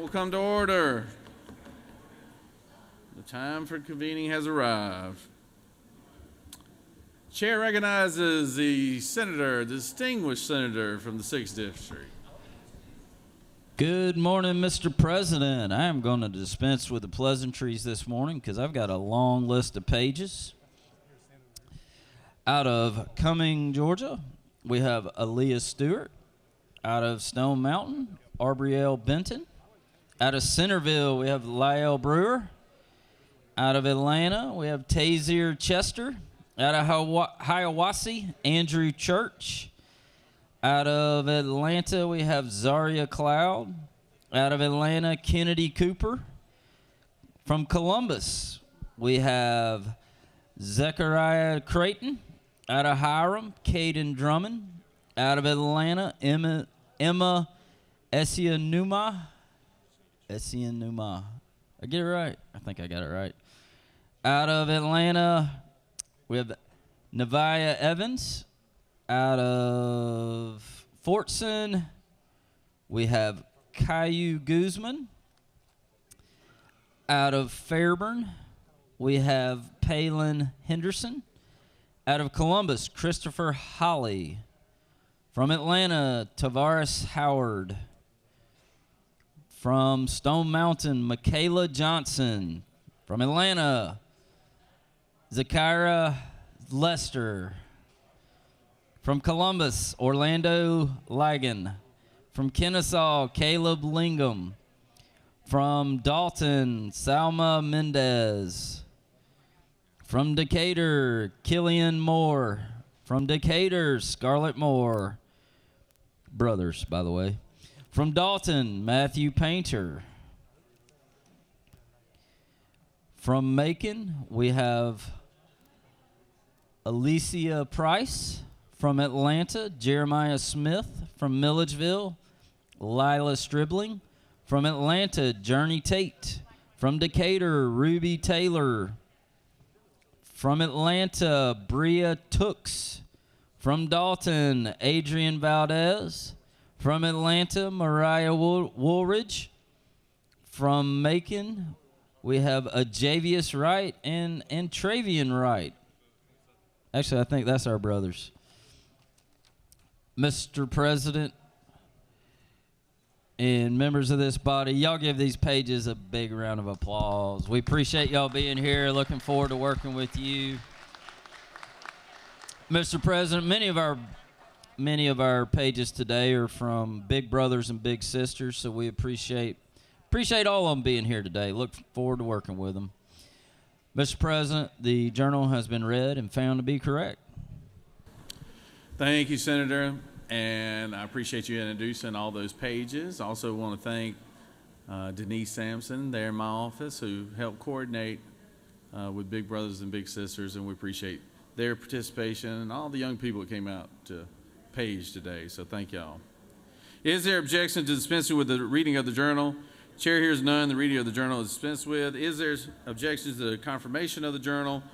will come to order. The time for convening has arrived. Chair recognizes the distinguished senator from the 6th District. Good morning, Mr. President. I am going to dispense with the pleasantries this morning because I've got a long list of pages. Out of Cumming, Georgia, we have Aaliyah Stewart. Out of Stone Mountain, Arbrielle Benton. Out of Centerville, we have Lyle Brewer. Out of Atlanta, we have Tazier Chester. Out of Hiawassee, Andrew Church. Out of Atlanta, we have Zaria Cloud. Out of Atlanta, Kennedy Cooper. From Columbus, we have Zechariah Creighton. Out of Hiram, Caden Drummond. Out of Atlanta, Emma Esianuma. I get it right? I think I got it right. Out of Atlanta, we have Nevaeh Evans. Out of Fortson, we have Caillou Guzman. Out of Fairburn, we have Palin Henderson. Out of Columbus, Christopher Holly. From Atlanta, Tavares Howard. From Stone Mountain, Michaela Johnson. From Atlanta, Zakira Lester. From Columbus, Orlando Ligon. From Kennesaw, Caleb Lingham. From Dalton, Salma Mendez. From Decatur, Killian Moore. From Decatur, Scarlett Moore. Brothers, by the way. From Dalton, Matthew Painter. From Macon, we have Alicia Price. From Atlanta, Jeremiah Smith. From Milledgeville, Lila Stribling. From Atlanta, Journey Tate. From Decatur, Ruby Taylor. From Atlanta, Bria Tooks. From Dalton, Adrian Valdez. From Atlanta, Mariah Woolridge. From Macon, we have Ajavius Wright and Travian Wright. Actually, I think that's our brothers. Mr. President and members of this body, y'all give these pages a big round of applause. We appreciate y'all being here. Looking forward to working with you. Mr. President, many of our pages today are from big brothers and big sisters, so we appreciate all of them being here today. Look forward to working with them. Mr. President, the journal has been read and found to be correct. Thank you, Senator, and I appreciate you introducing all those pages. I also want to thank Denise Sampson there in my office who helped coordinate with Big Brothers and Big Sisters, and we appreciate their participation and all the young people that came out to page today, so thank y'all. Is there objection to dispensing with the reading of the journal? Chair hears none. The reading of the journal is dispensed with. Is there objections to the confirmation of the journal?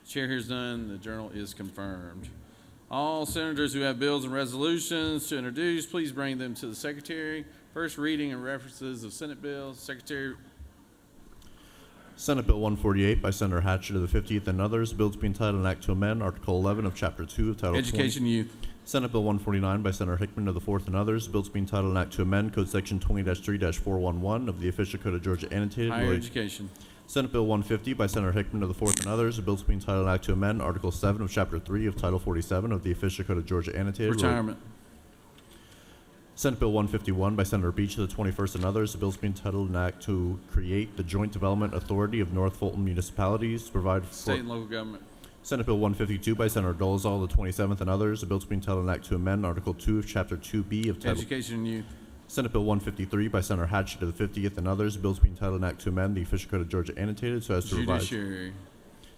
Chair hears none. The journal is confirmed. All senators who have bills and resolutions to introduce, please bring them to the secretary. First reading and references of Senate bills. Secretary. Senate Bill 148 by Senator Hatchett of the 50th and others. Bills being titled an act to amend Article 11 of Chapter 2 of Title 20. Education Youth. Senate Bill 149 by Senator Hickman of the 4th and others. Bills being titled an act to amend Code Section 20-3-411 of the Official Code of Georgia Annotated. Higher Education. Senate Bill 150 by Senator Hickman of the 4th and others. Bills being titled an act to amend Article 7 of Chapter 3 of Title 47 of the Official Code of Georgia Annotated. Retirement. Senate Bill 151 by Senator Beach of the 21st and others. The bill is being titled an act to create the Joint Development Authority of North Fulton Municipalities to provide for State and local government. Senate Bill 152 by Senator Dolezal of the 27th and others. The bill is being titled an act to amend Article 2 of Chapter 2B of Title. Education and Youth. Senate Bill 153 by Senator Hatchett of the 50th and others. The bill is being titled an act to amend the Official Code of Georgia Annotated so as to revise. Judiciary.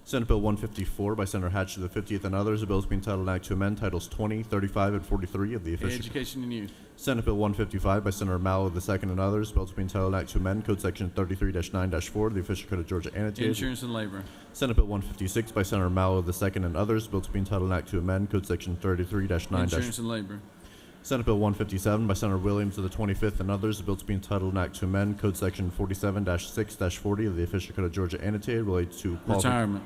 Senate Bill 154 by Senator Hatchett of the 50th and others. The bill is being titled an act to amend Titles 20, 35, and 43 of the Official. Education and Youth. Senate Bill 155 by Senator Mallow of the 2nd and others. The bill is being titled an act to amend Code Section 33-9-4 of the Official Code of Georgia Annotated. Insurance and Labor. Senate Bill 156 by Senator Mallow of the 2nd and others. The bill is being titled an act to amend Code Section 33-9-4. Insurance and Labor. Senate Bill 157 by Senator Williams of the 25th and others, a bill to be entitled an act to amend Code Section 47-6-40 of the Official Code of Georgia annotated related to Retirement.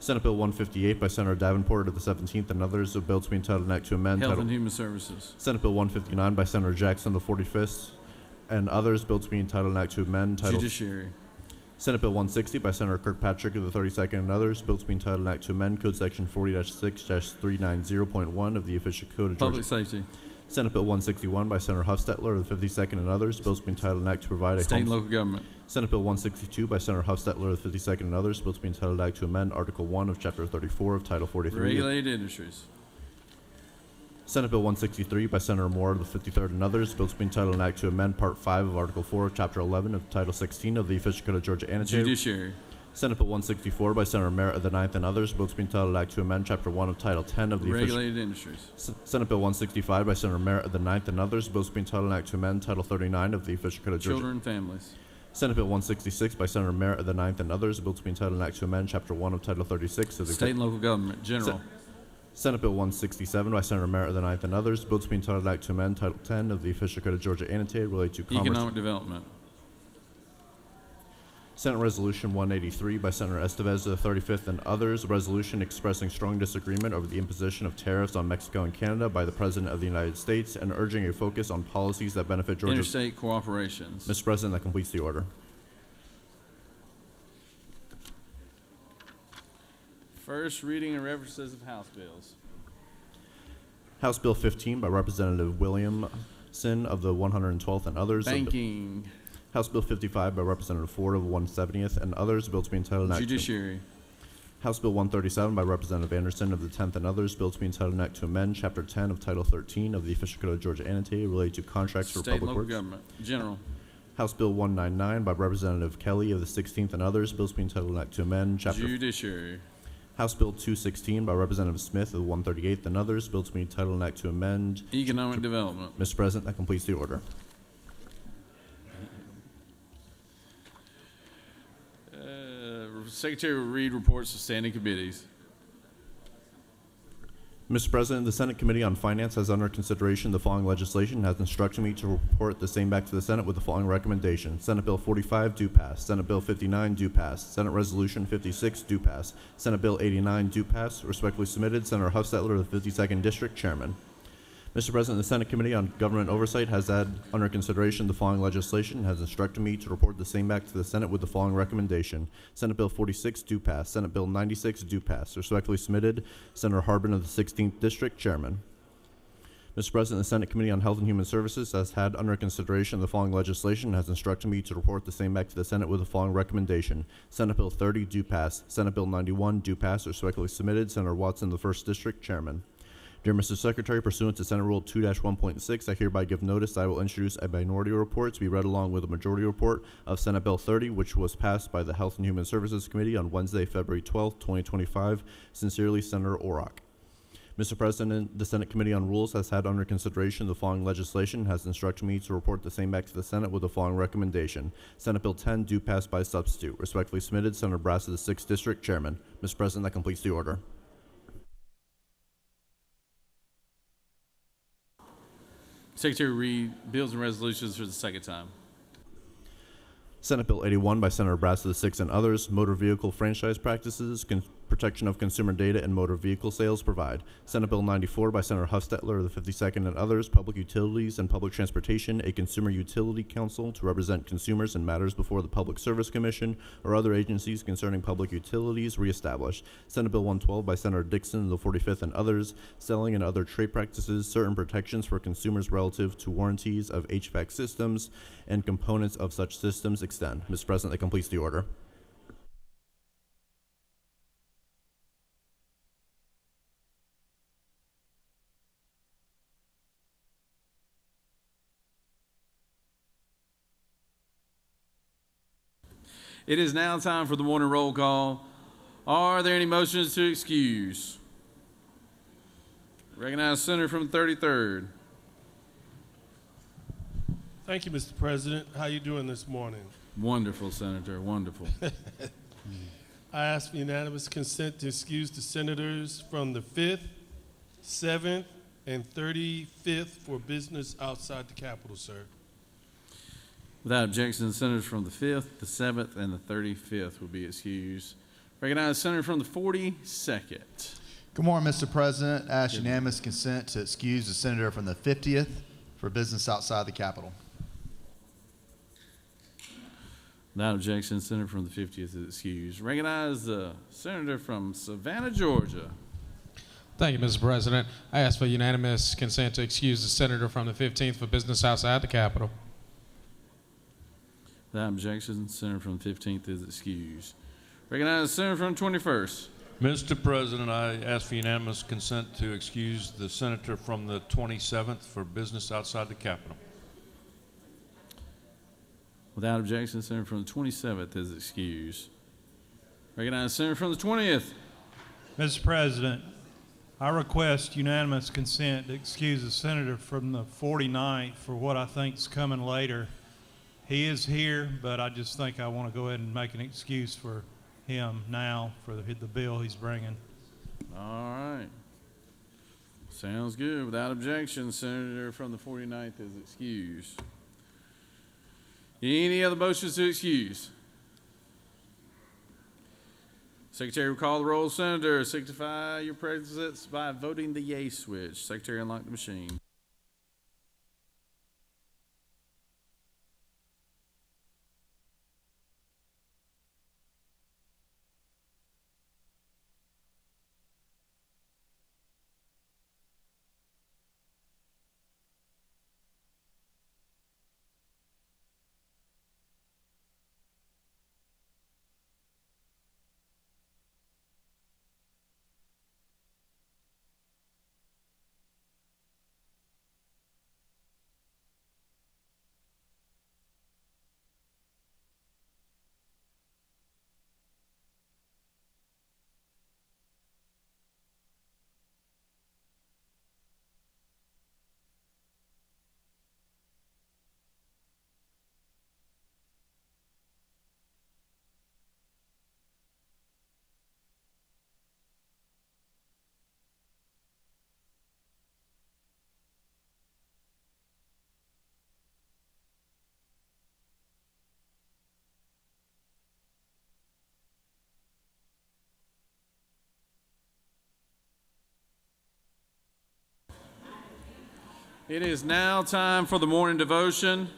Senate Bill 158 by Senator Davenport of the 17th and others, a bill to be entitled an act to amend Health and Human Services. Senate Bill 159 by Senator Jackson of the 45th and others, bill to be entitled an act to amend Title Judiciary. Senate Bill 160 by Senator Kirkpatrick of the 32nd and others, bill to be entitled an act to amend Code Section 40-6-390.1 of the Official Code of Georgia. Public Safety. Senate Bill 161 by Senator Huffstetler of the 52nd and others, bills to be entitled an act to provide a State and local government. Senate Bill 162 by Senator Huffstetler of the 52nd and others, bills to be entitled an act to amend Article 1 of Chapter 34 of Title 43. Regulated industries. Senate Bill 163 by Senator Moore of the 53rd and others, bills to be entitled an act to amend Part 5 of Article 4 of Chapter 11 of Title 16 of the Official Code of Georgia annotated. Judiciary. Senate Bill 164 by Senator Merritt of the 9th and others, bills to be entitled an act to amend Chapter 1 of Title 10 of the Regulated industries. Senate Bill 165 by Senator Merritt of the 9th and others, bills to be entitled an act to amend Title 39 of the Official Code of Georgia. Children and families. Senate Bill 166 by Senator Merritt of the 9th and others, a bill to be entitled an act to amend Chapter 1 of Title 36 of the State and local government. General. Senate Bill 167 by Senator Merritt of the 9th and others, a bill to be entitled an act to amend Title 10 of the Official Code of Georgia annotated related to commerce. Economic development. Senate Resolution 183 by Senator Estevez of the 35th and others, a resolution expressing strong disagreement over the imposition of tariffs on Mexico and Canada by the President of the United States and urging a focus on policies that benefit Georgia. Interstate cooperations. Mr. President, that completes the order. First reading and references of House bills. House Bill 15 by Representative Williamson of the 112th and others. Banking. House Bill 55 by Representative Ford of the 170th and others, a bill to be entitled an act to. Judiciary. House Bill 137 by Representative Anderson of the 10th and others, bill to be entitled an act to amend Chapter 10 of Title 13 of the Official Code of Georgia annotated related to contracts for State and public local works. government. General. House Bill 199 by Representative Kelly of the 16th and others, bills to be entitled an act to amend Chapter. Judiciary. House Bill 216 by Representative Smith of the 138th and others, bill to be entitled an act to amend. Economic development. Mr. President, that completes the order. Secretary will read reports of standing committees. Mr. President, the Senate Committee on Finance has under consideration the following legislation and has instructed me to report the same back to the Senate with the following recommendation. Senate Bill 45, do pass. Senate Bill 59, do pass. Senate Resolution 56, do pass. Senate Bill 89, do pass. Respectfully submitted, Senator Huffstetler of the 52nd District, Chairman. Mr. President, the Senate Committee on Government Oversight has had under consideration the following legislation and has instructed me to report the same back to the Senate with the following recommendation. Senate Bill 46, do pass. Senate Bill 96, do pass. Respectfully submitted, Senator Harbin of the 16th District, Chairman. Mr. President, the Senate Committee on Health and Human Services has had under consideration the following legislation and has instructed me to report the same back to the Senate with the following recommendation. Senate Bill 30, do pass. Senate Bill 91, do pass. Respectfully submitted, Senator Watson of the 1st District, Chairman. Dear Mr. Secretary, pursuant to Senate Rule 2-1.6, I hereby give notice that I will introduce a minority report to be read along with a majority report of Senate Bill 30, which was passed by the Health and Human Services Committee on Wednesday, February 12, 2025. Sincerely, Senator Orrock. Mr. President, the Senate Committee on Rules has had under consideration the following legislation and has instructed me to report the same back to the Senate with the following recommendation. Senate Bill 10, do pass by substitute. Respectfully submitted, Senator Brass of the 6th District, Chairman. Mr. President, that completes the order. Secretary read bills and resolutions for the second time. Senate Bill 81 by Senator Brass of the 6th and others, motor vehicle franchise practices, protection of consumer data and motor vehicle sales provide. Senate Bill 94 by Senator Huffstetler of the 52nd and others, public utilities and public transportation, a consumer utility council to represent consumers in matters before the Public Service Commission or other agencies concerning public utilities reestablished. Senate Bill 112 by Senator Dixon of the 45th and others, selling and other trade practices, certain protections for consumers relative to warranties of HVAC systems and components of such systems extend. Mr. President, that completes the order. It is now time for the morning roll call. Are there any motions to excuse? Recognize Senator from the 33rd. Thank you, Mr. President. How you doing this morning? Wonderful, Senator, wonderful. I ask for unanimous consent to excuse the senators from the 5th, 7th, and 35th for business outside the Capitol, sir. Without objection, the senators from the 5th, the 7th, and the 35th will be excused. Recognize the senator from the 42nd. Good morning, Mr. President. I ask unanimous consent to excuse the senator from the 50th for business outside the Capitol. Without objection, the senator from the 50th is excused. Recognize the senator from Savannah, Georgia. Thank you, Mr. President. I ask for unanimous consent to excuse the senator from the 15th for business outside the Capitol. Without objection, the senator from the 15th is excused. Recognize the senator from the 21st. Mr. President, I ask for unanimous consent to excuse the senator from the 27th for business outside the Capitol. Without objection, the senator from the 27th is excused. Recognize the senator from the 20th. Mr. President, I request unanimous consent to excuse the senator from the 49th for what I think is coming later. He is here, but I just think I want to go ahead and make an excuse for him now for the bill he's bringing. All right. Sounds good. Without objection, the senator from the 49th is excused. Any other motions to excuse? Secretary will call the roll. Senator, signify your presence by voting the yay switch. Secretary, unlock the machine. It is now time for the morning devotion.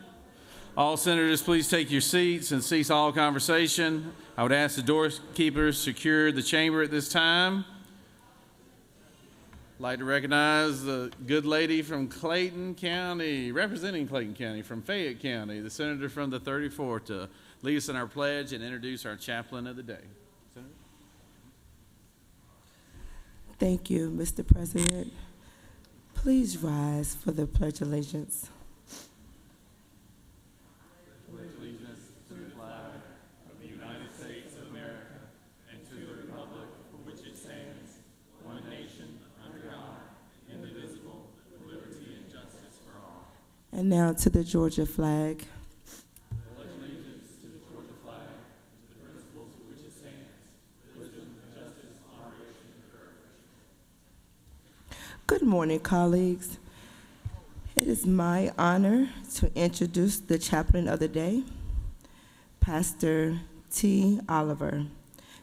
All senators, please take your seats and cease all conversation. I would ask the doorkeepers secure the chamber at this time. I'd like to recognize the good lady from Clayton County, representing Clayton County from Fayette County, the senator from the 34th, to lead us in our pledge and introduce our chaplain of the day. Senator? Thank you, Mr. President. Please rise for the Pledge of Allegiance. Pledge allegiance to the flag of the United States of America and to the republic for which it stands, one nation, under God, indivisible, with liberty and justice for all. And now to the Georgia flag. Pledge allegiance to the Georgia flag, to the principles for which it stands, wisdom, justice, moderation, and courage. Good morning, colleagues. It is my honor to introduce the chaplain of the day, Pastor T. Oliver.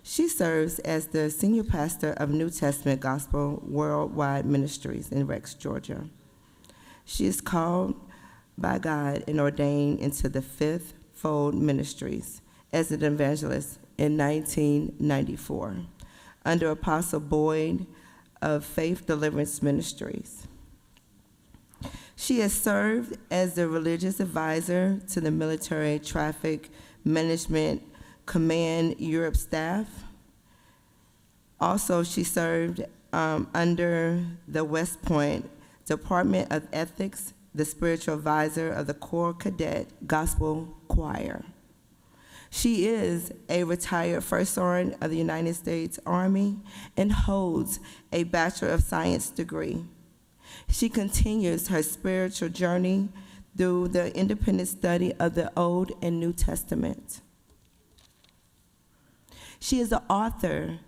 She serves as the senior pastor of New Testament Gospel Worldwide Ministries in Rex, Georgia. She is called by God and ordained into the Fifth Fold Ministries as an evangelist in 1994 under Apostle Boyd of Faith Deliverance Ministries. She has served as the religious advisor to the Military Traffic Management Command Europe staff. Also, she served under the West Point Department of Ethics, the spiritual advisor of the Corps Cadet Gospel Choir. She is a retired First Sergeant of the United States Army and holds a Bachelor of Science degree. She continues her spiritual journey through the independent study of the Old and New Testament. She is the author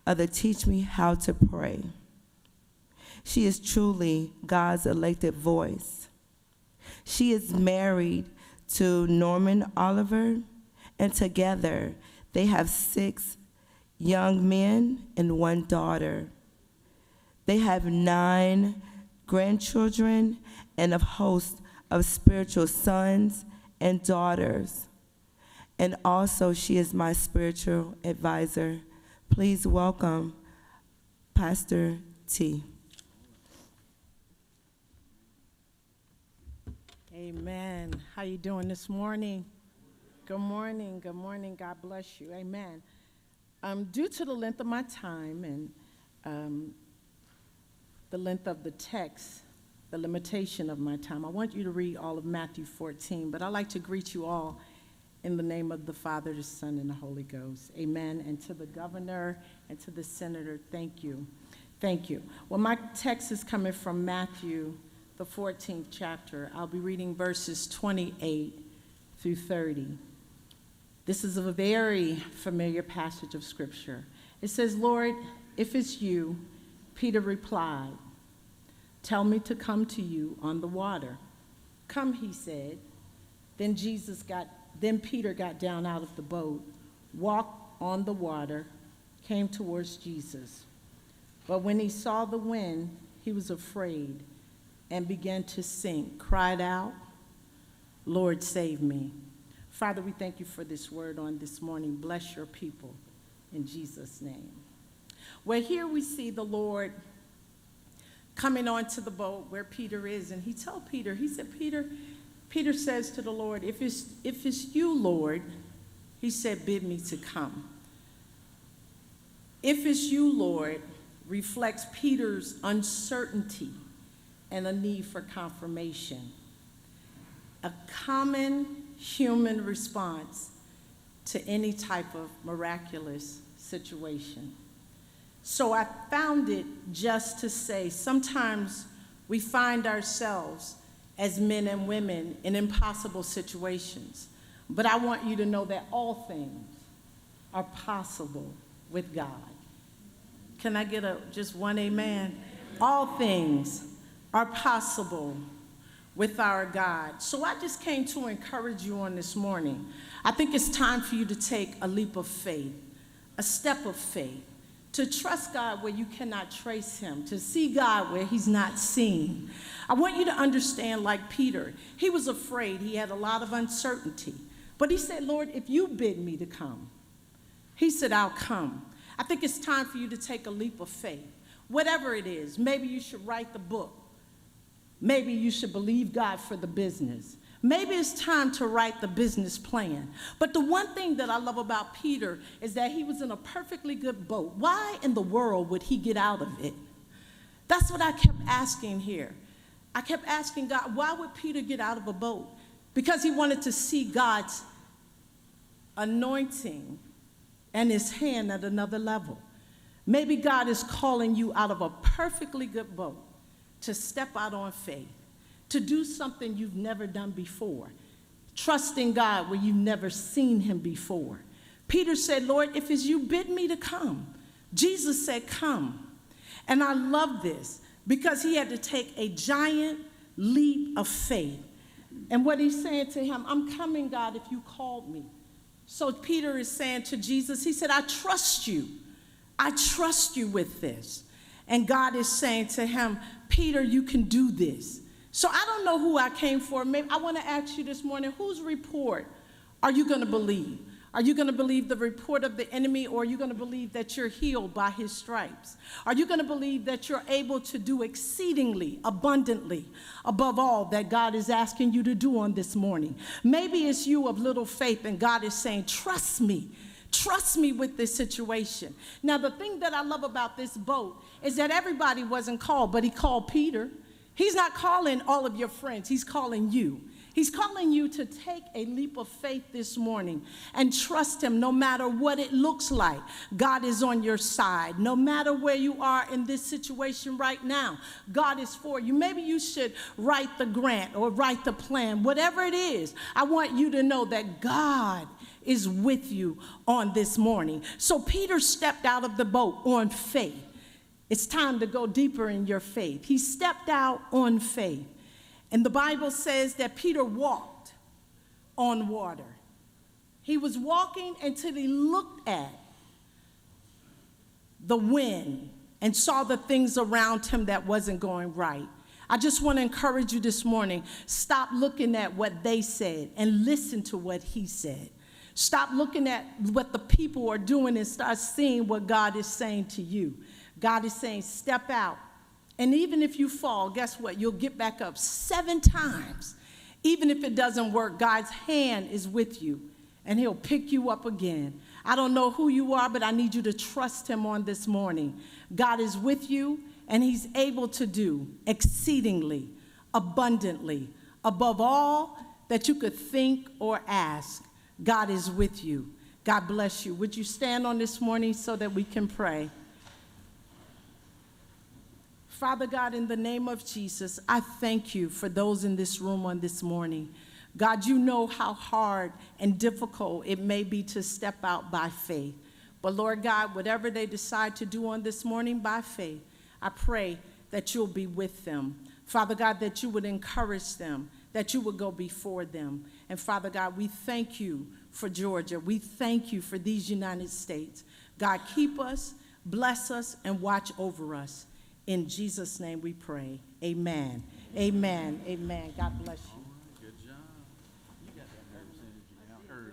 of the Teach Me How to Pray. She is truly God's elected voice. She is married to Norman Oliver, and together they have 6 young men and 1 daughter. They have 9 grandchildren and a host of spiritual sons and daughters. And also, she is my spiritual advisor. Please welcome Pastor T. Amen. How you doing this morning? Good morning. Good morning. God bless you. Amen. Due to the length of my time and the length of the text, the limitation of my time, I want you to read all of Matthew 14, but I'd like to greet you all in the name of the Father, the Son, and the Holy Ghost. Amen. And to the governor and to the senator, thank you. Thank you. Well, my text is coming from Matthew, the 14th chapter. I'll be reading verses 28 through 30. This is a very familiar passage of Scripture. It says, "Lord, if it's you," Peter replied, "tell me to come to you on the water." "Come," he said. Then Peter got down out of the boat, walked on the water, came towards Jesus. But when he saw the wind, he was afraid and began to sink, cried out, "Lord, save me." Father, we thank you for this word on this morning. Bless your people in Jesus' name. Well, here we see the Lord coming onto the boat where Peter is, and he told Peter, he said, Peter says to the Lord, if it's you, Lord, he said, bid me to come. If it's you, Lord, reflects Peter's uncertainty and a need for confirmation. A common human response to any type of miraculous situation. So I found it just to say sometimes we find ourselves as men and women in impossible situations. But I want you to know that all things are possible with God. Can I get just one amen? All things are possible with our God. So I just came to encourage you on this morning. I think it's time for you to take a leap of faith, a step of faith, to trust God where you cannot trace him, to see God where he's not seen. I want you to understand, like Peter, he was afraid. He had a lot of uncertainty. But he said, Lord, if you bid me to come, he said, I'll come. I think it's time for you to take a leap of faith. Whatever it is, maybe you should write the book. Maybe you should believe God for the business. Maybe it's time to write the business plan. But the one thing that I love about Peter is that he was in a perfectly good boat. Why in the world would he get out of it? That's what I kept asking here. I kept asking God, why would Peter get out of a boat? Because he wanted to see God's anointing and his hand at another level. Maybe God is calling you out of a perfectly good boat to step out on faith, to do something you've never done before, trusting God where you've never seen him before. Peter said, Lord, if it's you, bid me to come. Jesus said, come. And I love this because he had to take a giant leap of faith. And what he's saying to him, I'm coming, God, if you called me. So Peter is saying to Jesus, he said, I trust you. I trust you with this. And God is saying to him, Peter, you can do this. So I don't know who I came for. Maybe I want to ask you this morning, whose report are you going to believe? Are you going to believe the report of the enemy, or are you going to believe that you're healed by his stripes? Are you going to believe that you're able to do exceedingly, abundantly, above all that God is asking you to do on this morning? Maybe it's you of little faith, and God is saying, trust me. Trust me with this situation. Now, the thing that I love about this boat is that everybody wasn't called, but he called Peter. He's not calling all of your friends. He's calling you. He's calling you to take a leap of faith this morning and trust him no matter what it looks like. God is on your side. No matter where you are in this situation right now, God is for you. Maybe you should write the grant or write the plan. Whatever it is, I want you to know that God is with you on this morning. So Peter stepped out of the boat on faith. It's time to go deeper in your faith. He stepped out on faith. And the Bible says that Peter walked on water. He was walking until he looked at the wind and saw the things around him that wasn't going right. I just want to encourage you this morning, stop looking at what they said and listen to what he said. Stop looking at what the people are doing and start seeing what God is saying to you. God is saying, step out. And even if you fall, guess what? You'll get back up 7 times. Even if it doesn't work, God's hand is with you, and he'll pick you up again. I don't know who you are, but I need you to trust him on this morning. God is with you, and he's able to do exceedingly, abundantly, above all that you could think or ask. God is with you. God bless you. Would you stand on this morning so that we can pray? Father God, in the name of Jesus, I thank you for those in this room on this morning. God, you know how hard and difficult it may be to step out by faith. But Lord God, whatever they decide to do on this morning by faith, I pray that you'll be with them. Father God, that you would encourage them, that you would go before them. And Father God, we thank you for Georgia. We thank you for these United States. God, keep us, bless us, and watch over us. In Jesus' name we pray. Amen. Amen. Amen. God bless you. Good job. You got that nervous energy out early.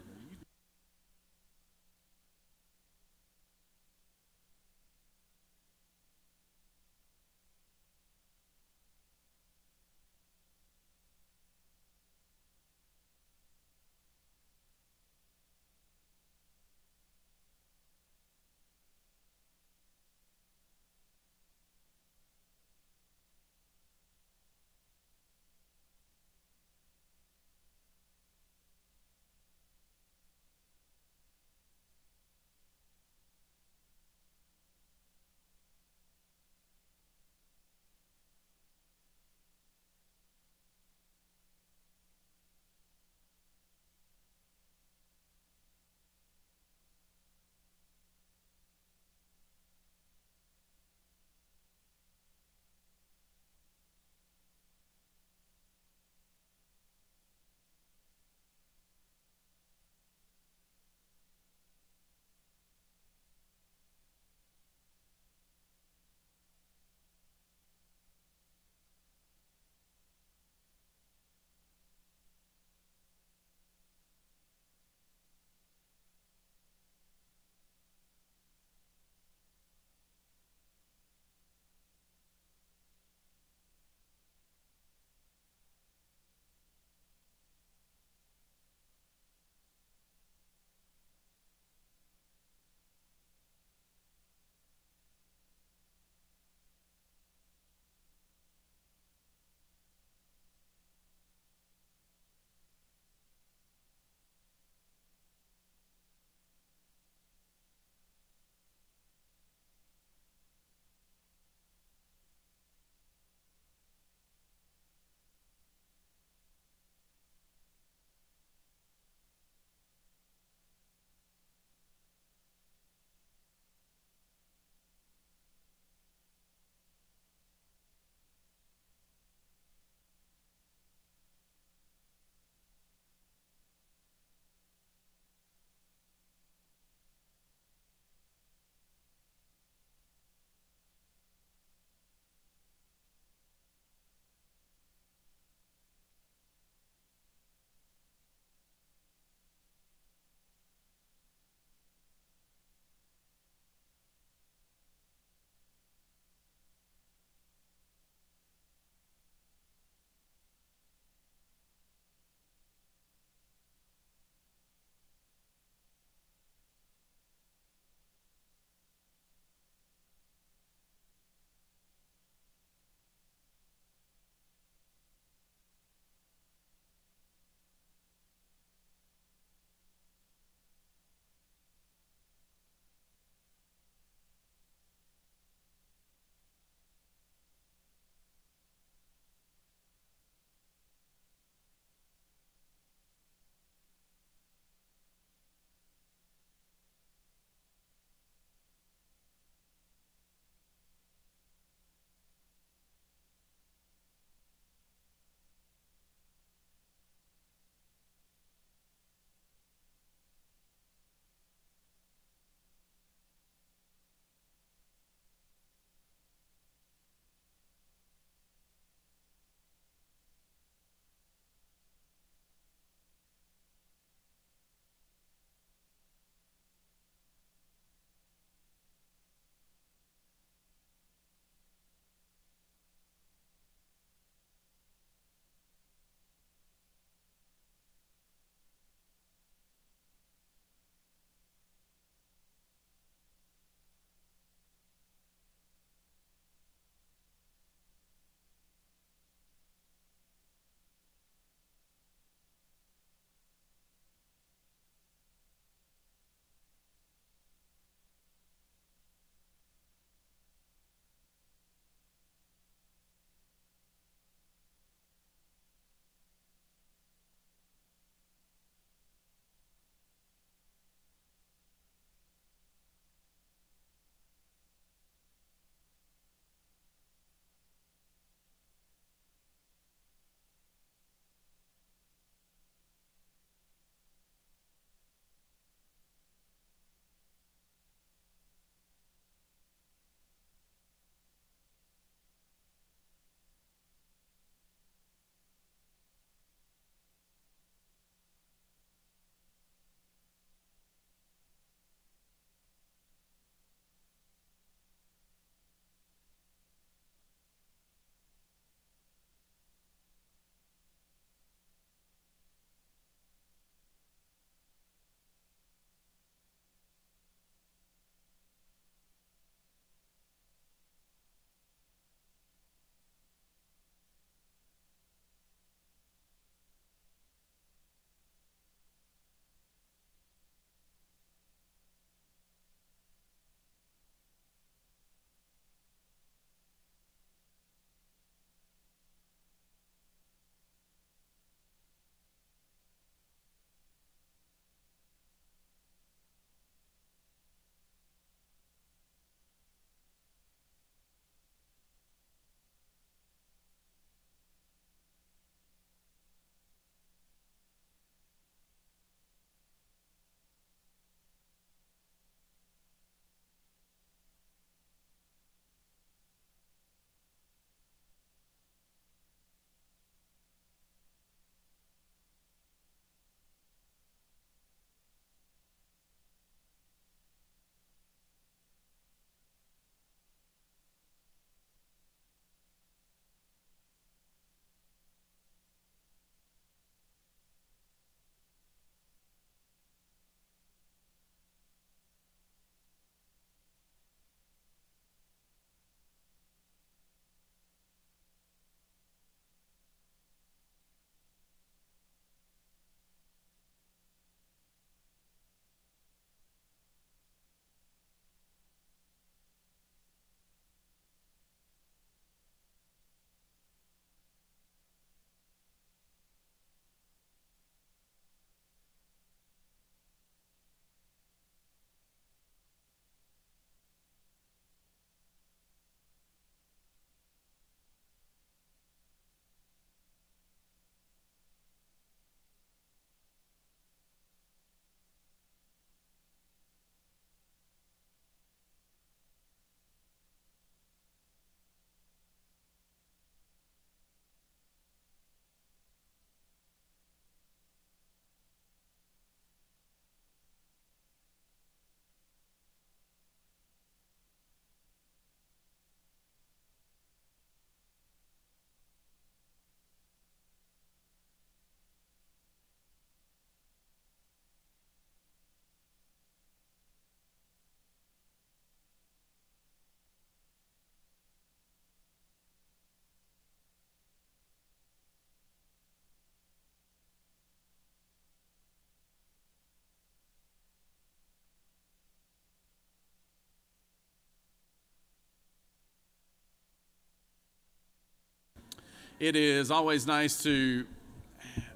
It is always nice to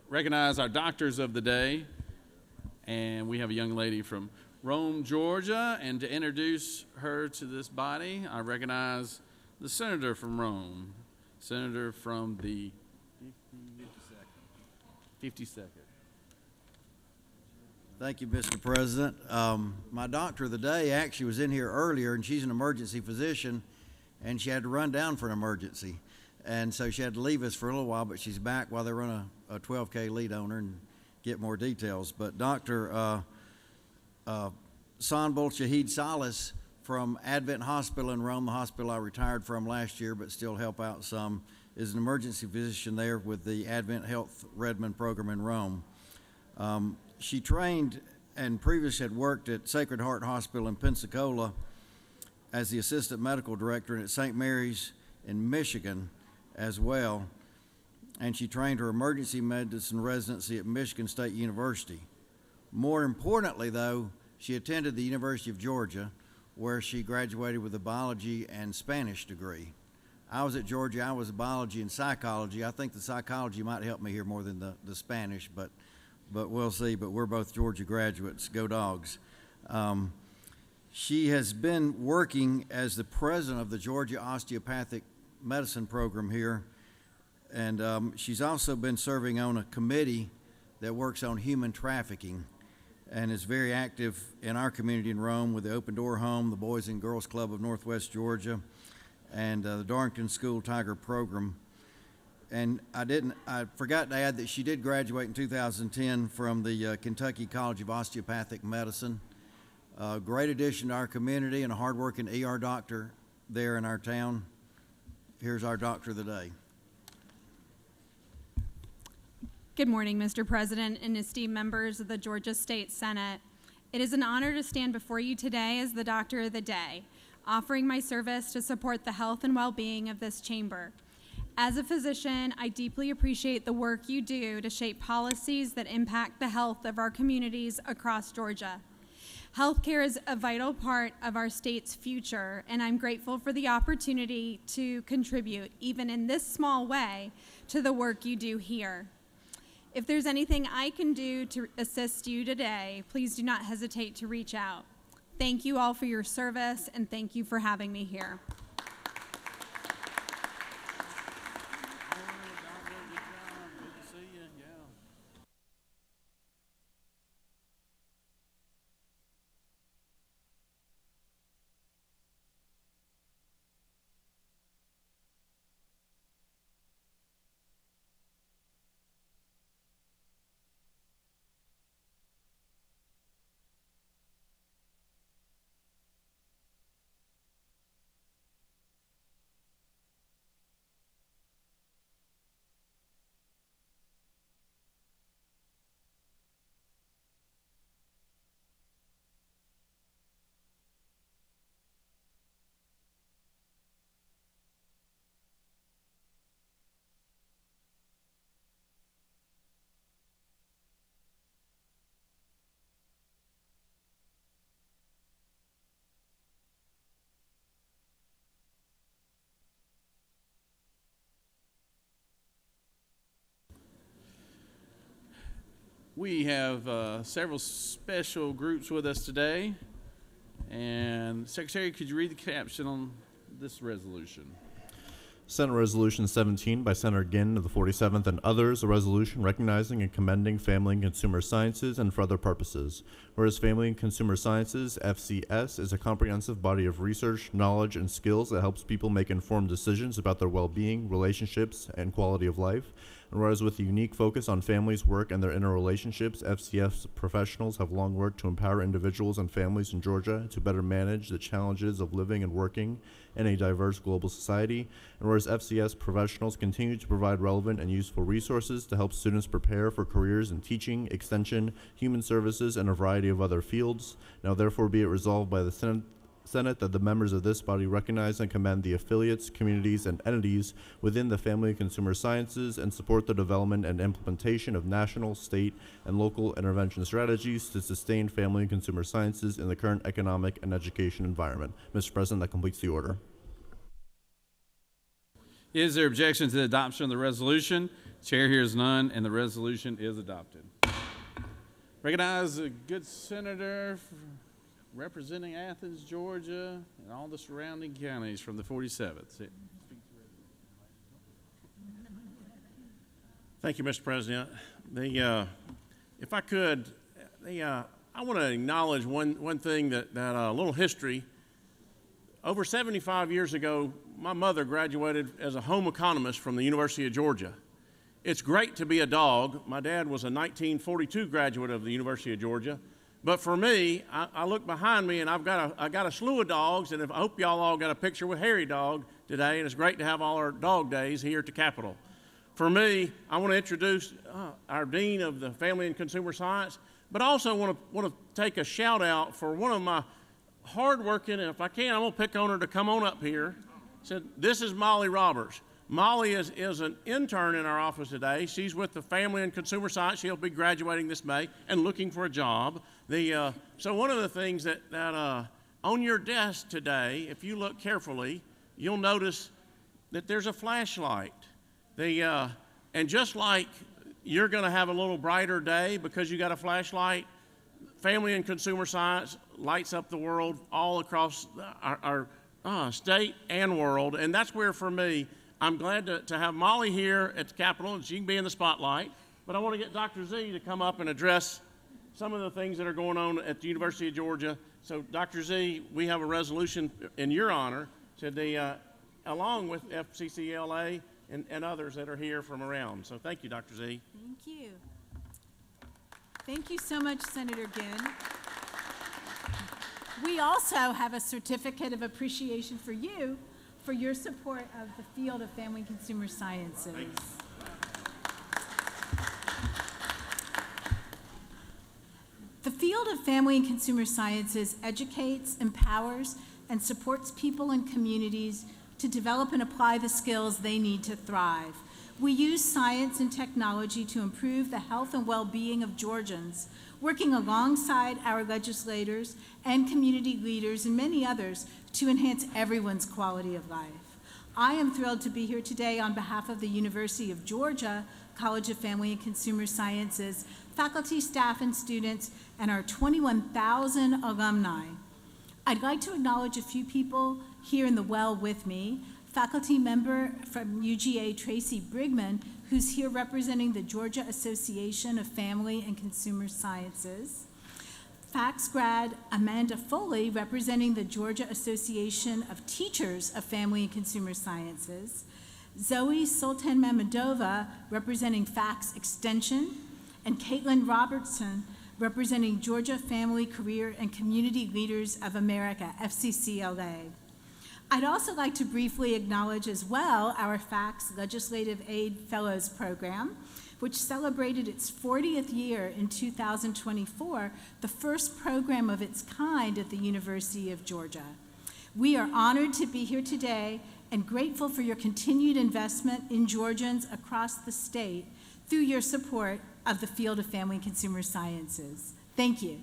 recognize our doctors of the day. And we have a young lady from Rome, Georgia. And to introduce her to this body, I recognize the senator from Rome, senator from the 52nd. Thank you, Mr. President. My doctor of the day actually was in here earlier, and she's an emergency physician, and she had to run down for an emergency. And so she had to leave us for a little while, but she's back while they run a 12K lead on her and get more details. But Dr. Sanbul Shahid Salas from Advent Hospital in Rome, the hospital I retired from last year but still help out some, is an emergency physician there with the Advent Health Redmond program in Rome. She trained and previously had worked at Sacred Heart Hospital in Pensacola as the assistant medical director and at St. Mary's in Michigan as well. And she trained her emergency medicine residency at Michigan State University. More importantly, though, she attended the University of Georgia, where she graduated with a biology and Spanish degree. I was at Georgia. I was biology and psychology. I think the psychology might help me here more than the Spanish, but we'll see. But we're both Georgia graduates. Go Dogs. She has been working as the president of the Georgia Osteopathic Medicine program here, and she's also been serving on a committee that works on human trafficking and is very active in our community in Rome with the Open Door Home, the Boys and Girls Club of Northwest Georgia, and the Darlington School Tiger program. And I forgot to add that she did graduate in 2010 from the Kentucky College of Osteopathic Medicine. Great addition to our community and a hardworking ER doctor there in our town. Here's our doctor of the day. Good morning, Mr. President and esteemed members of the Georgia State Senate. It is an honor to stand before you today as the Doctor of the Day, offering my service to support the health and well-being of this chamber. As a physician, I deeply appreciate the work you do to shape policies that impact the health of our communities across Georgia. Healthcare is a vital part of our state's future, and I'm grateful for the opportunity to contribute, even in this small way, to the work you do here. If there's anything I can do to assist you today, please do not hesitate to reach out. Thank you all for your service, and thank you for having me here. We have several special groups with us today. And Secretary, could you read the caption on this resolution? Senate Resolution 17 by Senator Ginn of the 47th and others, a resolution recognizing and commending Family and Consumer Sciences and for other purposes. Whereas Family and Consumer Sciences, FCS, is a comprehensive body of research, knowledge, and skills that helps people make informed decisions about their well-being, relationships, and quality of life. And whereas with a unique focus on families, work, and their interrelationships, FCS professionals have long worked to empower individuals and families in Georgia to better manage the challenges of living and working in a diverse global society. And whereas FCS professionals continue to provide relevant and useful resources to help students prepare for careers in teaching, extension, human services, and a variety of other fields. Now therefore be it resolved by the Senate that the members of this body recognize and commend the affiliates, communities, and entities within the Family and Consumer Sciences and support the development and implementation of national, state, and local intervention strategies to sustain family and consumer sciences in the current economic and education environment. Mr. President, that completes the order. Is there objection to the adoption of the resolution? Chair hears none, and the resolution is adopted. Recognize a good senator representing Athens, Georgia, and all the surrounding counties from the 47th. Thank you, Mr. President. If I could, I want to acknowledge one thing that a little history. Over 75 years ago, my mother graduated as a home economist from the University of Georgia. It's great to be a dog. My dad was a 1942 graduate of the University of Georgia. But for me, I look behind me and I got a slew of dogs, and I hope y'all all got a picture with Harry Dog today, and it's great to have all our dog days here at the Capitol. For me, I want to introduce our Dean of the Family and Consumer Science, but also want to take a shout out for one of my hardworking, and if I can, I'm going to pick on her to come on up here. This is Molly Roberts. Molly is an intern in our office today. She's with the Family and Consumer Science. She'll be graduating this May and looking for a job. So one of the things that on your desk today, if you look carefully, you'll notice that there's a flashlight. And just like you're going to have a little brighter day because you got a flashlight, Family and Consumer Science lights up the world all across our state and world. And that's where, for me, I'm glad to have Molly here at the Capitol, and she can be in the spotlight. But I want to get Dr. Z to come up and address some of the things that are going on at the University of Georgia. So, Dr. Z, we have a resolution in your honor, along with FCCLA and others that are here from around. So thank you, Dr. Z. Thank you. Thank you so much, Senator Ginn. We also have a certificate of appreciation for you for your support of the field of family and consumer sciences. The field of family and consumer sciences educates, empowers, and supports people and communities to develop and apply the skills they need to thrive. We use science and technology to improve the health and well-being of Georgians, working alongside our legislators and community leaders and many others to enhance everyone's quality of life. I am thrilled to be here today on behalf of the University of Georgia College of Family and Consumer Sciences, faculty, staff, and students, and our 21,000 alumni. I'd like to acknowledge a few people here in the well with me. Faculty member from UGA, Tracy Brigman, who's here representing the Georgia Association of Family and Consumer Sciences. FACS grad Amanda Foley, representing the Georgia Association of Teachers of Family and Consumer Sciences. Zoe Sultan Mamedova, representing FACS Extension. And Caitlin Robertson, representing Georgia Family, Career, and Community Leaders of America, FCCLA. I'd also like to briefly acknowledge as well our FACS Legislative Aid Fellows Program, which celebrated its 40th year in 2024, the first program of its kind at the University of Georgia. We are honored to be here today and grateful for your continued investment in Georgians across the state through your support of the field of family and consumer sciences. Thank you.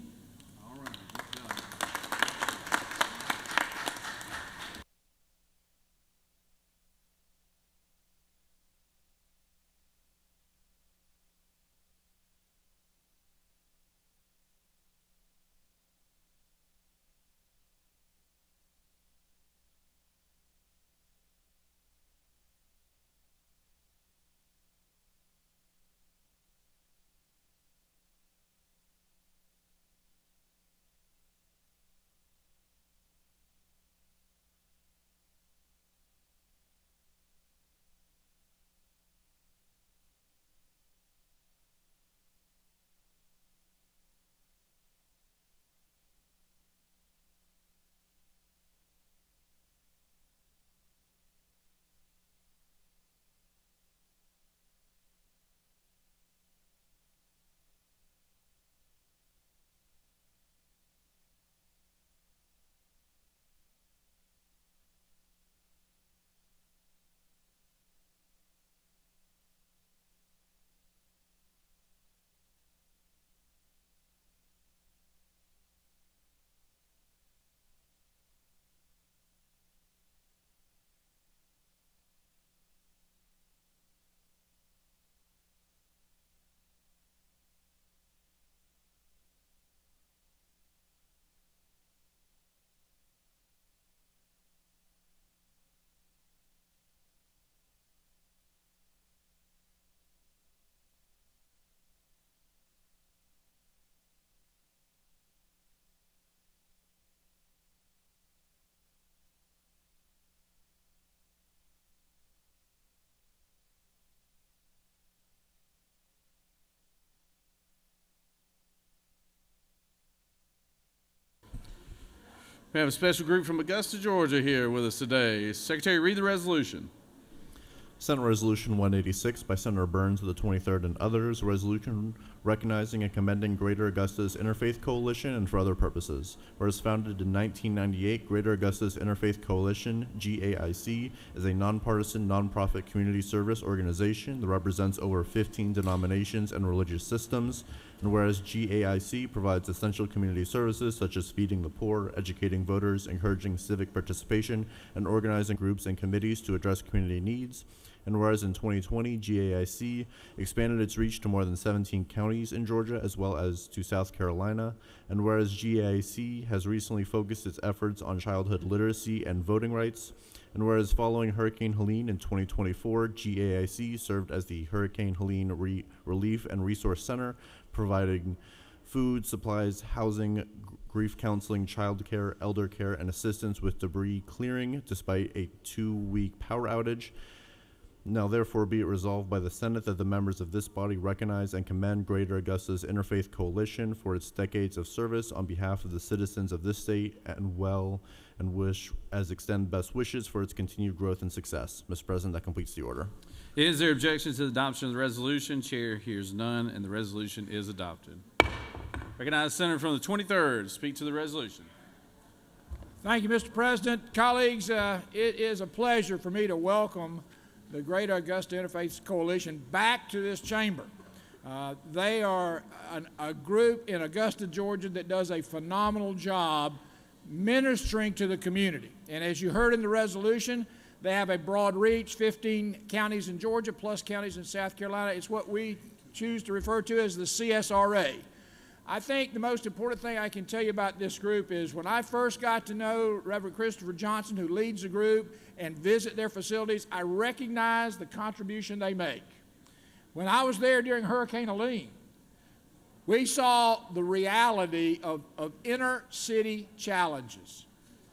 We have a special group from Augusta, Georgia here with us today. Secretary, read the resolution. Senate Resolution 186 by Senator Burns of the 23rd and others, a resolution recognizing and commending Greater Augusta's Interfaith Coalition and for other purposes. Whereas founded in 1998, Greater Augusta's Interfaith Coalition, GAIC, is a nonpartisan, nonprofit community service organization that represents over 15 denominations and religious systems. And whereas GAIC provides essential community services such as feeding the poor, educating voters, encouraging civic participation, and organizing groups and committees to address community needs. And whereas in 2020, GAIC expanded its reach to more than 17 counties in Georgia as well as to South Carolina. And whereas GAIC has recently focused its efforts on childhood literacy and voting rights. And whereas following Hurricane Helene in 2024, GAIC served as the Hurricane Helene Relief and Resource Center, providing food, supplies, housing, grief counseling, child care, elder care, and assistance with debris clearing despite a 2-week power outage. Now therefore be it resolved by the Senate that the members of this body recognize and commend Greater Augusta's Interfaith Coalition for its decades of service on behalf of the citizens of this state and wish as extend best wishes for its continued growth and success. Mr. President, that completes the order. Is there objection to the adoption of the resolution? Chair hears none, and the resolution is adopted. Recognize the Senator from the 23rd. Speak to the resolution. Thank you, Mr. President. Colleagues, it is a pleasure for me to welcome the Greater Augusta Interfaith Coalition back to this chamber. They are a group in Augusta, Georgia that does a phenomenal job ministering to the community. And as you heard in the resolution, they have a broad reach, 15 counties in Georgia plus counties in South Carolina. It's what we choose to refer to as the CSRA. I think the most important thing I can tell you about this group is when I first got to know Reverend Christopher Johnson, who leads the group, and visit their facilities, I recognized the contribution they make. When I was there during Hurricane Helene, we saw the reality of inner city challenges.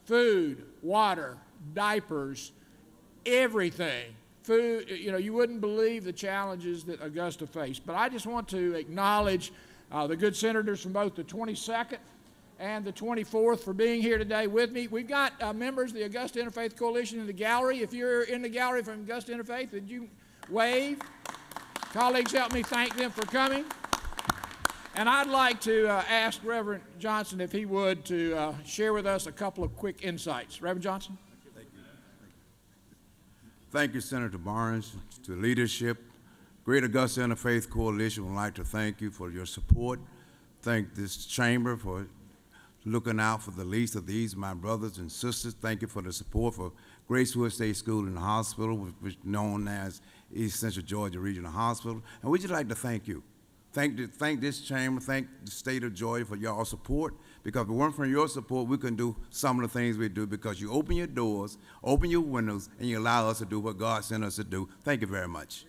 Food, water, diapers, everything. Food, you wouldn't believe the challenges that Augusta faced. But I just want to acknowledge the good senators from both the 22nd and the 24th for being here today with me. We've got members of the Augusta Interfaith Coalition in the gallery. If you're in the gallery from Augusta Interfaith, would you wave? Colleagues, help me thank them for coming. And I'd like to ask Reverend Johnson, if he would, to share with us a couple of quick insights. Reverend Johnson? Thank you, Senator Barnes, to leadership. Greater Augusta Interfaith Coalition would like to thank you for your support. Thank this chamber for looking out for the least of these, my brothers and sisters. Thank you for the support for Gracewood State School and Hospital, which is known as East Central Georgia Regional Hospital. And we'd just like to thank you. Thank this chamber, thank the state of Georgia for y'all support, because if it weren't for your support, we couldn't do some of the things we do, because you open your doors, open your windows, and you allow us to do what God sent us to do. Thank you very much.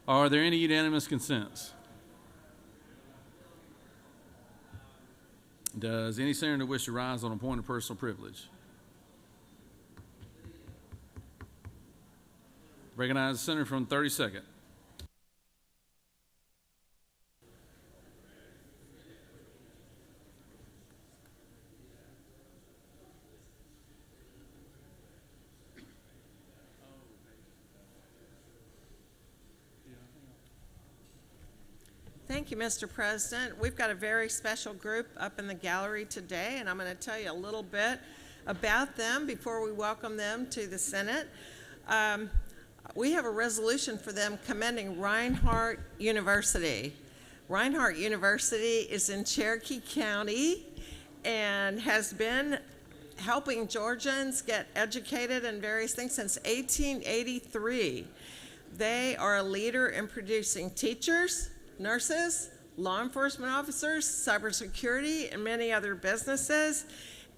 Are there any unanimous consents? Does any senator wish to rise on a point of personal privilege? Recognize the senator from the 32nd. Thank you, Mr. President. We've got a very special group up in the gallery today, and I'm going to tell you a little bit about them before we welcome them to the Senate. We have a resolution for them commending Reinhardt University. Reinhardt University is in Cherokee County and has been helping Georgians get educated in various things since 1883. They are a leader in producing teachers, nurses, law enforcement officers, cybersecurity, and many other businesses,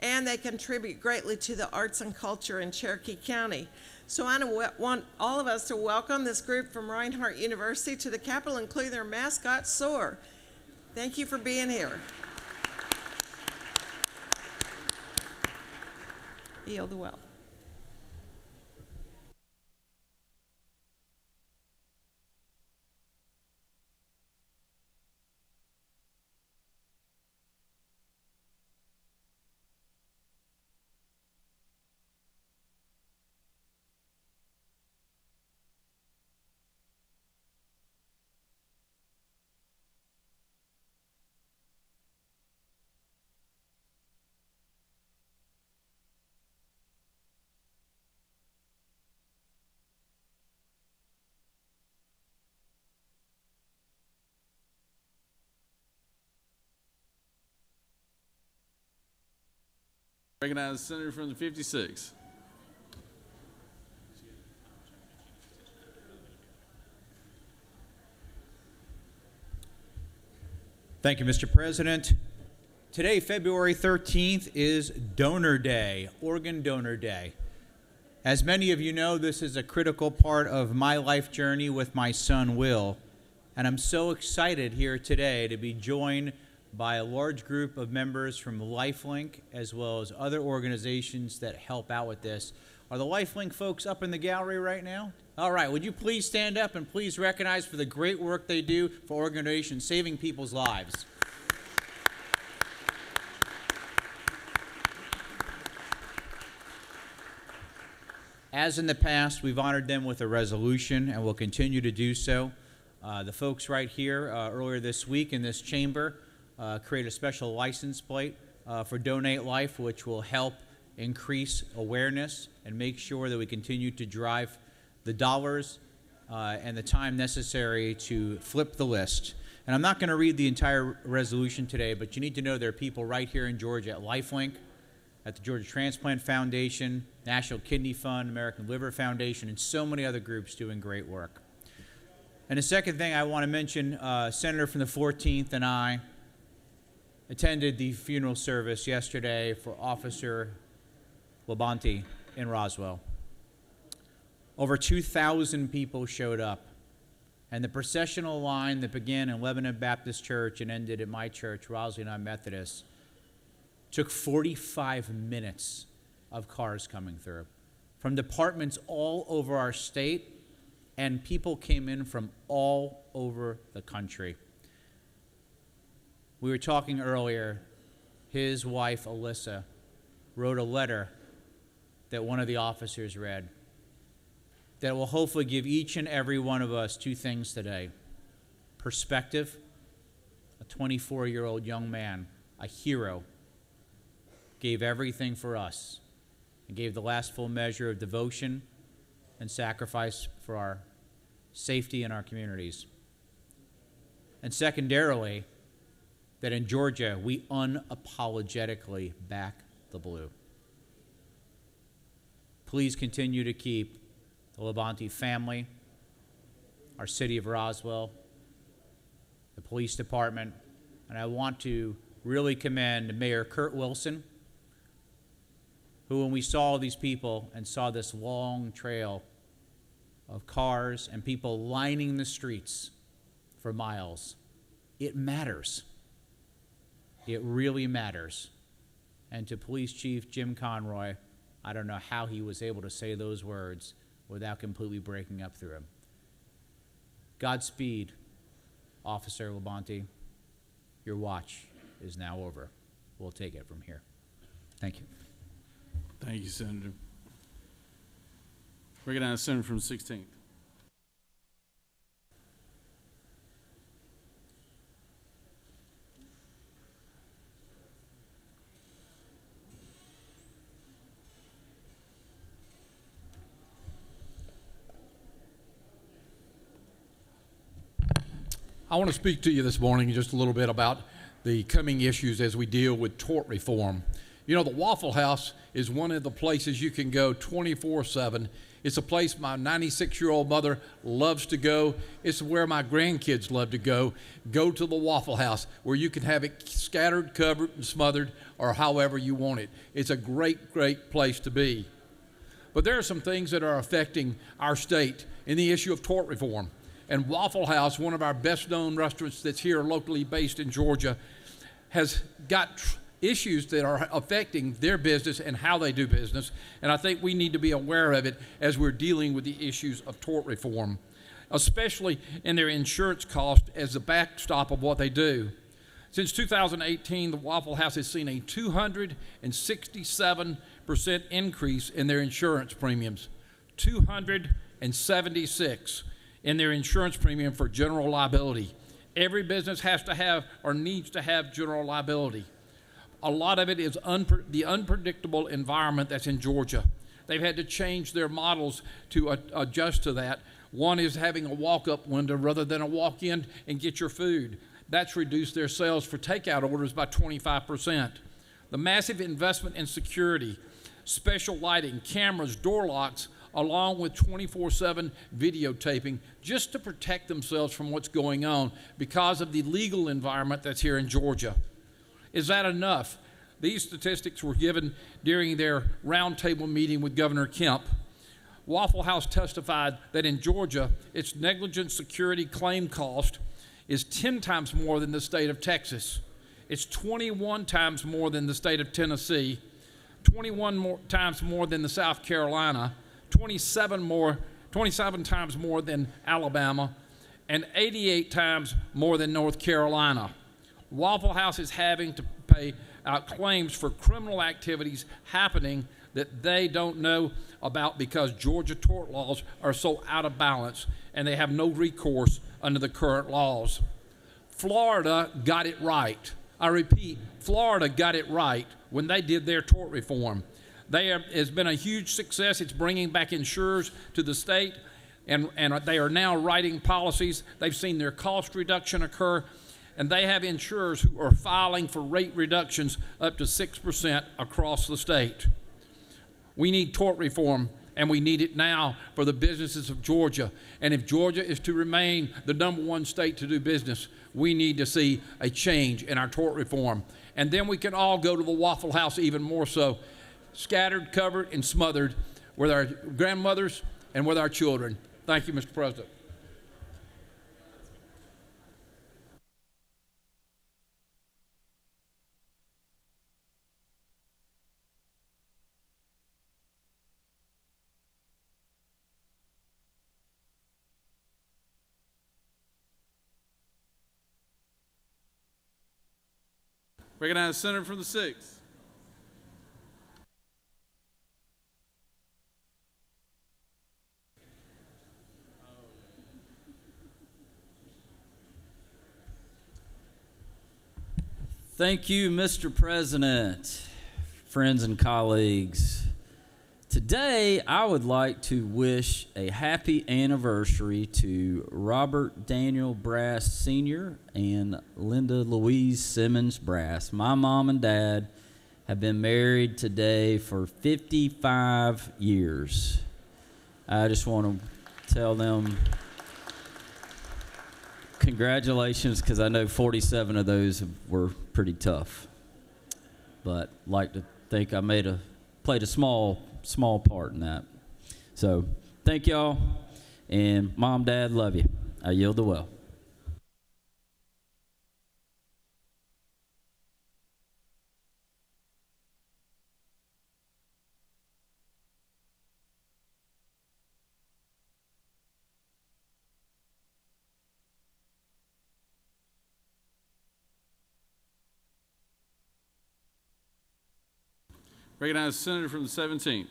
and they contribute greatly to the arts and culture in Cherokee County. So I want all of us to welcome this group from Reinhardt University to the Capitol, including their mascot, SOAR. Thank you for being here. Yield the well. Recognize the senator from the 56th. Thank you, Mr. President. Today, February 13th, is Donor Day, Organ Donor Day. As many of you know, this is a critical part of my life journey with my son, Will, and I'm so excited here today to be joined by a large group of members from LifeLink, as well as other organizations that help out with this. Are the LifeLink folks up in the gallery right now? All right, would you please stand up and please recognize for the great work they do for organizations saving people's lives. As in the past, we've honored them with a resolution and will continue to do so. The folks right here earlier this week in this chamber create a special license plate for Donate Life, which will help increase awareness and make sure that we continue to drive the dollars and the time necessary to flip the list. And I'm not going to read the entire resolution today, but you need to know there are people right here in Georgia at LifeLink, at the Georgia Transplant Foundation, National Kidney Fund, American Liver Foundation, and so many other groups doing great work. And the second thing I want to mention, Senator from the 14th and I attended the funeral service yesterday for Officer Labonte in Roswell. Over 2,000 people showed up, and the processional line that began in Lebanon Baptist Church and ended at my church, Rosalind Methodist, took 45 minutes of cars coming through from departments all over our state, and people came in from all over the country. We were talking earlier, his wife, Alyssa, wrote a letter that one of the officers read that will hopefully give each and every one of us two things today. Perspective, a 24-year-old young man, a hero, gave everything for us and gave the last full measure of devotion and sacrifice for our safety in our communities. And secondarily, that in Georgia, we unapologetically back the blue. Please continue to keep the Labonte family, our city of Roswell, the police department, and I want to really commend Mayor Kurt Wilson, who, when we saw these people and saw this long trail of cars and people lining the streets for miles. It matters. It really matters. And to Police Chief Jim Conroy, I don't know how he was able to say those words without completely breaking up through him. Godspeed, Officer Labonte. Your watch is now over. We'll take it from here. Thank you. Thank you, Senator. Recognize the Senator from the 16th. I want to speak to you this morning just a little bit about the coming issues as we deal with tort reform. You know, the Waffle House is one of the places you can go 24/7. It's a place my 96-year-old mother loves to go. It's where my grandkids love to go. Go to the Waffle House where you can have it scattered, covered, and smothered, or however you want it. It's a great, great place to be. But there are some things that are affecting our state in the issue of tort reform. And Waffle House, one of our best-known restaurants that's here locally based in Georgia, has got issues that are affecting their business and how they do business. And I think we need to be aware of it as we're dealing with the issues of tort reform, especially in their insurance cost as the backstop of what they do. Since 2018, the Waffle House has seen a 267% increase in their insurance premiums. 276 in their insurance premium for general liability. Every business has to have or needs to have general liability. A lot of it is the unpredictable environment that's in Georgia. They've had to change their models to adjust to that. One is having a walk-up window rather than a walk-in and get your food. That's reduced their sales for takeout orders by 25%. The massive investment in security, special lighting, cameras, door locks, along with 24/7 videotaping just to protect themselves from what's going on because of the legal environment that's here in Georgia. Is that enough? These statistics were given during their roundtable meeting with Governor Kemp. Waffle House testified that in Georgia, its negligent security claim cost is 10 times more than the state of Texas. It's 21 times more than the state of Tennessee, 21 times more than the South Carolina, 27 times more than Alabama, and 88 times more than North Carolina. Waffle House is having to pay out claims for criminal activities happening that they don't know about because Georgia tort laws are so out of balance and they have no recourse under the current laws. Florida got it right. I repeat, Florida got it right when they did their tort reform. It's been a huge success. It's bringing back insurers to the state, and they are now writing policies. They've seen their cost reduction occur, and they have insurers who are filing for rate reductions up to 6% across the state. We need tort reform, and we need it now for the businesses of Georgia. And if Georgia is to remain the #1 state to do business, we need to see a change in our tort reform. And then we can all go to the Waffle House even more so, scattered, covered, and smothered with our grandmothers and with our children. Thank you, Mr. President. Recognize the Senator from the 6th. Thank you, Mr. President, friends and colleagues. Today, I would like to wish a happy anniversary to Robert Daniel Brass Sr. and Linda Louise Simmons Brass. My mom and dad have been married today for 55 years. I just want to tell them congratulations, because I know 47 of those were pretty tough. But like to think I played a small part in that. So thank y'all. And Mom, Dad, love you. I yield the well. Recognize the senator from the 17th.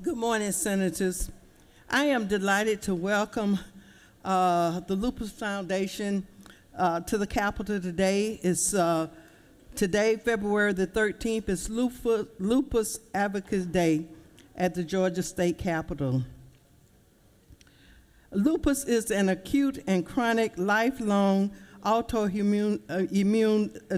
Good morning, Senators. I am delighted to welcome the Lupus Foundation to the Capitol today. It's today, February the 13th, is Lupus Advocates Day at the Georgia State Capitol. Lupus is an acute and chronic, lifelong autoimmune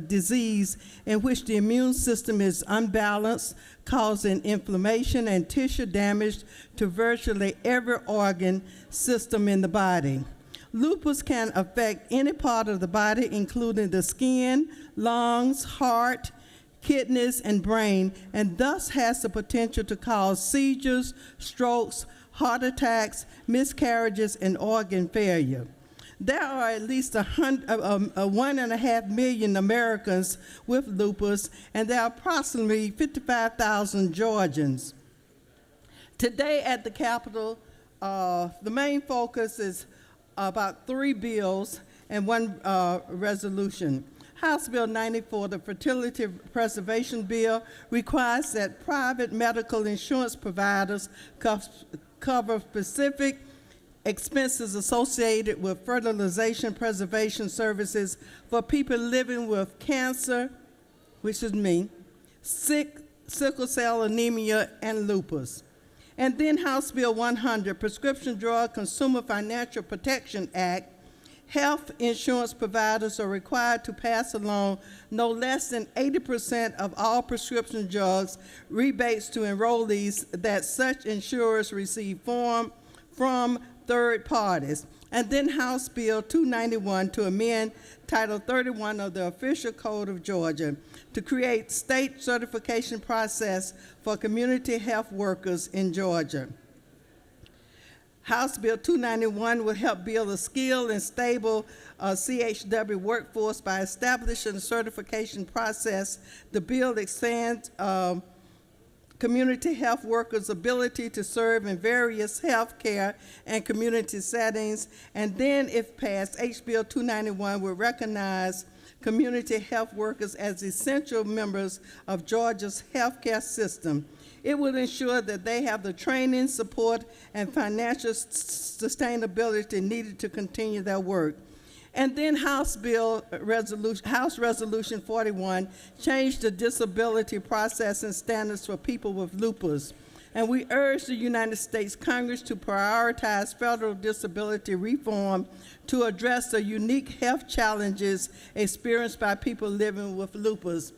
disease in which the immune system is unbalanced, causing inflammation and tissue damage to virtually every organ system in the body. Lupus can affect any part of the body, including the skin, lungs, heart, kidneys, and brain, and thus has the potential to cause seizures, strokes, heart attacks, miscarriages, and organ failure. There are at least 1.5 million Americans with lupus, and there are approximately 55,000 Georgians. Today at the Capitol, the main focus is about 3 bills and 1 resolution. House Bill 94, the Fertility Preservation Bill, requires that private medical insurance providers cover specific expenses associated with fertilization preservation services for people living with cancer, which is me, sickle cell anemia, and lupus. And then House Bill 100, Prescription Drug Consumer Financial Protection Act. Health insurance providers are required to pass along no less than 80% of all prescription drugs rebates to enrollees that such insurers receive from third parties. And then House Bill 291 to amend Title 31 of the Official Code of Georgia to create state certification process for community health workers in Georgia. House Bill 291 will help build a skilled and stable CHW workforce by establishing a certification process. The bill expands community health workers' ability to serve in various health care and community settings. And then, if passed, HB 291 will recognize community health workers as essential members of Georgia's healthcare system. It will ensure that they have the training, support, and financial sustainability needed to continue their work. And then House Resolution 41 changed the disability process and standards for people with lupus. And we urge the United States Congress to prioritize federal disability reform to address the unique health challenges experienced by people living with lupus.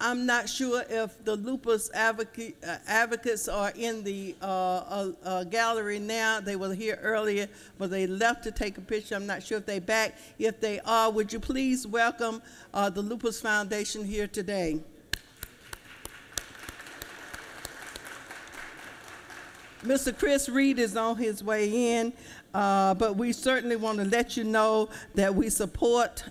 I'm not sure if the lupus advocates are in the gallery now. They were here earlier, but they left to take a picture. I'm not sure if they're back. If they are, would you please welcome the Lupus Foundation here today? Mr. Chris Reed is on his way in, but we certainly want to let you know that we support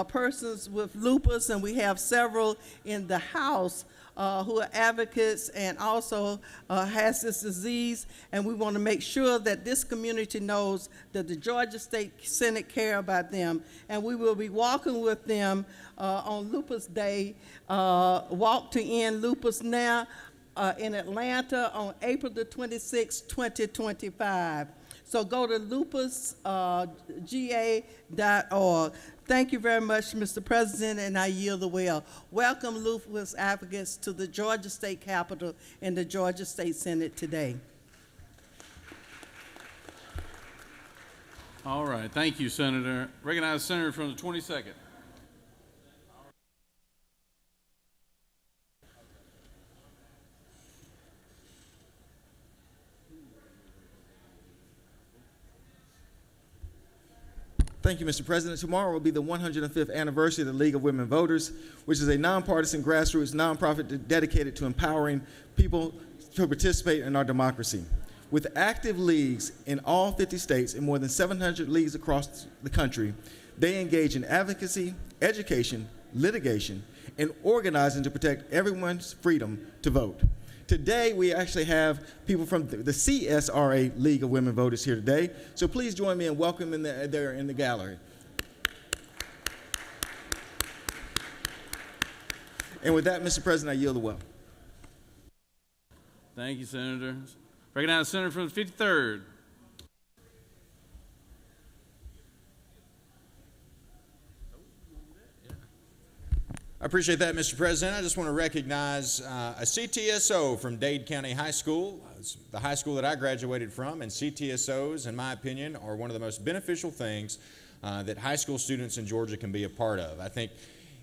persons with lupus, and we have several in the House who are advocates and also has this disease, and we want to make sure that this community knows that the Georgia State Senate care about them, and we will be walking with them on Lupus Day, Walk to End Lupus Now in Atlanta on April the 26th, 2025. So go to lupusga.org. Thank you very much, Mr. President, and I yield the will. Welcome, lupus advocates, to the Georgia State Capitol and the Georgia State Senate today. All right, thank you, Senator. Recognize the Senator from the 22nd. Thank you, Mr. President. Tomorrow will be the 105th anniversary of the League of Women Voters, which is a nonpartisan grassroots nonprofit dedicated to empowering people to participate in our democracy. With active leagues in all 50 states and more than 700 leagues across the country, they engage in advocacy, education, litigation, and organizing to protect everyone's freedom to vote. Today, we actually have people from the CSRA League of Women Voters here today, so please join me in welcoming them there in the gallery. And with that, Mr. President, I yield the will. Thank you, Senator. Recognize the Senator from the 53rd. I appreciate that, Mr. President. I just want to recognize a CTSO from Dade County High School. It's the high school that I graduated from, and CTSOs, in my opinion, are one of the most beneficial things that high school students in Georgia can be a part of. I think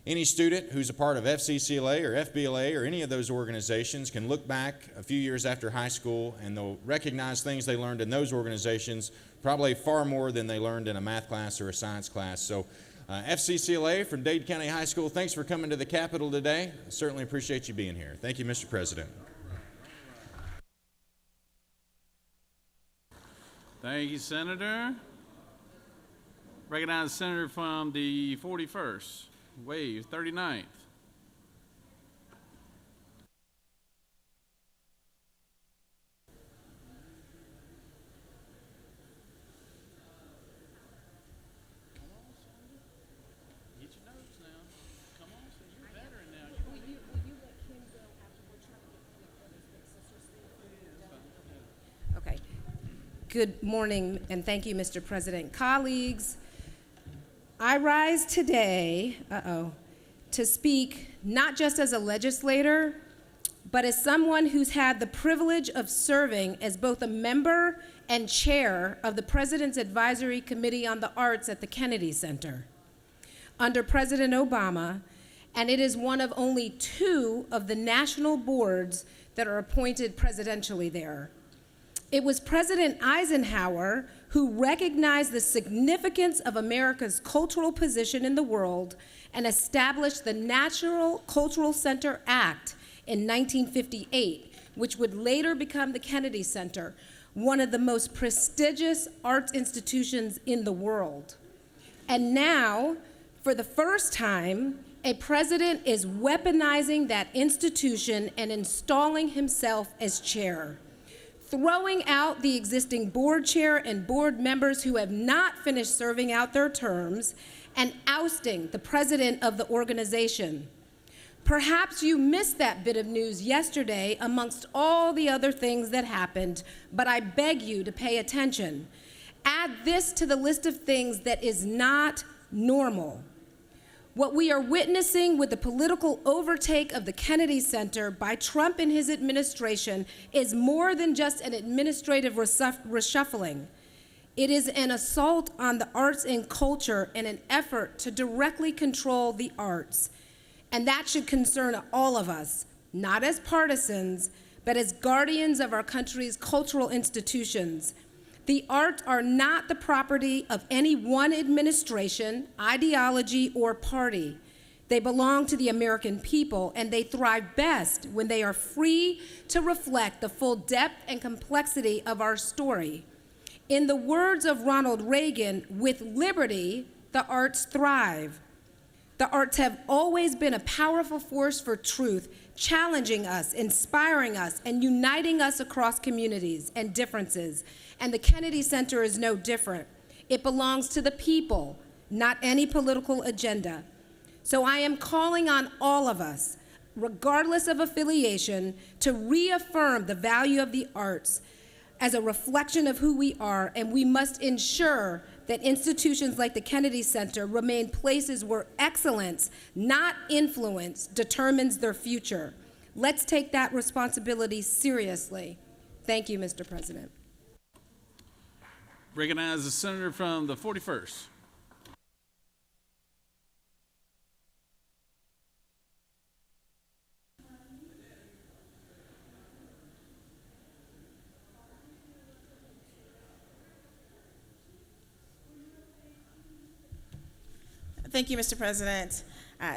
any student who's a part of FCCLA or FBLA or any of those organizations can look back a few years after high school and they'll recognize things they learned in those organizations, probably far more than they learned in a math class or a science class. So FCCLA from Dade County High School, thanks for coming to the Capitol today. I certainly appreciate you being here. Thank you, Mr. President. Thank you, Senator. Recognize the Senator from the 41st, wave 39th. Okay. Good morning, and thank you, Mr. President. Colleagues, I rise today, to speak not just as a legislator, but as someone who's had the privilege of serving as both a member and chair of the President's Advisory Committee on the Arts at the Kennedy Center under President Obama, and it is one of only 2 of the national boards that are appointed presidentially there. It was President Eisenhower who recognized the significance of America's cultural position in the world and established the National Cultural Center Act in 1958, which would later become the Kennedy Center, one of the most prestigious arts institutions in the world. And now, for the first time, a president is weaponizing that institution and installing himself as chair, throwing out the existing board chair and board members who have not finished serving out their terms, and ousting the president of the organization. Perhaps you missed that bit of news yesterday amongst all the other things that happened, but I beg you to pay attention. Add this to the list of things that is not normal. What we are witnessing with the political overtake of the Kennedy Center by Trump and his administration is more than just an administrative reshuffling. It is an assault on the arts and culture and an effort to directly control the arts. And that should concern all of us, not as partisans, but as guardians of our country's cultural institutions. The arts are not the property of any one administration, ideology, or party. They belong to the American people, and they thrive best when they are free to reflect the full depth and complexity of our story. In the words of Ronald Reagan, with liberty, the arts thrive. The arts have always been a powerful force for truth, challenging us, inspiring us, and uniting us across communities and differences. And the Kennedy Center is no different. It belongs to the people, not any political agenda. So I am calling on all of us, regardless of affiliation, to reaffirm the value of the arts. as a reflection of who we are, and we must ensure that institutions like the Kennedy Center remain places where excellence, not influence, determines their future. Let's take that responsibility seriously. Thank you, Mr. President. Recognize the senator from the 41st. Thank you, Mr. President.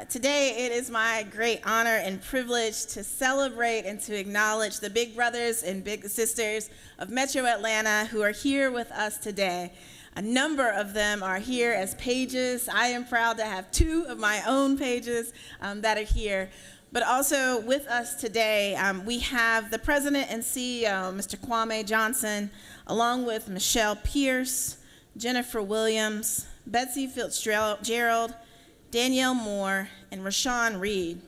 Today, it is my great honor and privilege to celebrate and to acknowledge the big brothers and big sisters of Metro Atlanta who are here with us today. A number of them are here as pages. I am proud to have 2 of my own pages that are here. But also with us today, we have the President and CEO, Mr. Kwame Johnson, along with Michelle Pierce, Jennifer Williams, Betsy Fitzgerald, Danielle Moore, and Rashawn Reed.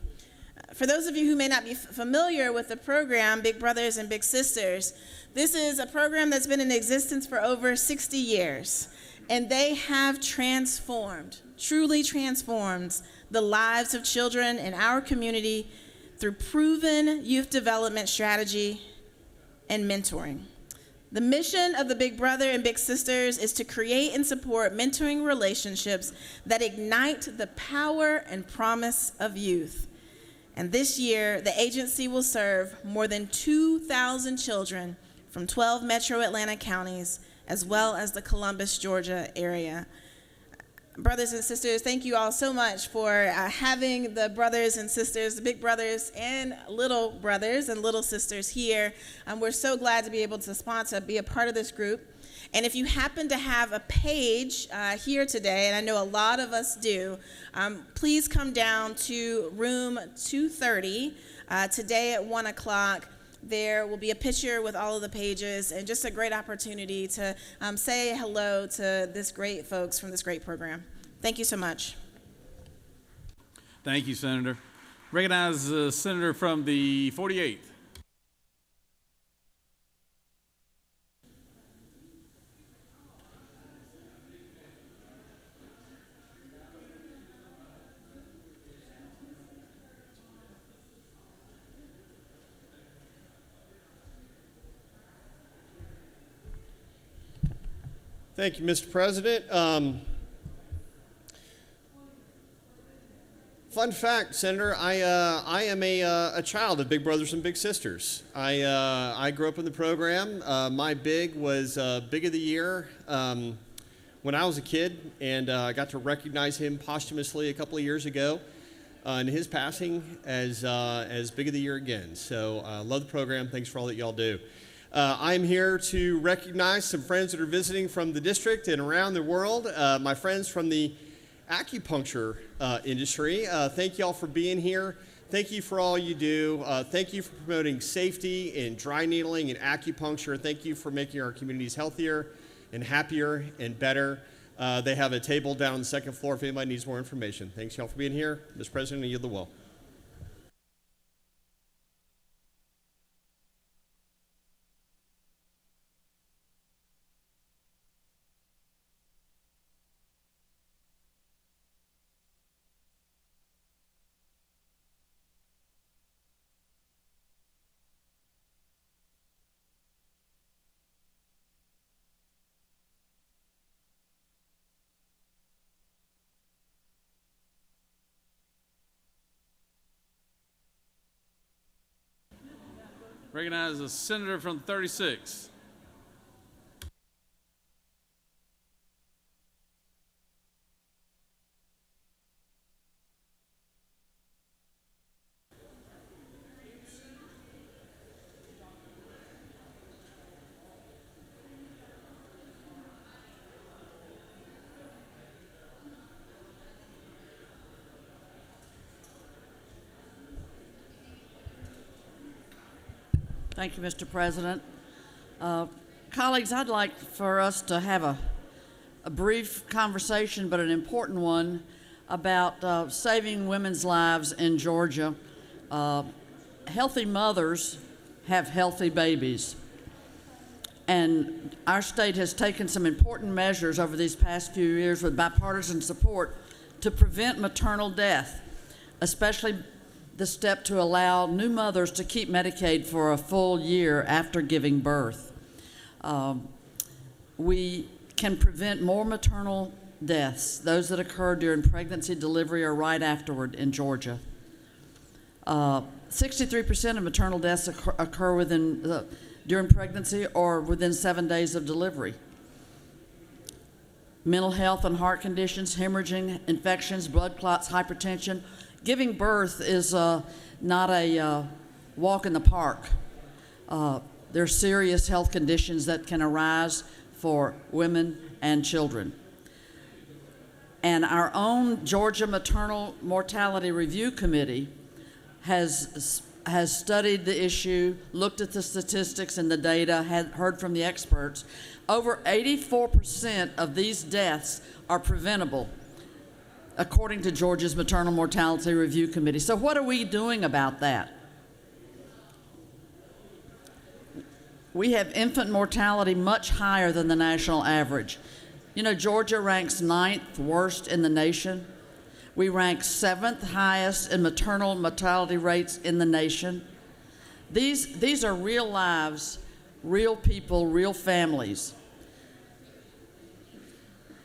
For those of you who may not be familiar with the program, Big Brothers and Big Sisters, this is a program that's been in existence for over 60 years, and they have transformed, truly transformed, the lives of children in our community through proven youth development strategy and mentoring. The mission of the Big Brother and Big Sisters is to create and support mentoring relationships that ignite the power and promise of youth. And this year, the agency will serve more than 2,000 children from 12 Metro Atlanta counties, as well as the Columbus, Georgia area. Brothers and sisters, thank you all so much for having the brothers and sisters, the big brothers and little sisters here. We're so glad to be able to sponsor, be a part of this group. And if you happen to have a page here today, and I know a lot of us do, please come down to room 230 today at 1 o'clock. There will be a picture with all of the pages and just a great opportunity to say hello to this great folks from this great program. Thank you so much. Thank you, Senator. Recognize the senator from the 48th. Thank you, Mr. President. Fun fact, Senator, I am a child of Big Brothers and Big Sisters. I grew up in the program. My big was Big of the Year when I was a kid, and I got to recognize him posthumously a couple of years ago in his passing as Big of the Year again. So I love the program. Thanks for all that y'all do. I'm here to recognize some friends that are visiting from the district and around the world. My friends from the acupuncture industry. Thank you all for being here. Thank you for all you do. Thank you for promoting safety in dry needling and acupuncture. Thank you for making our communities healthier and happier and better. They have a table down on the second floor if anybody needs more information. Thanks y'all for being here. Mr. President, I yield the will. Recognize the senator from 36. Thank you, Mr. President. Colleagues, I'd like for us to have a brief conversation, but an important one, about saving women's lives in Georgia. Healthy mothers have healthy babies. And our state has taken some important measures over these past few years with bipartisan support to prevent maternal death, especially the step to allow new mothers to keep Medicaid for a full year after giving birth. We can prevent more maternal deaths, those that occur during pregnancy, delivery, or right afterward in Georgia. 63% of maternal deaths occur during pregnancy or within 7 days of delivery. Mental health and heart conditions, hemorrhaging, infections, blood clots, hypertension. Giving birth is not a walk in the park. There are serious health conditions that can arise for women and children. And our own Georgia Maternal Mortality Review Committee has studied the issue, looked at the statistics and the data, heard from the experts. Over 84% of these deaths are preventable, according to Georgia's Maternal Mortality Review Committee. So what are we doing about that? We have infant mortality much higher than the national average. You know, Georgia ranks 9th worst in the nation. We rank 7th highest in maternal mortality rates in the nation. These are real lives, real people, real families.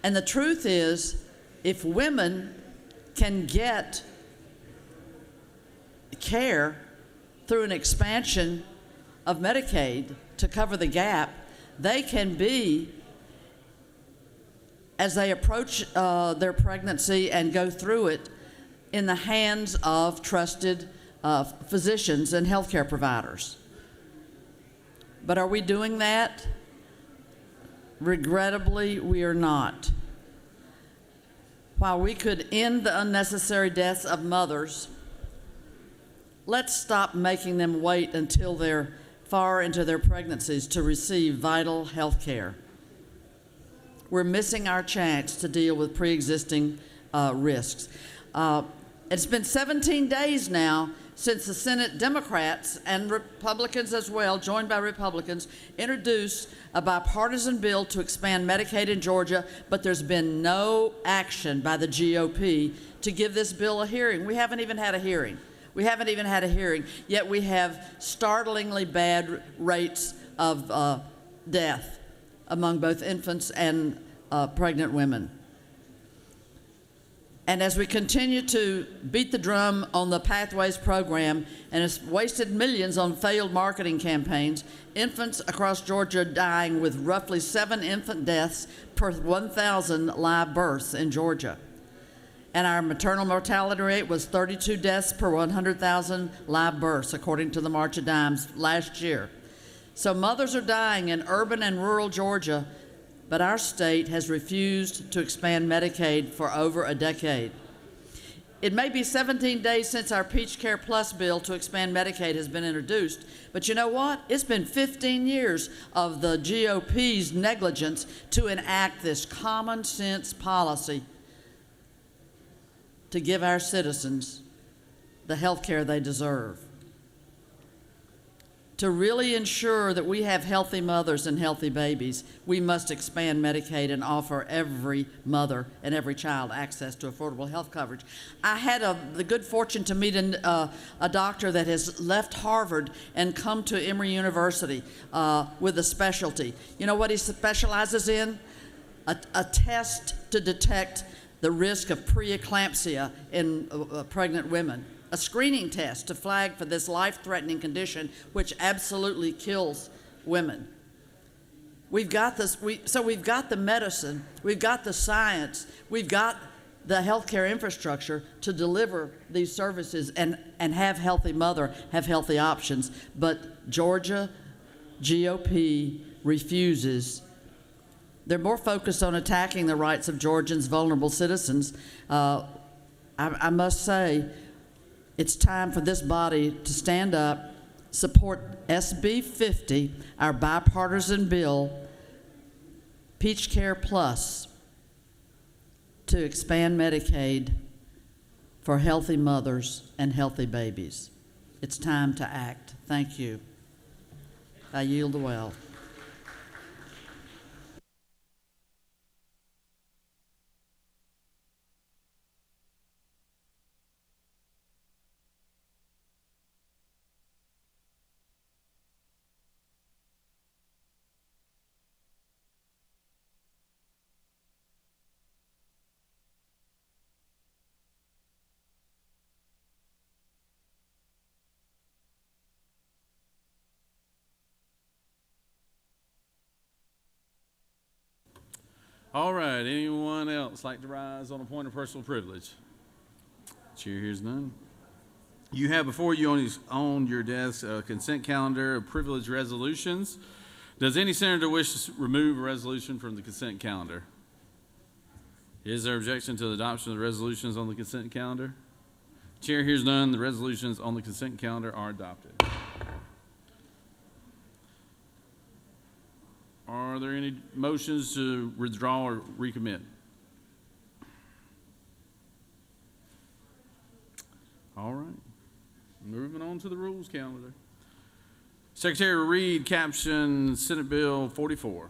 And the truth is, if women can get care through an expansion of Medicaid to cover the gap, they can be, as they approach their pregnancy and go through it, in the hands of trusted physicians and healthcare providers. But are we doing that? Regrettably, we are not. While we could end the unnecessary deaths of mothers, let's stop making them wait until they're far into their pregnancies to receive vital health care. We're missing our chance to deal with pre-existing risks. It's been 17 days now since the Senate Democrats and Republicans as well, joined by Republicans, introduced a bipartisan bill to expand Medicaid in Georgia, but there's been no action by the GOP to give this bill a hearing. We haven't even had a hearing. Yet we have startlingly bad rates of death among both infants and pregnant women. And as we continue to beat the drum on the Pathways program and it's wasted millions on failed marketing campaigns, infants across Georgia are dying with roughly 7 infant deaths per 1,000 live births in Georgia. And our maternal mortality rate was 32 deaths per 100,000 live births, according to the March of Dimes last year. So mothers are dying in urban and rural Georgia, but our state has refused to expand Medicaid for over a decade. It may be 17 days since our Peach Care Plus bill to expand Medicaid has been introduced, but you know what? It's been 15 years of the GOP's negligence to enact this common sense policy to give our citizens the health care they deserve. To really ensure that we have healthy mothers and healthy babies, we must expand Medicaid and offer every mother and every child access to affordable health coverage. I had the good fortune to meet a doctor that has left Harvard and come to Emory University with a specialty. You know what he specializes in? A test to detect the risk of preeclampsia in pregnant women. A screening test to flag for this life-threatening condition, which absolutely kills women. We've got this. So we've got the medicine, we've got the science, we've got the healthcare infrastructure to deliver these services and have healthy mother, have healthy options. But Georgia GOP refuses. They're more focused on attacking the rights of Georgians, vulnerable citizens. I must say, it's time for this body to stand up, support SB 50, our bipartisan bill, Peach Care Plus, to expand Medicaid for healthy mothers and healthy babies. It's time to act. Thank you. I yield the well. All right, anyone else like to rise on a point of personal privilege? Chair hears none. You have before you on your desk a consent calendar of privilege resolutions. Does any senator wish to remove a resolution from the consent calendar? Is there objection to the adoption of the resolutions on the consent calendar? Chair hears none. The resolutions on the consent calendar are adopted. Are there any motions to withdraw or recommit? All right. Moving on to the rules calendar. Secretary will read caption Senate Bill 44.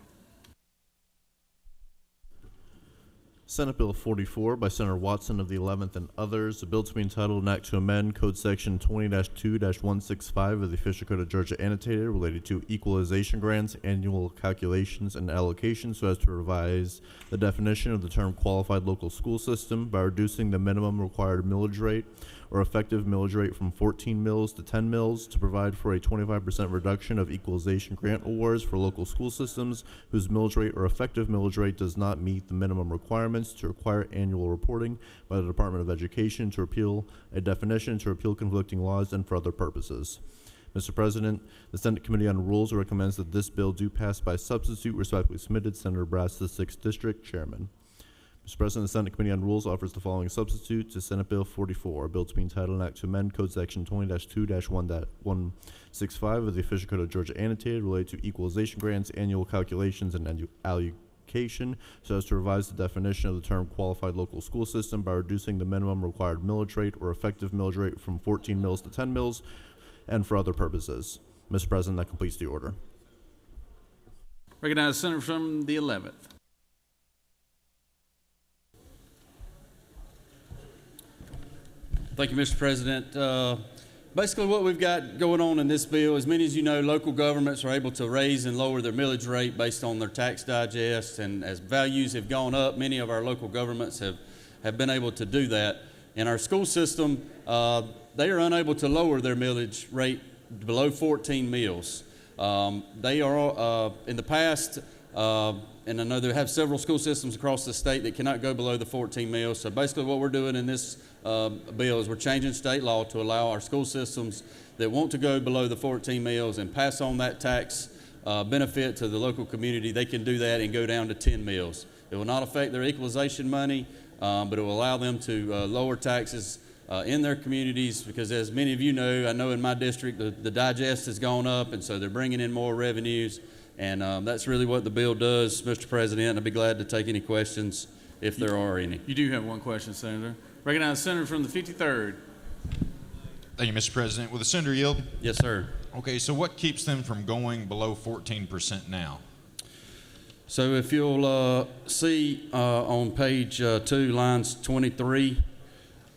Senate Bill 44 by Senator Watson of the 11th and others, a bill to be entitled an act to amend Code Section 20-2-165 of the Official Code of Georgia Annotated related to equalization grants, annual calculations, and allocations so as to revise the definition of the term qualified local school system by reducing the minimum required millage rate or effective millage rate from 14 mills to 10 mills, to provide for a 25% reduction of equalization grant awards for local school systems whose millage rate or effective millage rate does not meet the minimum requirements, to require annual reporting by the Department of Education, to repeal a definition, to repeal conflicting laws, and for other purposes. Mr. President, the Senate Committee on Rules recommends that this bill do pass by substitute. Respectfully submitted, Senator Brass, the 6th District Chairman. Mr. President, the Senate Committee on Rules offers the following substitute to Senate Bill 44, a bill to be entitled an act to amend Code Section 20-2-165 of the Official Code of Georgia Annotated related to equalization grants, annual calculations, and allocation so as to revise the definition of the term qualified local school system by reducing the minimum required millage rate or effective millage rate from 14 mills to 10 mills, and for other purposes. Mr. President, that completes the order. Recognize the Senator from the 11th. Thank you, Mr. President. Basically, what we've got going on in this bill, as many as you know, local governments are able to raise and lower their millage rate based on their tax digest, and as values have gone up, many of our local governments have been able to do that. In our school system, they are unable to lower their millage rate below 14 mills. They are, in the past, and I know they have several school systems across the state that cannot go below the 14 mills. So basically what we're doing in this bill is we're changing state law to allow our school systems that want to go below the 14 mills and pass on that tax benefit to the local community. They can do that and go down to 10 mills. It will not affect their equalization money, but it will allow them to lower taxes in their communities, because as many of you know, I know in my district the digest has gone up, and so they're bringing in more revenues, and that's really what the bill does, Mr. President. I'd be glad to take any questions if there are any. You do have one question, Senator. Recognize the Senator from the 53rd. Thank you, Mr. President. Will the senator yield? Yes, sir. Okay, so what keeps them from going below 14% now? So if you'll see on page 2, lines 23,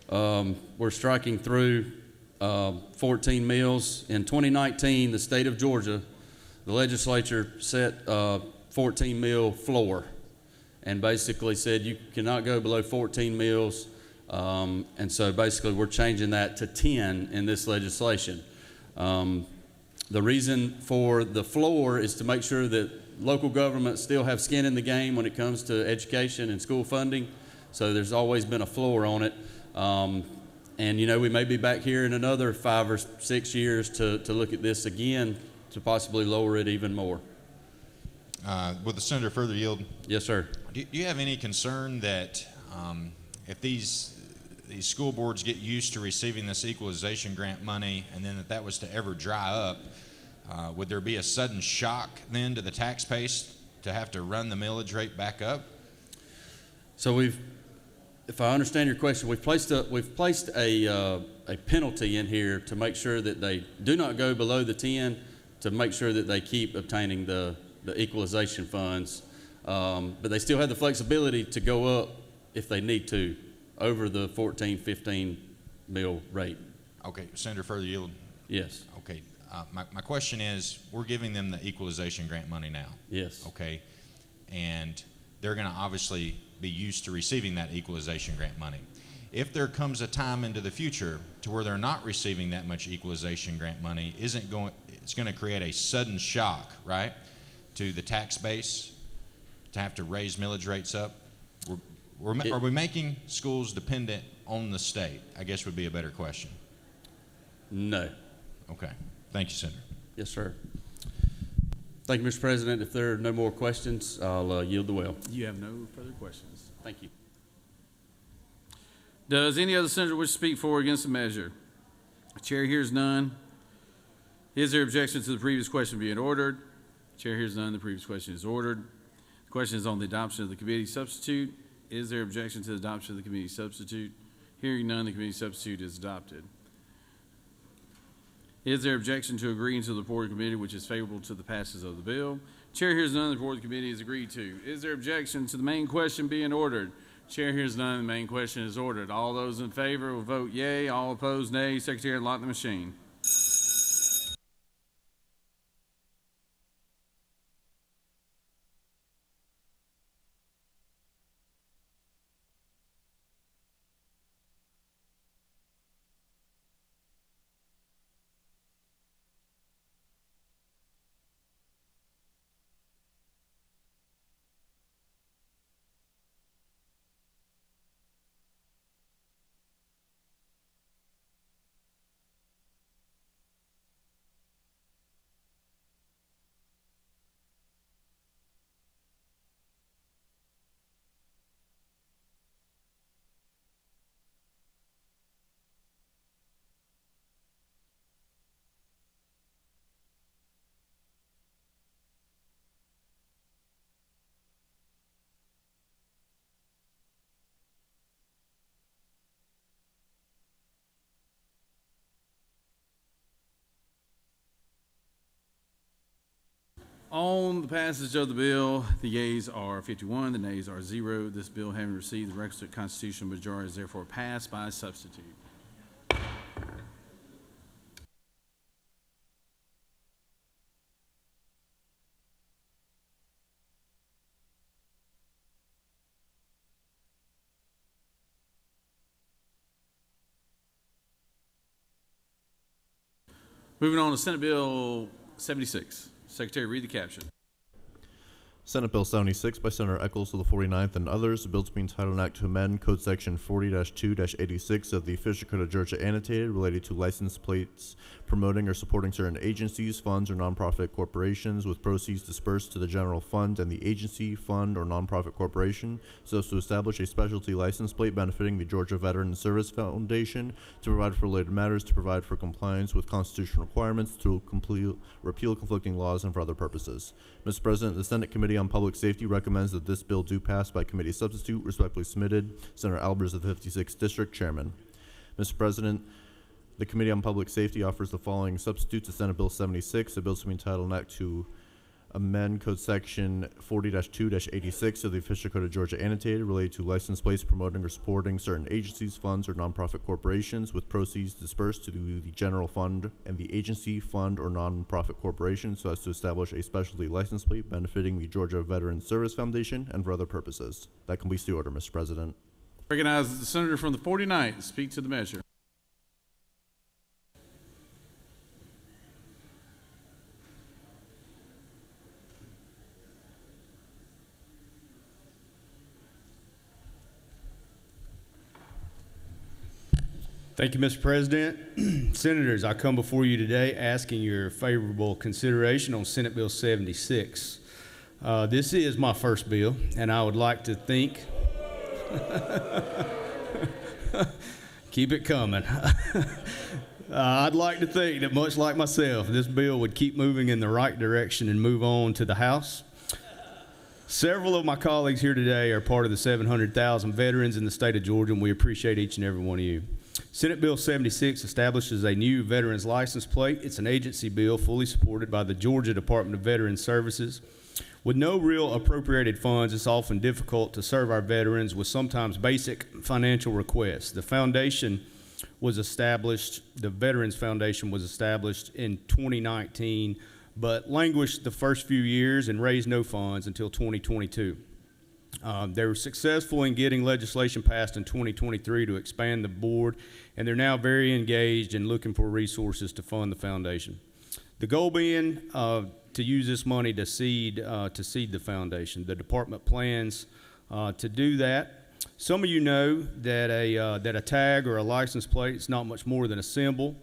we're striking through 14 mills. In 2019, the state of Georgia, the legislature set a 14 mill floor and basically said you cannot go below 14 mills. And so basically we're changing that to 10 in this legislation. The reason for the floor is to make sure that local governments still have skin in the game when it comes to education and school funding. So there's always been a floor on it. And you know, we may be back here in another 5 or 6 years to look at this again to possibly lower it even more. Will the senator further yield? Yes, sir. Do you have any concern that if these school boards get used to receiving this equalization grant money, and then that was to ever dry up, would there be a sudden shock then to the tax base to have to run the millage rate back up? So if I understand your question, we've placed a penalty in here to make sure that they do not go below the 10, to make sure that they keep obtaining the equalization funds, but they still have the flexibility to go up if they need to over the 14, 15 mil rate. Okay, Senator, further yield? Yes. Okay, my question is, we're giving them the equalization grant money now. Yes. Okay, and they're going to obviously be used to receiving that equalization grant money. If there comes a time into the future to where they're not receiving that much equalization grant money, it's going to create a sudden shock, right, to the tax base. to have to raise millage rates up? Are we making schools dependent on the state? I guess would be a better question. No. Okay. Thank you, Senator. Yes, sir. Thank you, Mr. President. If there are no more questions, I'll yield the well. You have no further questions. Thank you. Does any other senator wish to speak for or against the measure? The chair hears none. Is there objection to the previous question being ordered? The chair hears none. The previous question is ordered. The question is on the adoption of the committee substitute. Is there objection to the adoption of the committee substitute? Hearing none, the committee substitute is adopted. Is there objection to agreeing to the report of the committee which is favorable to the passage of the bill? Chair hears none. The report of the committee is agreed to. Is there objection to the main question being ordered? Chair hears none. The main question is ordered. All those in favor will vote yea. All opposed, nay. Secretary, lock the machine. On the passage of the bill, the yeas are 51, the nays are 0. This bill, having received the requisite constitutional majority, is therefore passed by substitute. Moving on to Senate Bill 76. Secretary, read the caption. Senate Bill 76 by Senator Eccles of the 49th and others, a bill to be entitled an act to amend Code Section 40-2-86 of the Official Code of Georgia annotated related to license plates promoting or supporting certain agencies, funds, or nonprofit corporations with proceeds dispersed to the general fund and the agency, fund, or nonprofit corporation so as to establish a specialty license plate benefiting the Georgia Veteran Service Foundation to provide for related matters, to provide for compliance with constitutional requirements, to repeal conflicting laws, and for other purposes. Mr. President, the Senate Committee on Public Safety recommends that this bill do pass by committee substitute. Respectfully submitted, Senator Albers of the 56th District, Chairman. Mr. President, the Committee on Public Safety offers the following substitute to Senate Bill 76, a bill to be entitled an act to amend Code Section 40-2-86 of the Official Code of Georgia annotated related to license plates promoting or supporting certain agencies, funds, or nonprofit corporations with proceeds dispersed to the general fund and the agency, fund, or nonprofit corporation so as to establish a specialty license plate benefiting the Georgia Veteran Service Foundation and for other purposes. That completes the order, Mr. President. Recognize the senator from the 49th to speak to the measure. Thank you, Mr. President. Senators, I come before you today asking your favorable consideration on Senate Bill 76. This is my first bill, and I would like to think, keep it coming. I'd like to think that much like myself, this bill would keep moving in the right direction and move on to the House. Several of my colleagues here today are part of the 700,000 veterans in the state of Georgia, and we appreciate each and every one of you. Senate Bill 76 establishes a new veterans license plate. It's an agency bill fully supported by the Georgia Department of Veterans Services. With no real appropriated funds, it's often difficult to serve our veterans with sometimes basic financial requests. The Veterans Foundation was established in 2019, but languished the first few years and raised no funds until 2022. They were successful in getting legislation passed in 2023 to expand the board, and they're now very engaged in looking for resources to fund the foundation. The goal being to use this money to seed the foundation. The department plans to do that. Some of you know that a tag or a license plate is not much more than a symbol,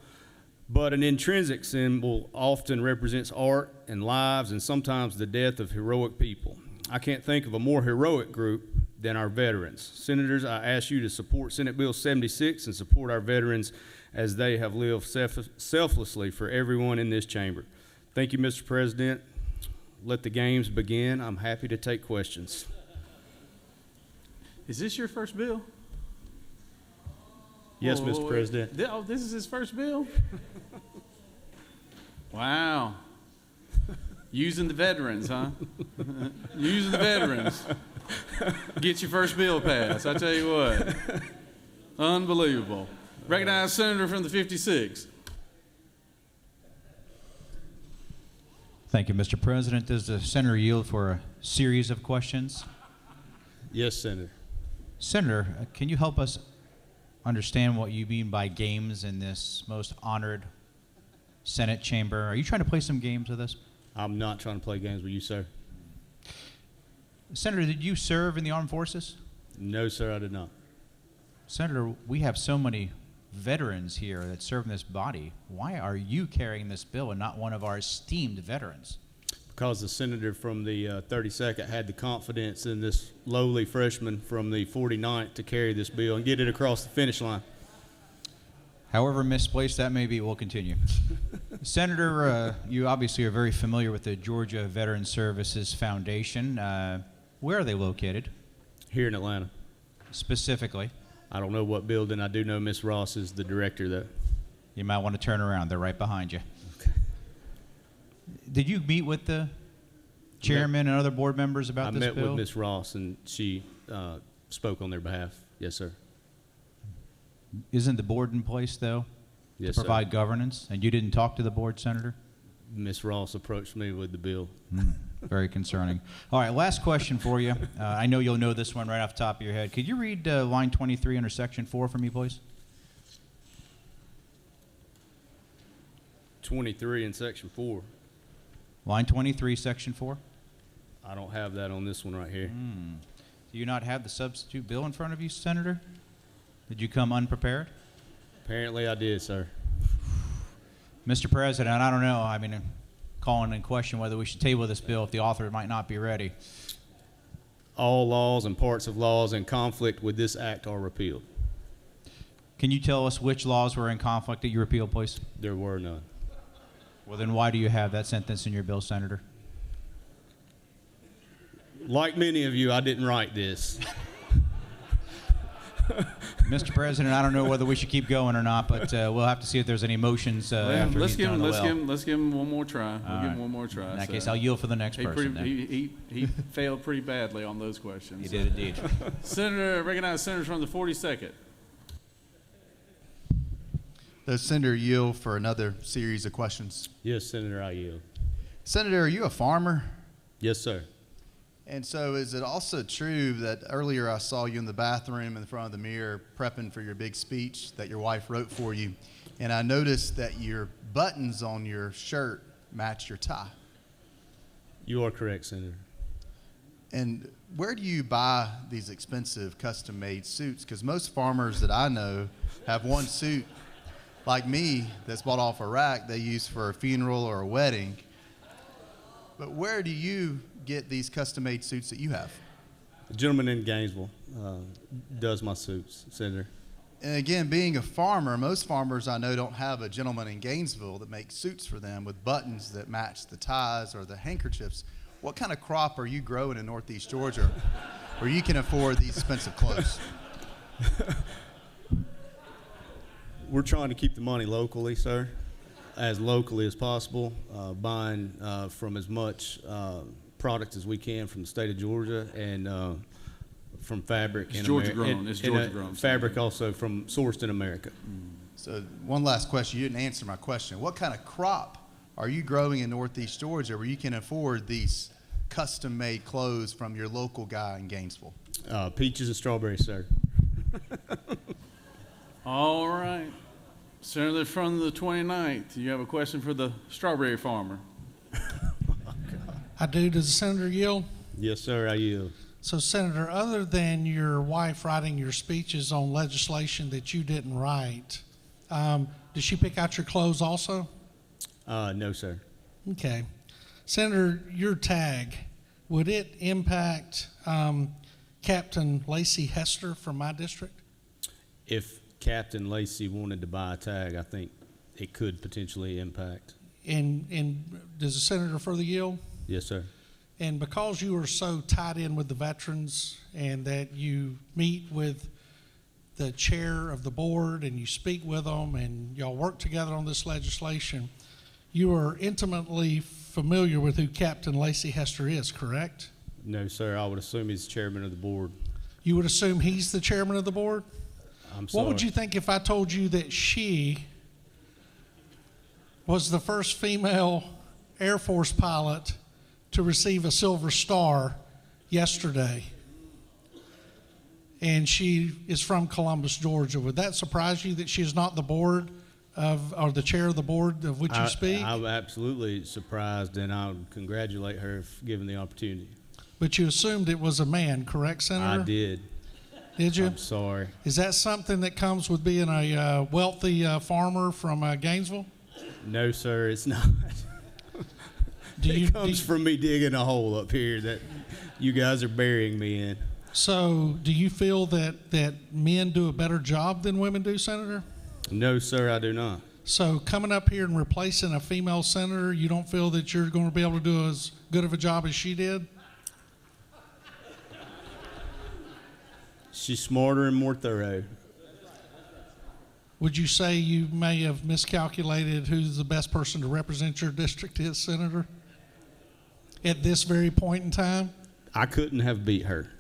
but an intrinsic symbol often represents art and lives and sometimes the death of heroic people. I can't think of a more heroic group than our veterans. Senators, I ask you to support Senate Bill 76 and support our veterans as they have lived selflessly for everyone in this chamber. Thank you, Mr. President. Let the games begin. I'm happy to take questions. Is this your first bill? Yes, Mr. President. Oh, this is his first bill? Wow. Using the veterans, huh? Using the veterans. Get your first bill passed, I tell you what. Unbelievable. Recognize Senator from the 56. Thank you, Mr. President. Does the senator yield for a series of questions? Yes, Senator. Senator, can you help us understand what you mean by games in this most honored Senate chamber? Are you trying to play some games with us? I'm not trying to play games with you, sir. Senator, did you serve in the armed forces? No, sir, I did not. Senator, we have so many veterans here that serve in this body. Why are you carrying this bill and not one of our esteemed veterans? Because the senator from the 32nd had the confidence in this lowly freshman from the 49th to carry this bill and get it across the finish line. However misplaced that may be, we'll continue. Senator, you obviously are very familiar with the Georgia Veteran Services Foundation. Where are they located? Here in Atlanta. Specifically? I don't know what building. I do know Miss Ross is the director, though. You might want to turn around. They're right behind you. Okay. Did you meet with the chairman and other board members about this bill? I met with Miss Ross, and she spoke on their behalf. Yes, sir. Isn't the board in place, though, yes, to provide sir. governance? And you didn't talk to the board, Senator? Miss Ross approached me with the bill. Very concerning. All right, last question for you. I know you'll know this one right off the top of your head. Could you read line 23 under section 4 for me, please? 23 in section 4. Line 23, section 4? I don't have that on this one right here. Do you not have the substitute bill in front of you, Senator? Did you come unprepared? Apparently I did, sir. Mr. President, I don't know. I mean, calling in question whether we should table this bill if the author might not be ready. All laws and parts of laws in conflict with this act are repealed. Can you tell us which laws were in conflict that you repealed, please? There were none. Well, then why do you have that sentence in your bill, Senator? Like many of you, I didn't write this. Mr. President, I don't know whether we should keep going or not, but we'll have to see if there's any motions after Let's he's give done him. Let's give him one more try. We'll give right. him one more try. In that case, I'll yield for the next person. He failed pretty badly on those questions. He did indeed. Senator, recognize senators from the 42nd. Does Senator yield for another series of questions? Yes, Senator, I yield. Senator, are you a farmer? Yes, sir. And so is it also true that earlier I saw you in the bathroom in front of the mirror prepping for your big speech that your wife wrote for you, and I noticed that your buttons on your shirt match your tie? You are correct, Senator. And where do you buy these expensive custom-made suits? Because most farmers that I know have one suit, like me, that's bought off a rack they use for a funeral or a wedding. But where do you get these custom-made suits that you have? The gentleman in Gainesville does my suits, Senator. And again, being a farmer, most farmers I know don't have a gentleman in Gainesville that makes suits for them with buttons that match the ties or the handkerchiefs. What kind of crop are you growing in Northeast Georgia where you can afford these expensive clothes? We're trying to keep the money locally, sir, as locally as possible, buying from as much product as we can from the state of Georgia and from fabric. It's Georgia grown. It's Georgia grown. Fabric also from sourced in America. So one last question. You didn't answer my question. What kind of crop are you growing in Northeast Georgia where you can afford these custom-made clothes from your local guy in Gainesville? Peaches and strawberries, sir. All right. Senator from the 29th, you have a question for the strawberry farmer. I do. Does the senator yield? Yes, sir, I yield. So, Senator, other than your wife writing your speeches on legislation that you didn't write, did she pick out your clothes also? No, sir. Okay. Senator, your tag, would it impact Captain Lacey Hester from my district? If Captain Lacey wanted to buy a tag, I think it could potentially impact. And does the senator further yield? Yes, sir. And because you are so tied in with the veterans and that you meet with the chair of the board and you speak with them and y'all work together on this legislation, you are intimately familiar with who Captain Lacey Hester is, correct? No, sir. I would assume he's chairman of the board. You would assume he's the chairman of the board? I'm sorry. What would you think if I told you that she was the first female Air Force pilot to receive a Silver Star yesterday? And she is from Columbus, Georgia. Would that surprise you that she is not the board of, or the chair of the board of which you speak? I'm absolutely surprised, and I'll congratulate her for giving the opportunity. But you assumed it was a man, correct, Senator? I did. Did you? I'm sorry. Is that something that comes with being a wealthy farmer from Gainesville? No, sir, it's not. It comes from me digging a hole up here that you guys are burying me in. So do you feel that men do a better job than women do, Senator? No, sir, I do not. So coming up here and replacing a female senator, you don't feel that you're going to be able to do as good of a job as she did? She's smarter and more thorough. Would you say you may have miscalculated who the best person to represent your district is, Senator, at this very point in time? I couldn't have beat her.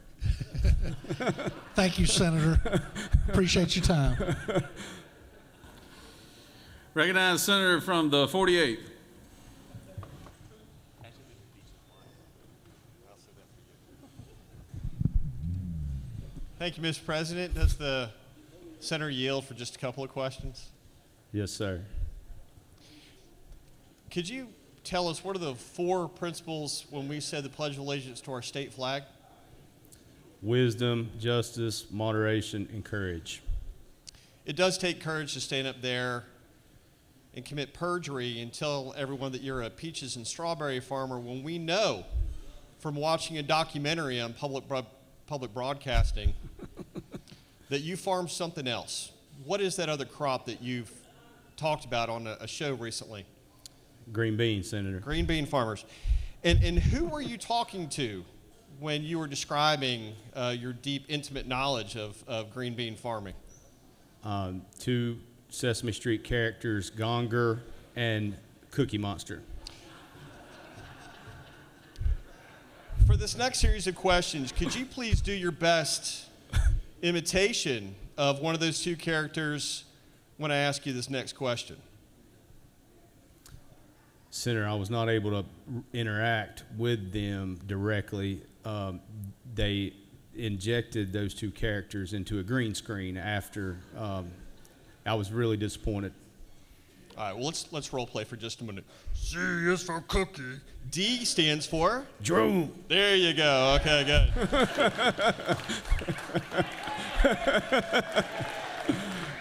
Thank you, Senator. Appreciate your time. Recognize Senator from the 48th. Thank you, Mr. President. Does the senator yield for just a couple of questions? Yes, sir. Could you tell us what are the 4 principles when we said the Pledge of Allegiance to our state flag? Wisdom, justice, moderation, and courage. It does take courage to stand up there and commit perjury and tell everyone that you're a peaches and strawberry farmer when we know from watching a documentary on public broadcasting that you farm something else. What is that other crop that you've talked about on a show recently? Green bean, Senator. Green bean farmers. And who were you talking to when you were describing your deep, intimate knowledge of green bean farming? 2 Sesame Street characters, Gonger and Cookie Monster. For this next series of questions, could you please do your best imitation of one of those 2 characters when I ask you this next question? Senator, I was not able to interact with them directly. They injected those 2 characters into a green screen after. I was really disappointed. All right, well, let's role play for just a minute. C is for cookie. D stands for? Drew. There you go. Okay, good.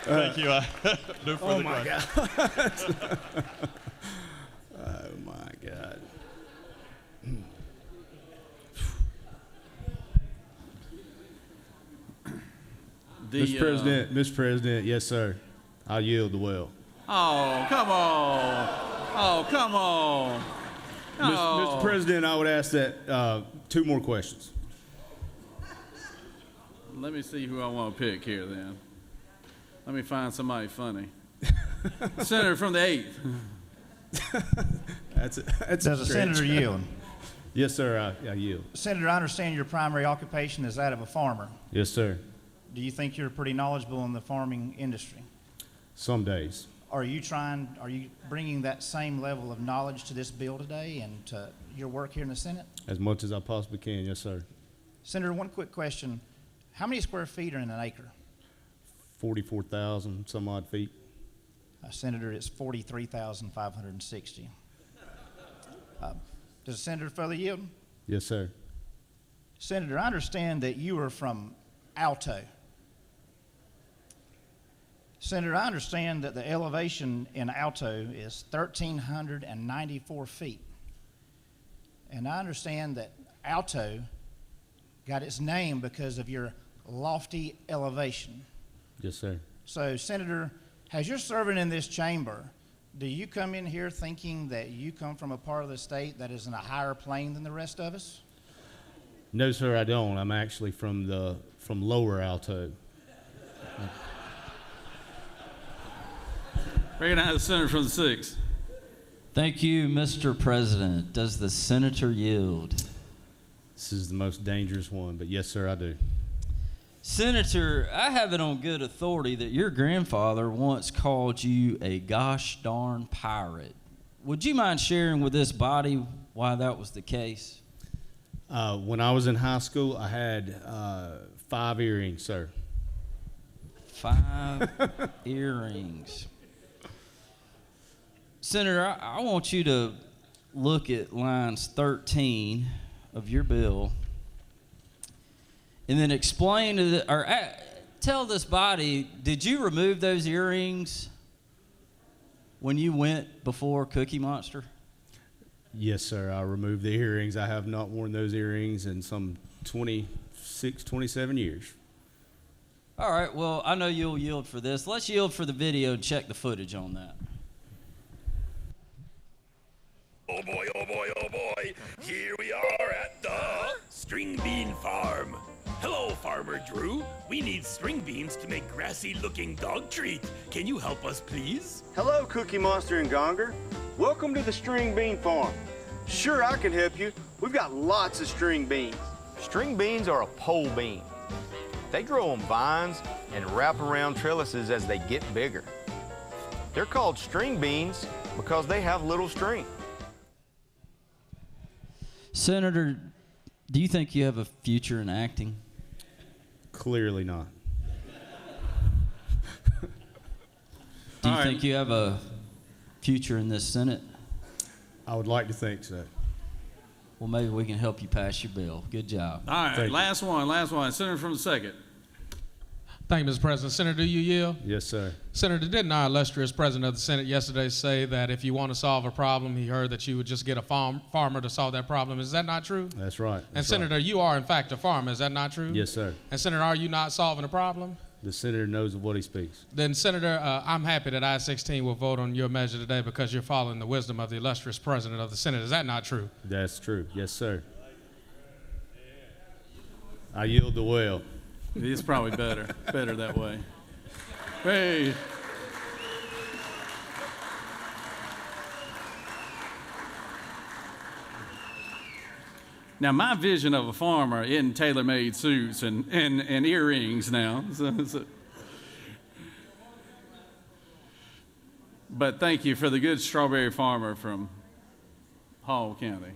Thank you. No further Oh, my questions. God. Oh, my God. Mr. President, yes, sir. I yield the well. Oh, come on. Oh, come on. Oh. Mr. President, I would ask that 2 more questions. Let me see who I want to pick here then. Let me find somebody funny. Senator from the 8th. That's Does the senator yield? Yes, sir, I yield. Senator, I understand your primary occupation is that of a farmer. Yes, sir. Do you think you're pretty knowledgeable in the farming industry? Some days. Are you bringing that same level of knowledge to this bill today and to your work here in the Senate? As much as I possibly can, yes, sir. Senator, one quick question. How many square feet are in an acre? 44,000 some odd feet. Senator, it's 43,560. Does the senator further yield? Yes, sir. Senator, I understand that you are from Alto. Senator, I understand that the elevation in Alto is 1,394 feet. And I understand that Alto got its name because of your lofty elevation. Yes, sir. So, Senator, as you're serving in this chamber, do you come in here thinking that you come from a part of the state that is in a higher plane than the rest of us? No, sir, I don't. I'm actually from Lower Alto. Recognize the senator from the 6th. Thank you, Mr. President. Does the senator yield? This is the most dangerous one, but yes, sir, I do. Senator, I have it on good authority that your grandfather once called you a gosh darn pirate. Would you mind sharing with this body why that was the case? When I was in high school, I had 5 earrings, sir. 5 earrings. Senator, I want you to look at lines 13 of your bill and then explain to tell this body, did you remove those earrings when you went before Cookie Monster? Yes, sir. I removed the earrings. I have not worn those earrings in some 26, 27 years. All right, well, I know you'll yield for this. Let's yield for the video and check the footage on that. Oh boy, oh boy, oh boy. Here we are at the string bean farm. Hello, Farmer Drew. We need string beans to make grassy-looking dog treat. Can you help us, please? Hello, Cookie Monster and Gonger. Welcome to the string bean farm. Sure, I can help you. We've got lots of string beans. String beans are a pole bean. They grow on vines and wrap around trellises as they get bigger. They're called string beans because they have little string. Senator, do you think you have a future in acting? Clearly not. Do you think you have a future in this Senate? I would like to think so. Well, maybe we can help you pass your bill. Good job. All right, last one. Senator from the 2nd. Thank you, Mr. President. Senator, do you yield? Yes, sir. Senator, didn't our illustrious President of the Senate yesterday say that if you want to solve a problem, he heard that you would just get a farmer to solve that problem? Is that not true? That's right. And Senator, you are in fact a farmer. Is that not true? Yes, sir. And Senator, are you not solving a problem? The senator knows of what he speaks. Then, Senator, I'm happy that I-16 will vote on your measure today because you're following the wisdom of the illustrious President of the Senate. Is that not true? That's true. Yes, sir. I yield the well. It's probably better that way. Hey. Now, my vision of a farmer isn't tailor-made suits and earrings now. But thank you for the good strawberry farmer from Hall County.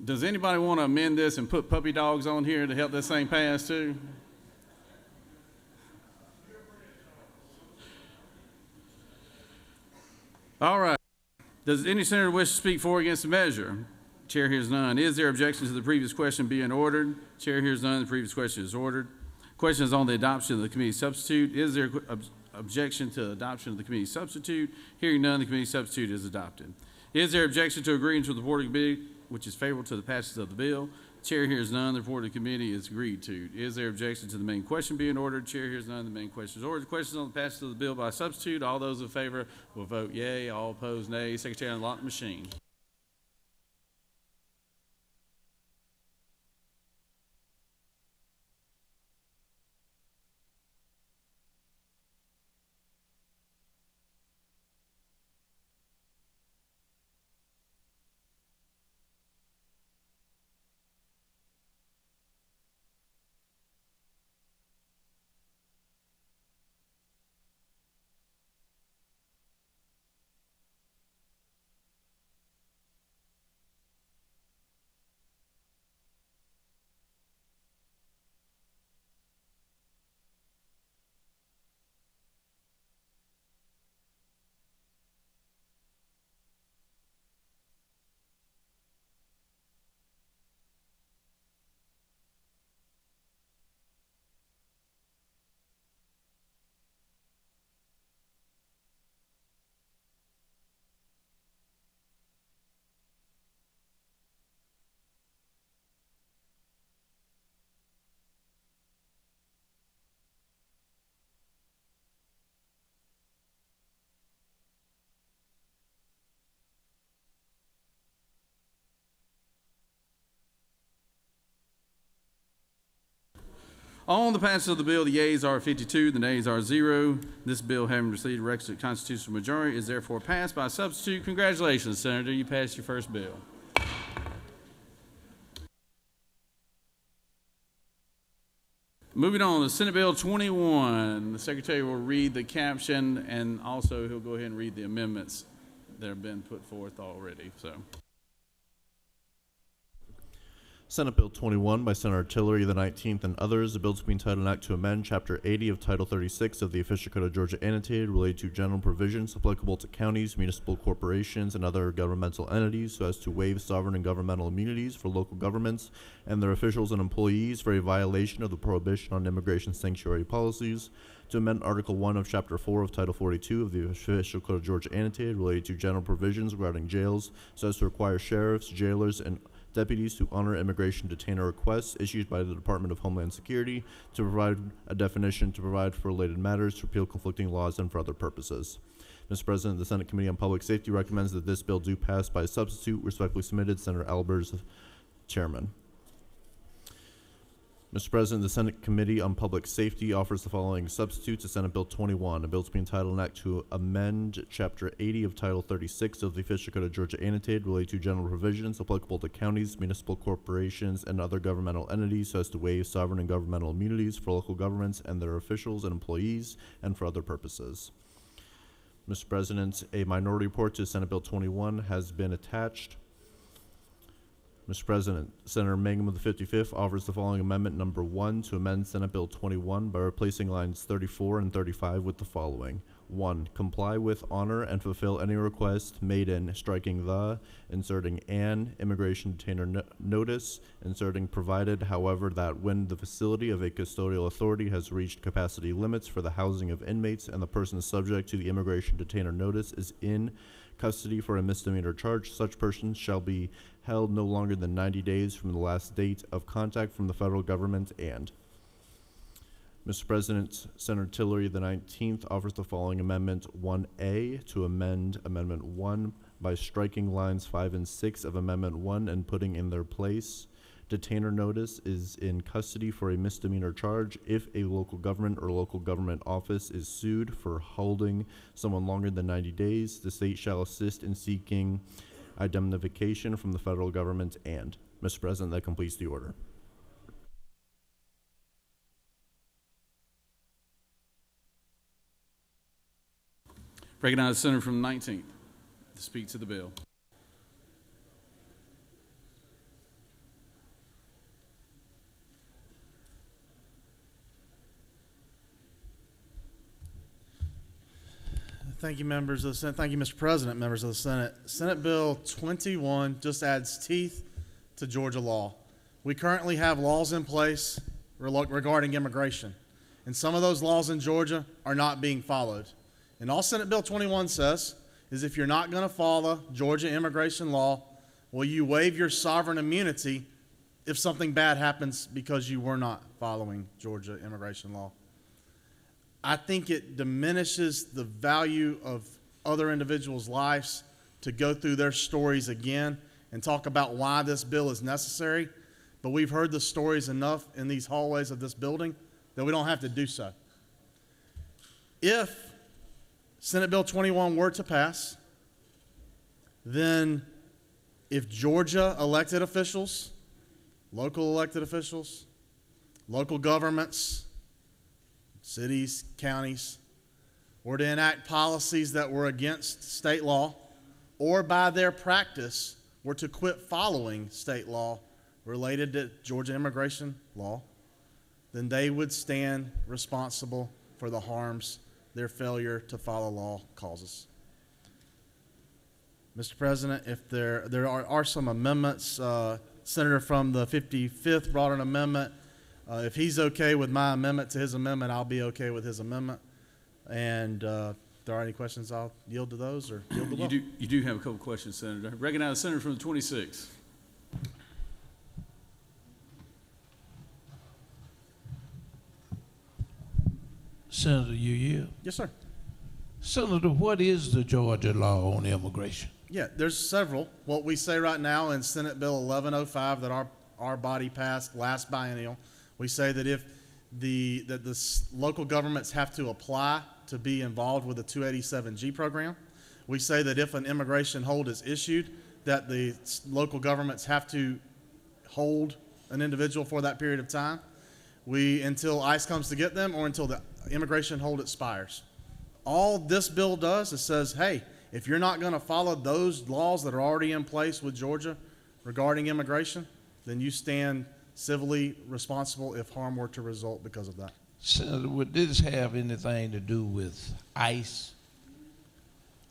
Does anybody want to amend this and put puppy dogs on here to help this thing pass too? All right. Does any senator wish to speak for or against the measure? Chair hears none. Is there objection to the previous question being ordered? Chair hears none. The previous question is ordered. Question is on the adoption of the committee substitute. Is there objection to adoption of the committee substitute? Hearing none, the committee substitute is adopted. Is there objection to agreeing to the report of the committee, which is favorable to the passage of the bill? Chair hears none. The report of the committee is agreed to. Is there objection to the main question being ordered? Chair hears none. The main question is ordered. The question is on the passage of the bill by substitute. All those in favor will vote yea. All opposed, nay. Secretary, unlock the machine. On the passage of the bill, the yeas are 52, the nays are 0. This bill, having received a requisite constitutional majority, is therefore passed by substitute. Congratulations, Senator. You passed your first bill. Moving on to Senate Bill 21. The Secretary will read the caption, and also he'll go ahead and read the amendments that have been put forth already. Senate Bill 21 by Senator Tillery the 19th and others, a bill to be entitled an act to amend Chapter 80 of Title 36 of the Official Code of Georgia annotated related to general provisions applicable to counties, municipal corporations, and other governmental entities so as to waive sovereign and governmental immunities for local governments and their officials and employees for a violation of the prohibition on immigration sanctuary policies, to amend Article 1 of Chapter 4 of Title 42 of the Official Code of Georgia annotated related to general provisions regarding jails so as to require sheriffs, jailers, and deputies to honor immigration detainer requests issued by the Department of Homeland Security, to provide a definition, to provide for related matters, to repeal conflicting laws, and for other purposes. Mr. President, the Senate Committee on Public Safety recommends that this bill do pass by substitute. Respectfully submitted, Senator Albers, Chairman. Mr. President, the Senate Committee on Public Safety offers the following substitute to Senate Bill 21, a bill to be entitled an act to amend Chapter 80 of Title 36 of the Official Code of Georgia annotated related to general provisions applicable to counties, municipal corporations, and other governmental entities so as to waive sovereign and governmental immunities for local governments and their officials and employees and for other purposes. Mr. President, a minority report to Senate Bill 21 has been attached. Mr. President, Senator Mangum of the 55th offers the following amendment number 1 to amend Senate Bill 21 by replacing lines 34 and 35 with the following. 1. Comply with, honor, and fulfill any request made in, striking the, inserting an, immigration detainer notice, inserting provided, however, that when the facility of a custodial authority has reached capacity limits for the housing of inmates and the person subject to the immigration detainer notice is in custody for a misdemeanor charge, such person shall be held no longer than 90 days from the last date of contact from the federal government. And Mr. President, Senator Tillery the 19th offers the following amendment 1A to amend Amendment 1 by striking lines 5 and 6 of Amendment 1 and putting in their place, detainer notice is in custody for a misdemeanor charge if a local government or local government office is sued for holding someone longer than 90 days. The state shall assist in seeking indemnification from the federal government. And Mr. President, that completes the order. Recognize the senator from the 19th to speak to the bill. Thank you, members of the Senate. Thank you, Mr. President, members of the Senate. Senate Bill 21 just adds teeth to Georgia law. We currently have laws in place regarding immigration, and some of those laws in Georgia are not being followed. And all Senate Bill 21 says is if you're not going to follow Georgia immigration law, will you waive your sovereign immunity if something bad happens because you were not following Georgia immigration law? I think it diminishes the value of other individuals' lives to go through their stories again and talk about why this bill is necessary. But we've heard the stories enough in these hallways of this building that we don't have to do so. If Senate Bill 21 were to pass, then if Georgia elected officials, local governments, cities, counties, or to enact policies that were against state law, or by their practice were to quit following state law related to Georgia immigration law, then they would stand responsible for the harms their failure to follow law causes. Mr. President, if there are some amendments, Senator from the 55th brought an amendment. If he's okay with my amendment to his amendment, I'll be okay with his amendment. And if there are any questions, I'll yield to those or yield the law. You do have a couple questions, Senator. Recognize the senator from the 26th. Senator, you yield? Yes, sir. Senator, what is the Georgia law on immigration? Yeah, there's several. What we say right now in Senate Bill 1105 that our body passed last biennial, we say that if local governments have to apply to be involved with the 287G program. We say that if an immigration hold is issued, that the local governments have to hold an individual for that period of time, until ICE comes to get them or until the immigration hold expires. All this bill does is says, hey, if you're not going to follow those laws that are already in place with Georgia regarding immigration, then you stand civilly responsible if harm were to result because of that. Senator, would this have anything to do with ICE?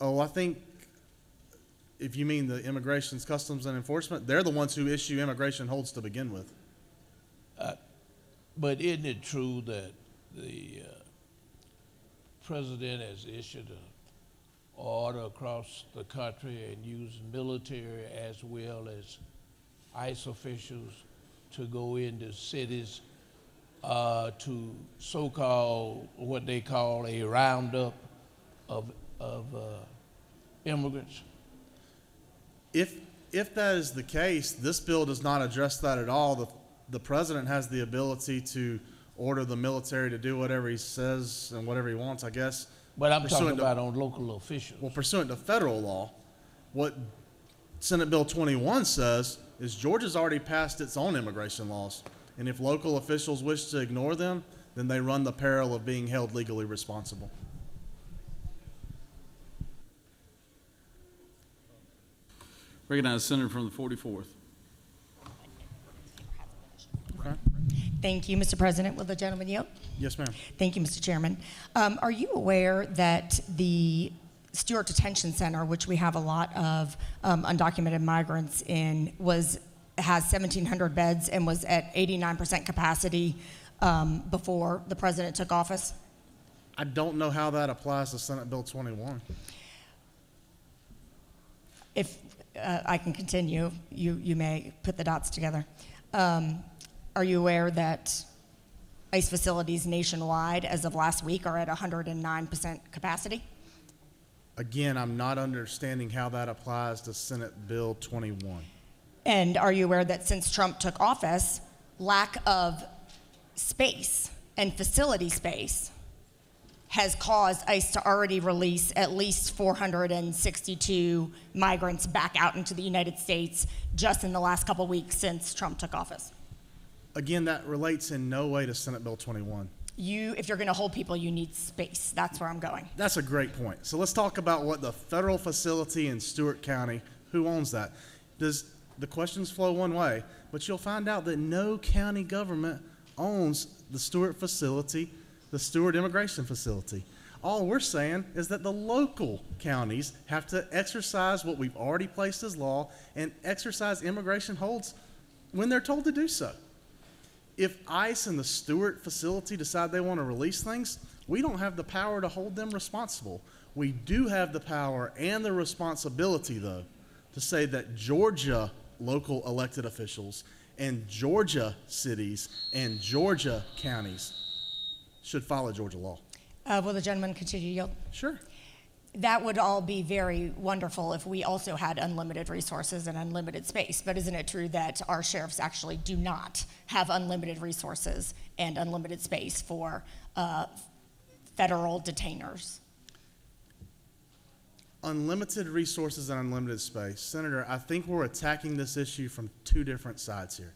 Oh, I think if you mean the Immigrations, Customs, and Enforcement, they're the ones who issue immigration holds to begin with. But isn't it true that the president has issued an order across the country and used military as well as ICE officials to go into cities to so-called, what they call a roundup of immigrants? If that is the case, this bill does not address that at all. The president has the ability to order the military to do whatever he says and whatever he wants, I guess. But I'm talking about on local officials. Well, pursuant to federal law, what Senate Bill 21 says is Georgia's already passed its own immigration laws. And if local officials wish to ignore them, then they run the peril of being held legally responsible. Recognize the senator from the 44th. Okay. Thank you, Mr. President. Will the gentleman yield? Yes, ma'am. Thank you, Mr. Chairman. Are you aware that the Stewart Detention Center, which we have a lot of undocumented migrants in, has 1,700 beds and was at 89% capacity before the president took office? I don't know how that applies to Senate Bill 21. If I can continue, you may put the dots together. Are you aware that ICE facilities nationwide, as of last week, are at 109% capacity? Again, I'm not understanding how that applies to Senate Bill 21. And are you aware that since Trump took office, lack of space and facility space has caused ICE to already release at least 462 migrants back out into the United States just in the last couple weeks since Trump took office? Again, that relates in no way to Senate Bill 21. If you're going to hold people, you need space. That's where I'm going. That's a great point. So let's talk about what the federal facility in Stewart County, who owns that? The questions flow one way, but you'll find out that no county government owns the Stewart facility, the Stewart Immigration Facility. All we're saying is that the local counties have to exercise what we've already placed as law and exercise immigration holds when they're told to do so. If ICE and the Stewart facility decide they want to release things, we don't have the power to hold them responsible. We do have the power and the responsibility, though, to say that Georgia local elected officials and Georgia cities and Georgia counties should follow Georgia law. Will the gentleman continue to yield? Sure. That would all be very wonderful if we also had unlimited resources and unlimited space. But isn't it true that our sheriffs actually do not have unlimited resources and unlimited space for federal detainers? Unlimited resources and unlimited space. Senator, I think we're attacking this issue from two different sides here.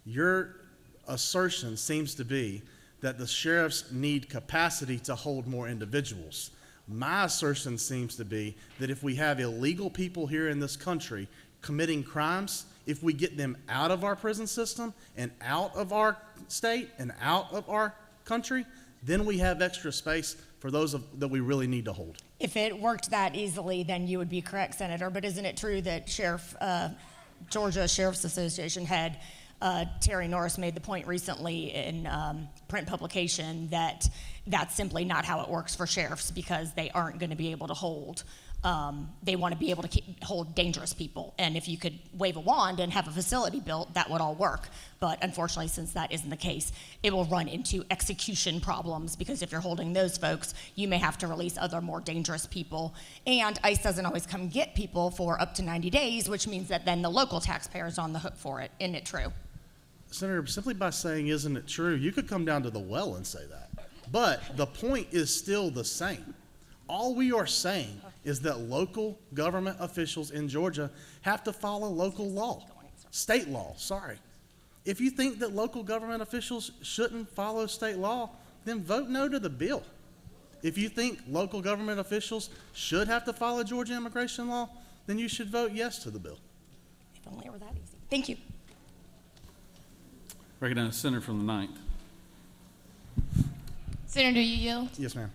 Your assertion seems to be that the sheriffs need capacity to hold more individuals. My assertion seems to be that if we have illegal people here in this country committing crimes, if we get them out of our prison system and out of our state and out of our country, then we have extra space for those that we really need to hold. If it worked that easily, then you would be correct, Senator. But isn't it true that Georgia Sheriff's Association head Terry Norris made the point recently in print publication that that's simply not how it works for sheriffs because they aren't going to be able to hold. They want to be able to hold dangerous people. And if you could wave a wand and have a facility built, that would all work. But unfortunately, since that isn't the case, it will run into execution problems because if you're holding those folks, you may have to release other more dangerous people. And ICE doesn't always come get people for up to 90 days, which means that then the local taxpayer is on the hook for it. Isn't it true? Senator, simply by saying, isn't it true, you could come down to the well and say that. But the point is still the same. All we are saying is that local government officials in Georgia have to follow local law, state law, sorry. If you think that local government officials shouldn't follow state law, then vote no to the bill. If you think local government officials should have to follow Georgia immigration law, then you should vote yes to the bill. If only it were that easy. Thank you. Recognize the senator from the 9th. Senator, you yield? Yes, ma'am.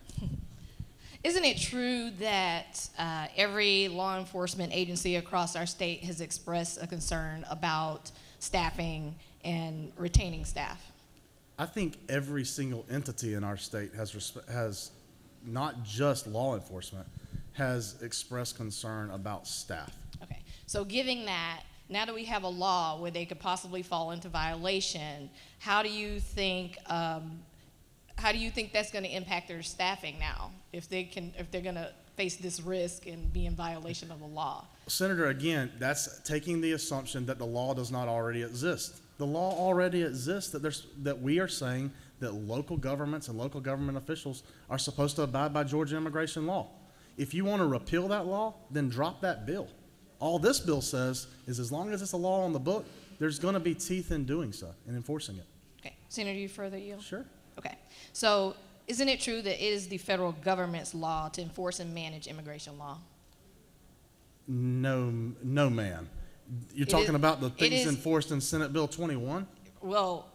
Isn't it true that every law enforcement agency across our state has expressed a concern about staffing and retaining staff? I think every single entity in our state has not just law enforcement, has expressed concern about staff. Okay, so given that, now that we have a law where they could possibly fall into violation, how do you think that's going to impact their staffing now if they're going to face this risk and be in violation of the law? Senator, again, that's taking the assumption that the law does not already exist. The law already exists, that we are saying that local governments and local government officials are supposed to abide by Georgia immigration law. If you want to repeal that law, then drop that bill. All this bill says is as long as it's a law on the book, there's going to be teeth in doing so and enforcing it. Okay, Senator, you further yield? Sure. Okay, so isn't it true that it is the federal government's law to enforce and manage immigration law? No, ma'am. You're talking about the things enforced in Senate Bill 21? Well,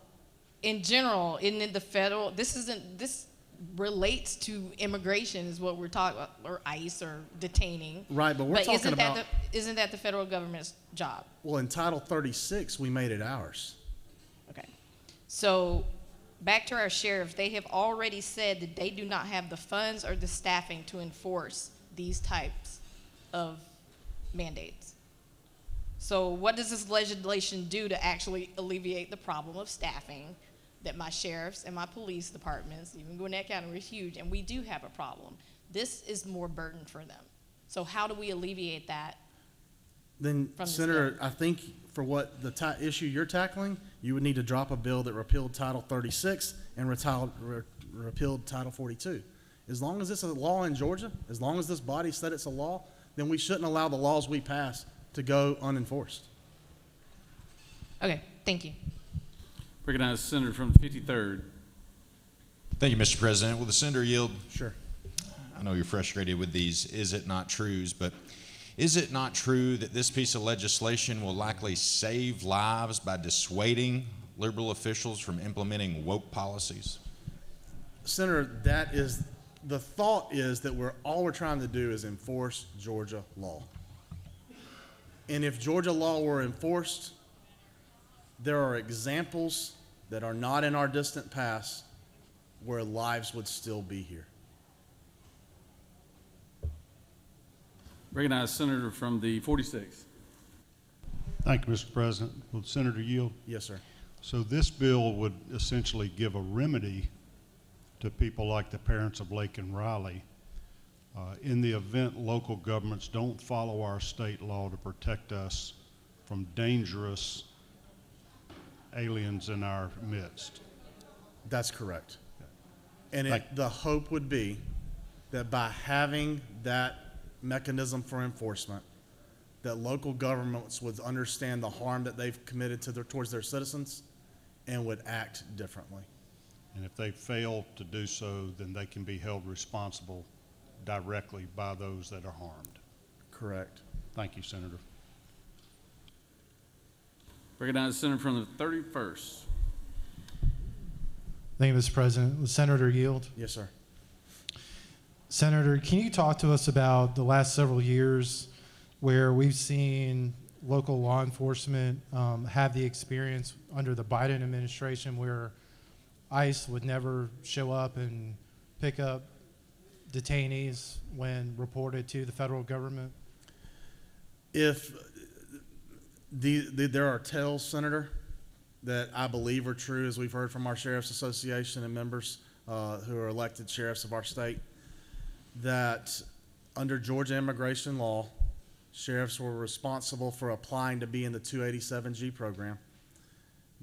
in general, isn't it the federal? This relates to immigration, is what we're talking about, or ICE, or detaining. Right, but we're talking about. Isn't that the federal government's job? Well, in Title 36, we made it ours. Okay, so back to our sheriffs, they have already said that they do not have the funds or the staffing to enforce these types of mandates. So what does this legislation do to actually alleviate the problem of staffing that my sheriffs and my police departments, even Gwinnett County, we're huge, and we do have a problem. This is more burden for them. So how do we alleviate that? Then, Senator, I think for what the issue you're tackling, you would need to drop a bill that repealed Title 36 and repealed Title 42. As long as it's a law in Georgia, as long as this body said it's a law, then we shouldn't allow the laws we pass to go unenforced. Okay, thank you. Recognize the senator from the 53rd. Thank you, Mr. President. Will the senator yield? Sure. I know you're frustrated with these is it not trues, but is it not true that this piece of legislation will likely save lives by dissuading liberal officials from implementing woke policies? Senator, the thought is that all we're trying to do is enforce Georgia law. And if Georgia law were enforced, there are examples that are not in our distant past where lives would still be here. Recognize senator from the 46th. Thank you, Mr. President. Will the senator yield? Yes, sir. So this bill would essentially give a remedy to people like the parents of Lake and Riley in the event local governments don't follow our state law to protect us from dangerous aliens in our midst. That's correct. And the hope would be that by having that mechanism for enforcement, that local governments would understand the harm that they've committed towards their citizens and would act differently. And if they fail to do so, then they can be held responsible directly by those that are harmed. Correct. Thank you, Senator. Recognize the senator from the 31st. Thank you, Mr. President. Will the senator yield? Yes, sir. Senator, can you talk to us about the last several years where we've seen local law enforcement have the experience under the Biden administration where ICE would never show up and pick up detainees when reported to the federal government? If there are tales, Senator, that I believe are true, as we've heard from our Sheriff's Association and members who are elected sheriffs of our state, that under Georgia immigration law, sheriffs were responsible for applying to be in the 287G program,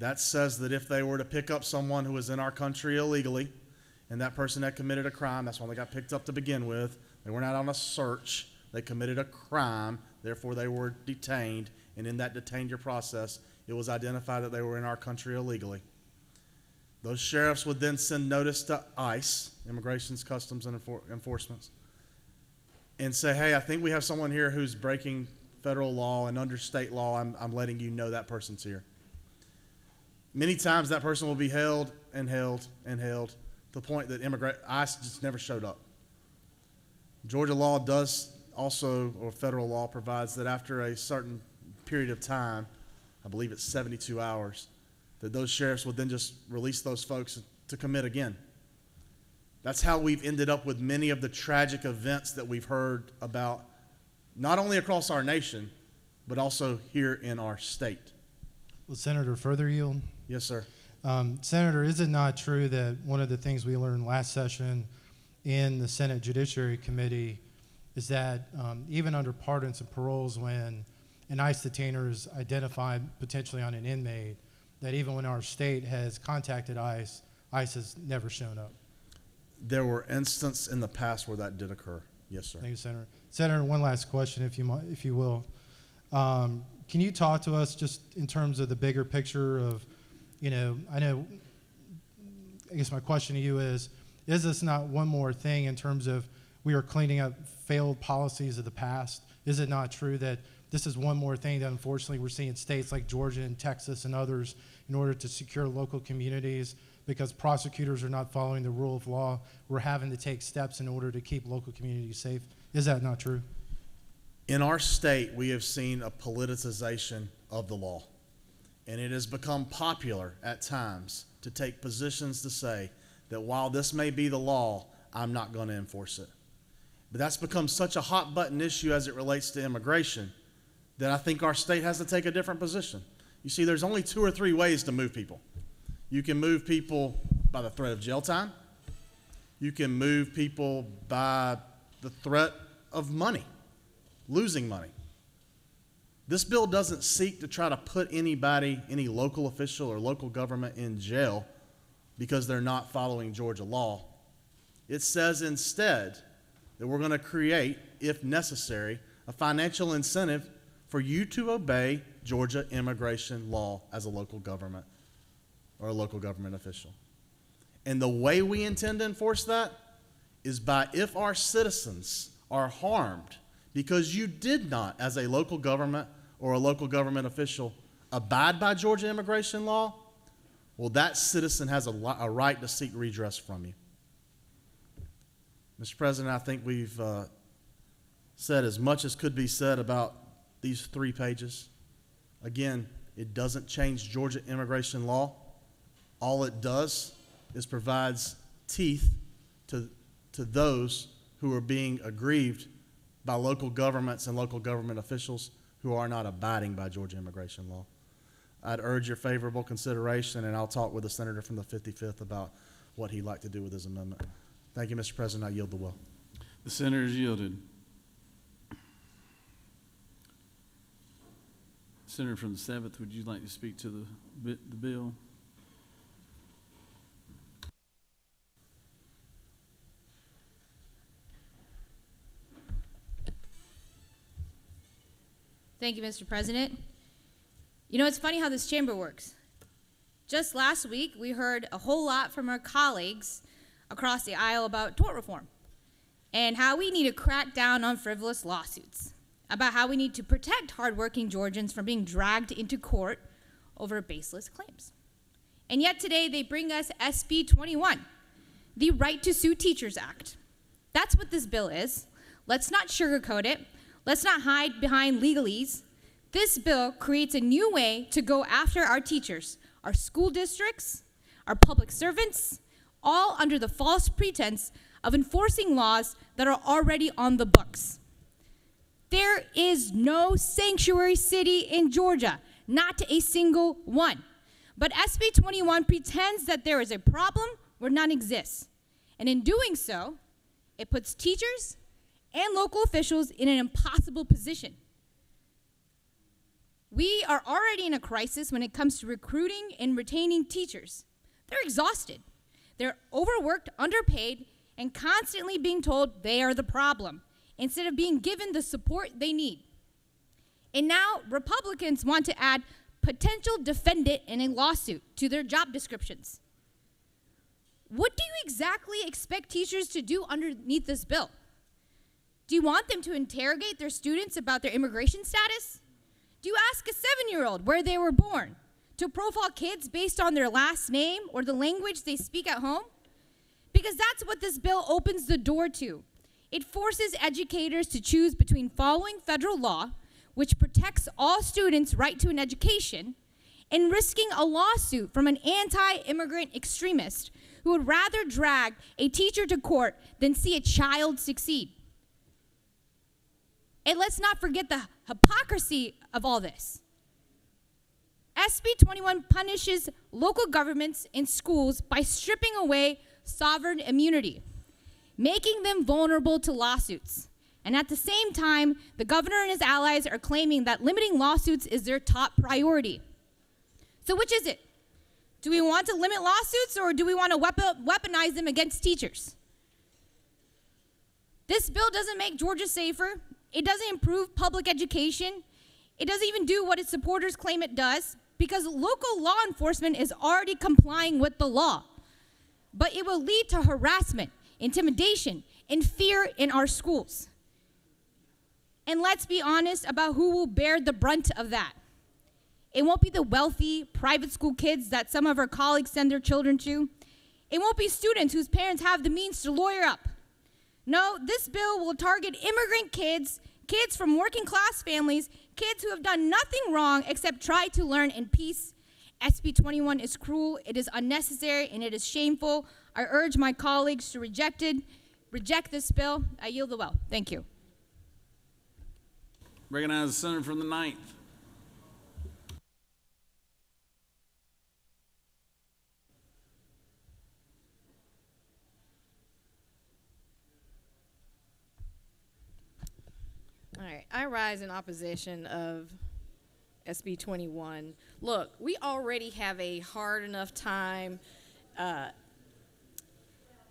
That says that if they were to pick up someone who was in our country illegally, and that person had committed a crime, that's why they got picked up to begin with. They were not on a search. They committed a crime, therefore they were detained, and in that detained process, it was identified that they were in our country illegally. Those sheriffs would then send notice to ICE, Immigrations, Customs, and Enforcement, and say, hey, I think we have someone here who's breaking federal law, and under state law, I'm letting you know that person's here. Many times that person will be held and held and held to the point that ICE just never showed up. Georgia law does also, or federal law provides that after a certain period of time, I believe it's 72 hours, that those sheriffs would then just release those folks to commit again. That's how we've ended up with many of the tragic events that we've heard about, not only across our nation, but also here in our state. Will Senator further yield? Yes, sir. Senator, is it not true that one of the things we learned last session in the Senate Judiciary Committee is that even under pardons and paroles, when an ICE detainer is identified potentially on an inmate, that even when our state has contacted ICE, ICE has never shown up? There were instances in the past where that did occur. Yes, sir. Thank you, Senator. Senator, one last question, if you will. Can you talk to us just in terms of the bigger picture of, I guess my question to you is this not one more thing in terms of we are cleaning up failed policies of the past? Is it not true that this is one more thing that unfortunately we're seeing states like Georgia and Texas and others in order to secure local communities because prosecutors are not following the rule of law? We're having to take steps in order to keep local communities safe. Is that not true? In our state, we have seen a politicization of the law, and it has become popular at times to take positions to say that while this may be the law, I'm not going to enforce it. But that's become such a hot button issue as it relates to immigration that I think our state has to take a different position. You see, there's only 2 or 3 ways to move people. You can move people by the threat of jail time. You can move people by the threat of money, losing money. This bill doesn't seek to try to put anybody, any local official or local government in jail because they're not following Georgia law. It says instead that we're going to create, if necessary, a financial incentive for you to obey Georgia immigration law as a local government or a local government official. And the way we intend to enforce that is by if our citizens are harmed because you did not, as a local government or a local government official, abide by Georgia immigration law, well, that citizen has a right to seek redress from you. Mr. President, I think we've said as much as could be said about these 3 pages. Again, it doesn't change Georgia immigration law. All it does is provides teeth to those who are being aggrieved by local governments and local government officials who are not abiding by Georgia immigration law. I'd urge your favorable consideration, and I'll talk with the senator from the 55th about what he'd like to do with his amendment. Thank you, Mr. President. I yield the will. The senator is yielded. Senator from the 7th, would you like to speak to the bill? Thank you, Mr. President. You know, it's funny how this chamber works. Just last week, we heard a whole lot from our colleagues across the aisle about tort reform and how we need to crack down on frivolous lawsuits, about how we need to protect hardworking Georgians from being dragged into court over baseless claims. And yet today, they bring us SB 21, the Right to Sue Teachers Act. That's what this bill is. Let's not sugarcoat it. Let's not hide behind legalese. This bill creates a new way to go after our teachers, our school districts, our public servants, all under the false pretense of enforcing laws that are already on the books. There is no sanctuary city in Georgia, not a single one. But SB 21 pretends that there is a problem where none exists. And in doing so, it puts teachers and local officials in an impossible position. We are already in a crisis when it comes to recruiting and retaining teachers. They're exhausted. They're overworked, underpaid, and constantly being told they are the problem instead of being given the support they need. And now Republicans want to add potential defendant in a lawsuit to their job descriptions. What do you exactly expect teachers to do underneath this bill? Do you want them to interrogate their students about their immigration status? Do you ask a 7-year-old where they were born? To profile kids based on their last name or the language they speak at home? Because that's what this bill opens the door to. It forces educators to choose between following federal law, which protects all students' right to an education, and risking a lawsuit from an anti-immigrant extremist who would rather drag a teacher to court than see a child succeed. And let's not forget the hypocrisy of all this. SB 21 punishes local governments and schools by stripping away sovereign immunity, making them vulnerable to lawsuits. And at the same time, the governor and his allies are claiming that limiting lawsuits is their top priority. So which is it? Do we want to limit lawsuits, or do we want to weaponize them against teachers? This bill doesn't make Georgia safer. It doesn't improve public education. It doesn't even do what its supporters claim it does, because local law enforcement is already complying with the law. But it will lead to harassment, intimidation, and fear in our schools. And let's be honest about who will bear the brunt of that. It won't be the wealthy private school kids that some of our colleagues send their children to. It won't be students whose parents have the means to lawyer up. No, this bill will target immigrant kids, kids from working class families, kids who have done nothing wrong except try to learn in peace. SB 21 is cruel, it is unnecessary, and it is shameful. I urge my colleagues to reject this bill. I yield the well. Thank you. Recognize the senator from the 9th. All right, I rise in opposition of SB 21. Look, we already have a hard enough time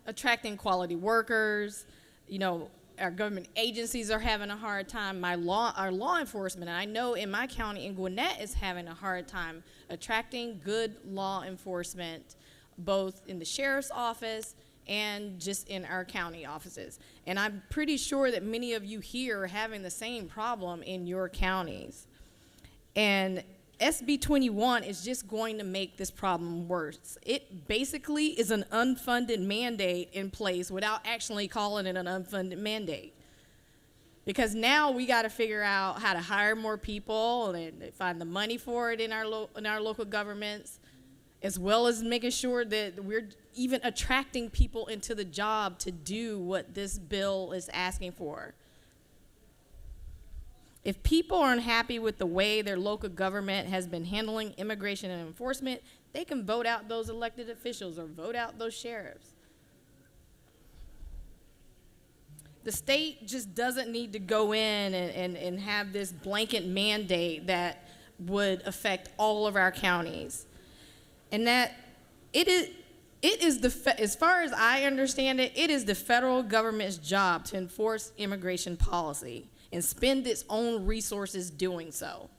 attracting quality workers. You know, our government agencies are having a hard time. Our law enforcement, and I know in my county in Gwinnett, is having a hard time attracting good law enforcement, both in the sheriff's office and just in our county offices. And I'm pretty sure that many of you here are having the same problem in your counties. And SB 21 is just going to make this problem worse. It basically is an unfunded mandate in place without actually calling it an unfunded mandate. Because now we got to figure out how to hire more people and find the money for it in our local governments, as well as making sure that we're even attracting people into the job to do what this bill is asking for. If people aren't happy with the way their local government has been handling immigration and enforcement, they can vote out those elected officials or vote out those sheriffs. The state just doesn't need to go in and have this blanket mandate that would affect all of our counties. And that it is as far as I understand it, it is the federal government's job to enforce immigration policy and spend its own resources doing so.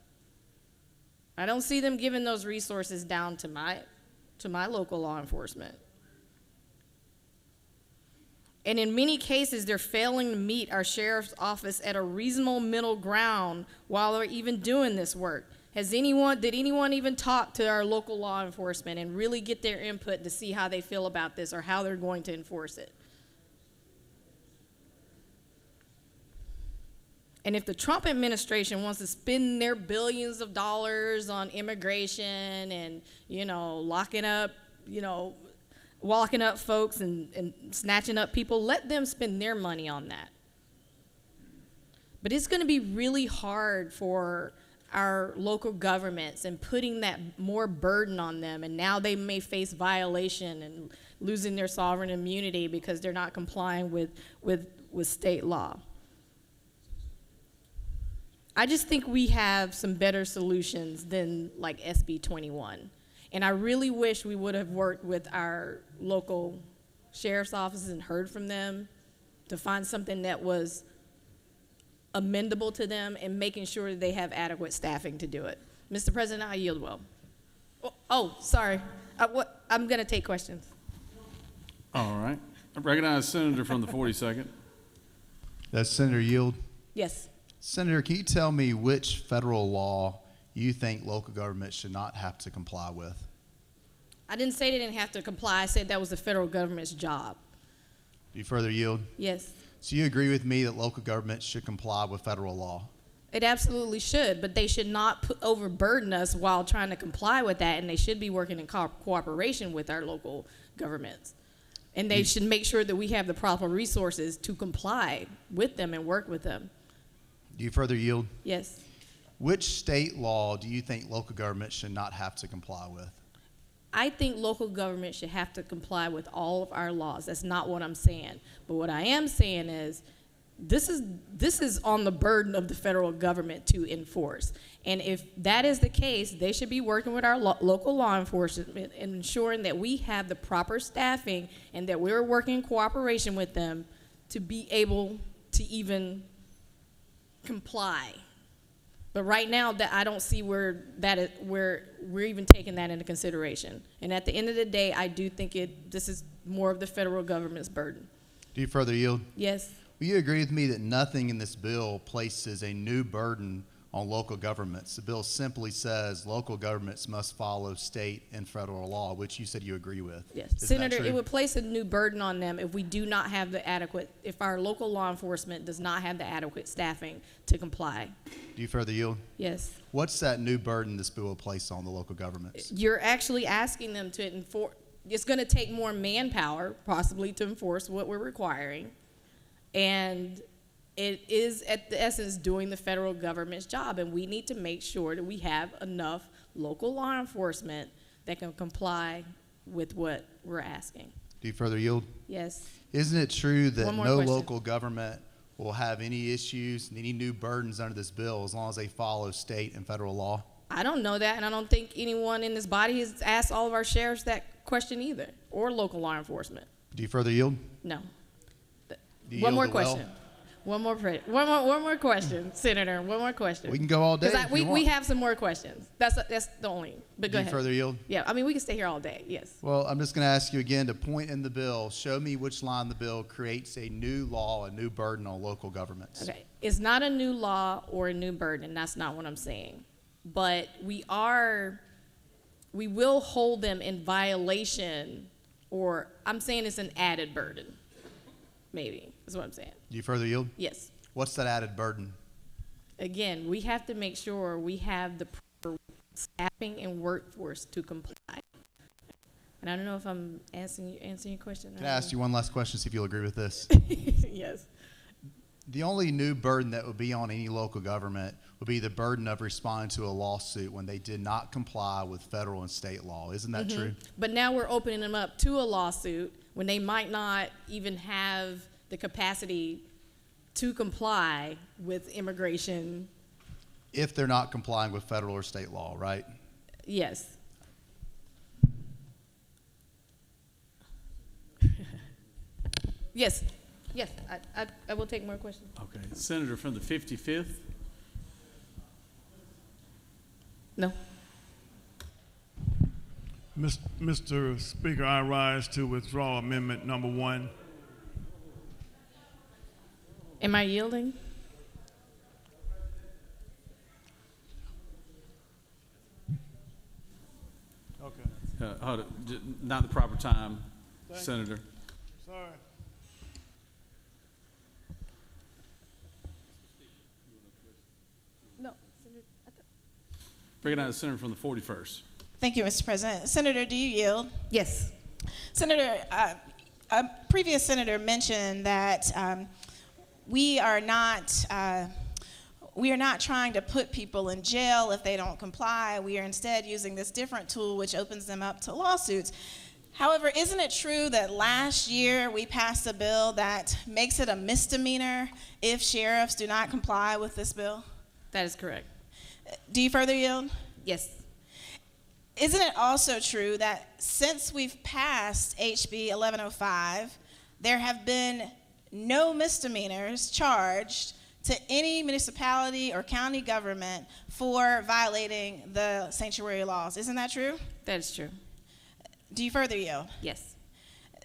I don't see them giving those resources down to my local law enforcement. And in many cases, they're failing to meet our sheriff's office at a reasonable middle ground while they're even doing this work. Did anyone even talk to our local law enforcement and really get their input to see how they feel about this or how they're going to enforce it? And if the Trump administration wants to spend their billions of dollars on immigration and, locking up folks and snatching up people, let them spend their money on that. But it's going to be really hard for our local governments and putting that more burden on them, and now they may face violation and losing their sovereign immunity because they're not complying with state law. I just think we have some better solutions than like SB 21. And I really wish we would have worked with our local sheriff's offices and heard from them to find something that was amendable to them and making sure that they have adequate staffing to do it. Mr. President, I yield well. Oh, sorry. I'm going to take questions. All right. I recognize Senator from the 42nd. Does Senator yield? Yes. Senator, can you tell me which federal law you think local governments should not have to comply with? I didn't say they didn't have to comply. I said that was the federal government's job. Do you further yield? Yes. So you agree with me that local governments should comply with federal law? It absolutely should, but they should not overburden us while trying to comply with that, and they should be working in cooperation with our local governments. And they should make sure that we have the proper resources to comply with them and work with them. Do you further yield? Yes. Which state law do you think local governments should not have to comply with? I think local government should have to comply with all of our laws. That's not what I'm saying. But what I am saying is this is on the burden of the federal government to enforce. And if that is the case, they should be working with our local law enforcement and ensuring that we have the proper staffing and that we're working in cooperation with them to be able to even comply. But right now, that I don't see where we're even taking that into consideration. And at the end of the day, I do think this is more of the federal government's burden. Do you further yield? Yes. Will you agree with me that nothing in this bill places a new burden on local governments? The bill simply says local governments must follow state and federal law, which you said you agree with. Yes. Isn't Senator, that true? it would place a new burden on them if we do not have if our local law enforcement does not have the adequate staffing to comply. Do you further yield? Yes. What's that new burden this bill will place on the local governments? You're actually asking them to enforce. It's going to take more manpower, possibly, to enforce what we're requiring. And it is, at the essence, doing the federal government's job. And we need to make sure that we have enough local law enforcement that can comply with what we're asking. Do you further yield? Yes. Isn't it true that One more no question. local government will have any issues and any new burdens under this bill as long as they follow state and federal law? I don't know that, and I don't think anyone in this body has asked all of our sheriffs that question either, or local law enforcement. Do you further yield? No. Do you One yield more the well? question. One more question, Senator. One more question. We can go all day. 'Cause if we you want. have some more questions. That's the only. But Do go you ahead. further yield? Yeah, I mean we can stay here all day. Yes. Well, I'm just going to ask you again to point in the bill. Show me which line the bill creates a new law, a new burden on local governments. Okay. It's not a new law or a new burden. That's not what I'm saying. But we will hold them in violation, or I'm saying it's an added burden. Maybe is what I'm saying. Do you further yield? Yes. What's that added burden? Again, we have to make sure we have the proper staffing and workforce to comply. And I don't know if I'm answering your question. Can I ask you one last question, see if you'll agree with this? Yes. The only new burden that would be on any local government would be the burden of responding to a lawsuit when they did not comply with federal and state law. Isn't that true? But now we're opening them up to a lawsuit when they might not even have the capacity to comply with immigration. If they're not complying with federal or state law, right? Yes. Yes. Yes. I will take more questions. Okay. Senator from the 55th. No. Mr. Speaker, I rise to withdraw amendment number 1. Am I yielding? Okay. Hold it. Not the proper time, Thank you. Senator. Sorry. No. Recognize the senator from the 41st. Thank you, Mr. President. Senator, do you yield? Yes. Senator, a previous senator mentioned that we are not trying to put people in jail if they don't comply. We are instead using this different tool which opens them up to lawsuits. However, isn't it true that last year we passed a bill that makes it a misdemeanor if sheriffs do not comply with this bill? That is correct. Do you further yield? Yes. Isn't it also true that since we've passed HB 1105, there have been no misdemeanors charged to any municipality or county government for violating the sanctuary laws? Isn't that true? That is true. Do you further yield? Yes.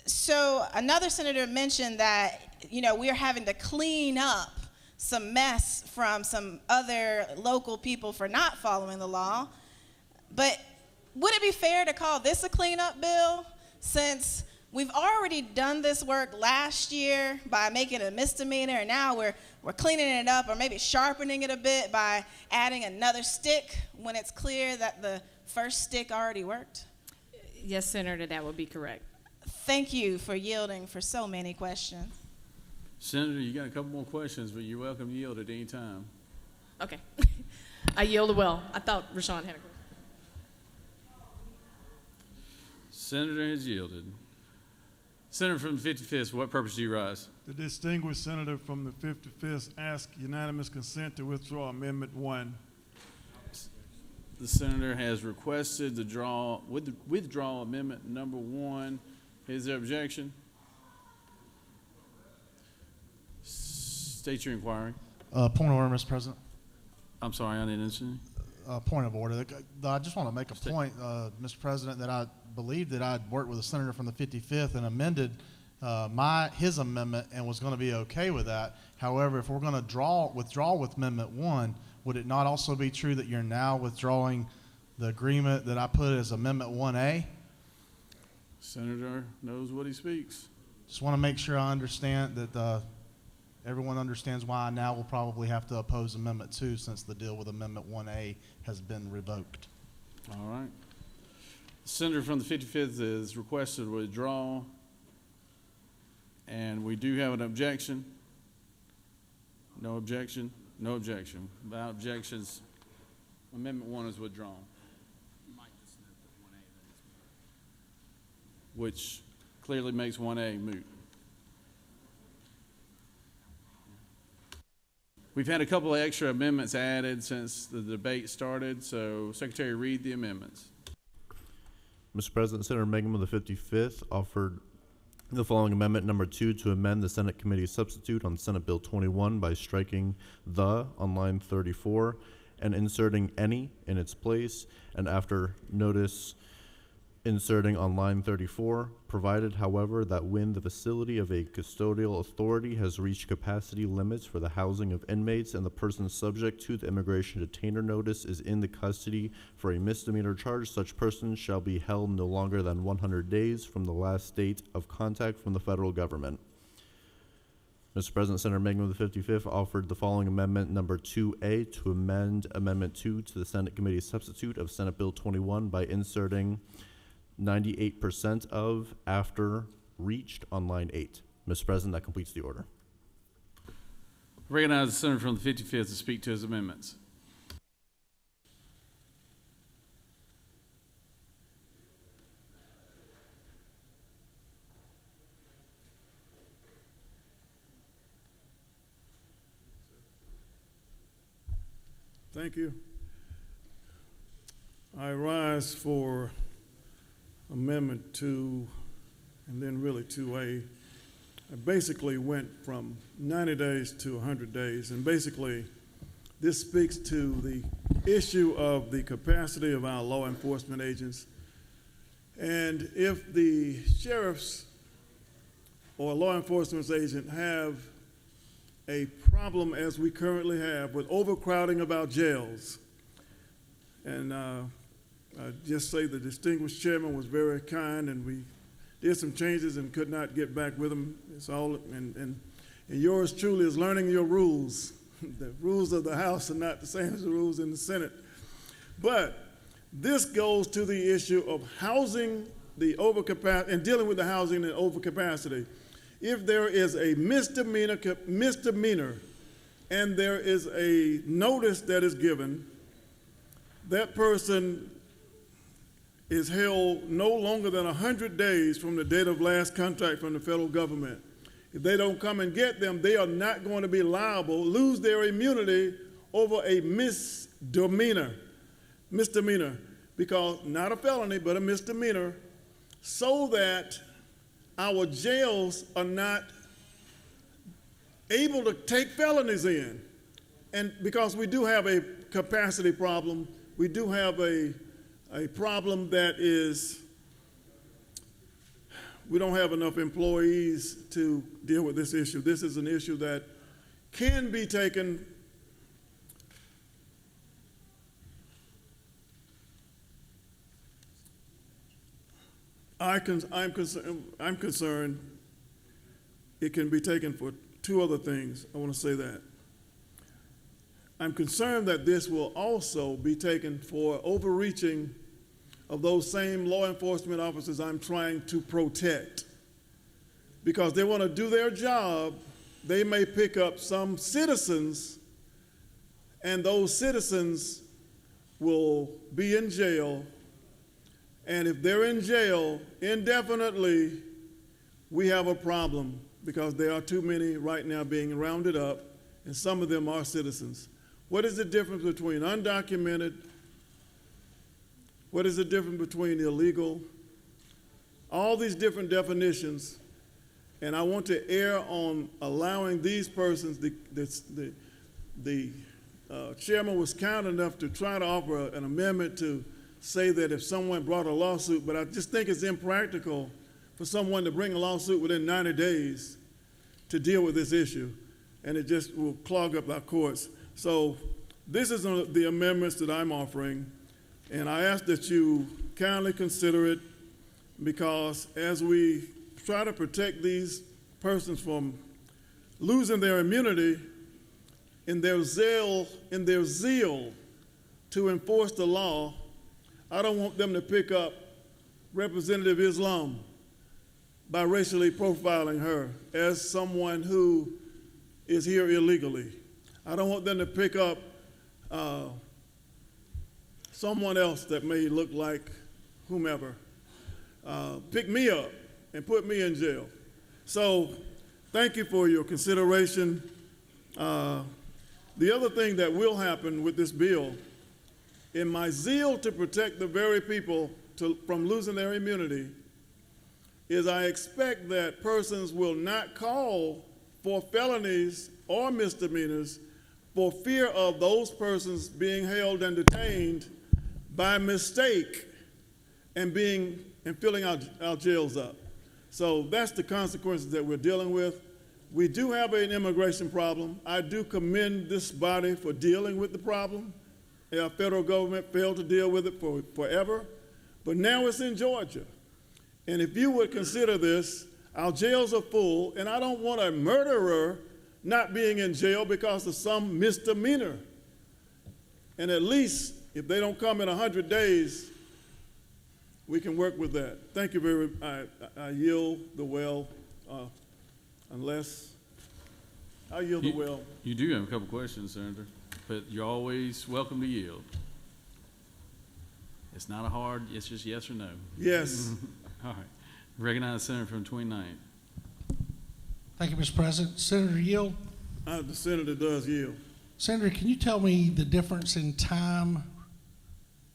So another senator mentioned that, we are having to clean up some mess from some other local people for not following the law. But would it be fair to call this a cleanup bill, since we've already done this work last year by making it a misdemeanor, and now we're cleaning it up or maybe sharpening it a bit by adding another stick when it's clear that the first stick already worked? Yes, Senator, that would be correct. Thank you for yielding for so many questions. Senator, you got a couple more questions, but you're welcome to yield at any time. Okay. I yielded well. I thought Rashawn had a question. Senator has yielded. Senator from the 55th, for what purpose do you rise? The distinguished senator from the 55th asks unanimous consent to withdraw Amendment 1. The senator has requested to withdraw amendment number 1. Is there objection? State your inquiry. Point of order, Mr. President. I'm sorry, I didn't listen. Point of order. I just want to make a point, Mr. President, that I believe that I'd worked with a senator from the 55th and amended his amendment and was going to be okay with that. However, if we're going to withdraw with Amendment 1, would it not also be true that you're now withdrawing the agreement that I put as Amendment 1A? Senator knows what he speaks. Just want to make sure I understand that everyone understands why I now will probably have to oppose Amendment 2, since the deal with Amendment 1A has been revoked. All right. The senator from the 55th is requested to withdraw, and we do have an objection. No objection. No objection. Without objections, Amendment 1 is withdrawn. Which clearly makes 1A moot. We've had a couple of extra amendments added since the debate started, so Secretary, read the amendments. Mr. President, Senator Mangum of the 55th offered the following amendment number 2 to amend the Senate committee substitute on Senate Bill 21 by striking the on line 34 and inserting any in its place, and after notice inserting on line 34, provided, however, that when the facility of a custodial authority has reached capacity limits for the housing of inmates and the person subject to the immigration detainer notice is in the custody for a misdemeanor charge, such person shall be held no longer than 100 days from the last date of contact from the federal government. Mr. President, Senator Mangum of the 55th offered the following amendment number 2A to amend Amendment 2 to the Senate committee substitute of Senate Bill 21 by inserting 98% of after reached on line 8. Mr. President, that completes the order. Recognize the senator from the 55th to speak to his amendments. Thank you. I rise for Amendment 2 and then really 2A. I basically went from 90 days to 100 days, and basically this speaks to the issue of the capacity of our law enforcement agents. And if the sheriffs or law enforcement agent have a problem, as we currently have, with overcrowding of our jails, and I just say the distinguished chairman was very kind, and we did some changes and could not get back with him. It's all, and yours truly is learning your rules. The rules of the House are not the same as the rules in the Senate. But this goes to the issue of housing the overcapacity and dealing with the housing and overcapacity. If there is a misdemeanor and there is a notice that is given, that person is held no longer than 100 days from the date of last contact from the federal government. If they don't come and get them, they are not going to be liable, lose their immunity, over a misdemeanor, because not a felony, but a misdemeanor, so that our jails are not able to take felonies in. And because we do have a capacity problem, we do have a problem that is, we don't have enough employees to deal with this issue. This is an issue that can be taken I'm concerned it can be taken for two other things. I want to say that. I'm concerned that this will also be taken for overreaching of those same law enforcement officers I'm trying to protect. Because they want to do their job, they may pick up some citizens, and those citizens will be in jail. And if they're in jail indefinitely, we have a problem, because there are too many right now being rounded up, and some of them are citizens. What is the difference between undocumented? What is the difference between illegal? All these different definitions, and I want to err on allowing these persons, the chairman was kind enough to try to offer an amendment to say that if someone brought a lawsuit, but I just think it's impractical for someone to bring a lawsuit within 90 days to deal with this issue, and it just will clog up our courts. So this is the amendments that I'm offering, and I ask that you kindly consider it, because as we try to protect these persons from losing their immunity, in their zeal to enforce the law, I don't want them to pick up Representative Islam by racially profiling her as someone who is here illegally. I don't want them to pick up someone else that may look like whomever, pick me up and put me in jail. So thank you for your consideration. The other thing that will happen with this bill, in my zeal to protect the very people from losing their immunity, is I expect that persons will not call for felonies or misdemeanors for fear of those persons being held and detained by mistake and filling our jails up. So that's the consequences that we're dealing with. We do have an immigration problem. I do commend this body for dealing with the problem. Our federal government failed to deal with it forever, but now it's in Georgia. And if you would consider this, our jails are full, and I don't want a murderer not being in jail because of some misdemeanor. And at least, if they don't come in 100 days, we can work with that. Thank you very much. I yield the well, unless I yield the well. You do have a couple questions, Senator, but you're always welcome to yield. It's not a hard, it's just yes or no. Yes. All right. Recognize the Senator from 29th. Thank you, Mr. President. Senator Yield. The senator does yield. Senator, can you tell me the difference in time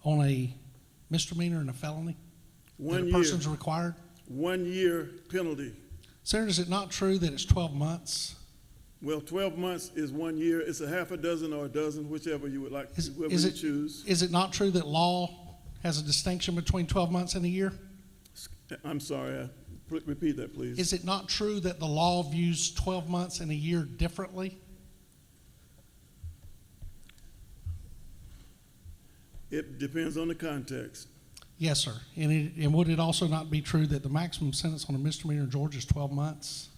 on a misdemeanor and a felony? 1 that year. a person's required? 1 year penalty. Senator, is it not true that it's 12 months? Well, 12 months is 1 year. It's a half a dozen or a dozen, whichever you would like, whoever is you it, choose. Is it not true that law has a distinction between 12 months and a year? I'm sorry. Repeat that, please. Is it not true that the law views 12 months and a year differently? It depends on the context. Yes, sir. And would it also not be true that the maximum sentence on a misdemeanor in Georgia is 12 months?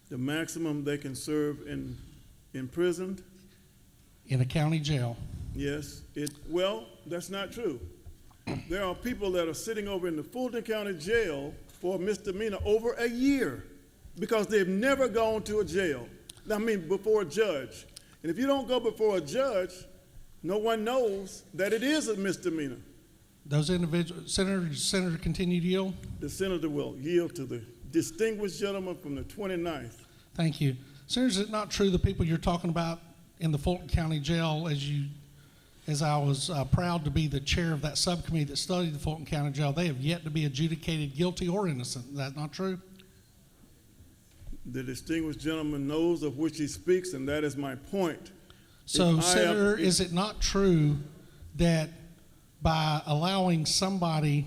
The maximum they can serve imprisoned? In a county jail? Yes. Well, that's not true. There are people that are sitting over in the Fulton County Jail for a misdemeanor over a year because they've never gone to a jail. I mean, before a judge. And if you don't go before a judge, no one knows that it is a misdemeanor. Those individuals, Senator, continue to yield? The senator will yield to the distinguished gentleman from the 29th. Thank you. Senator, is it not true the people you're talking about in the Fulton County Jail, as I was proud to be the chair of that subcommittee that studied the Fulton County Jail, they have yet to be adjudicated guilty or innocent. Is that not true? The distinguished gentleman knows of which he speaks, and that is my point. So, Senator, is it not true that by allowing somebody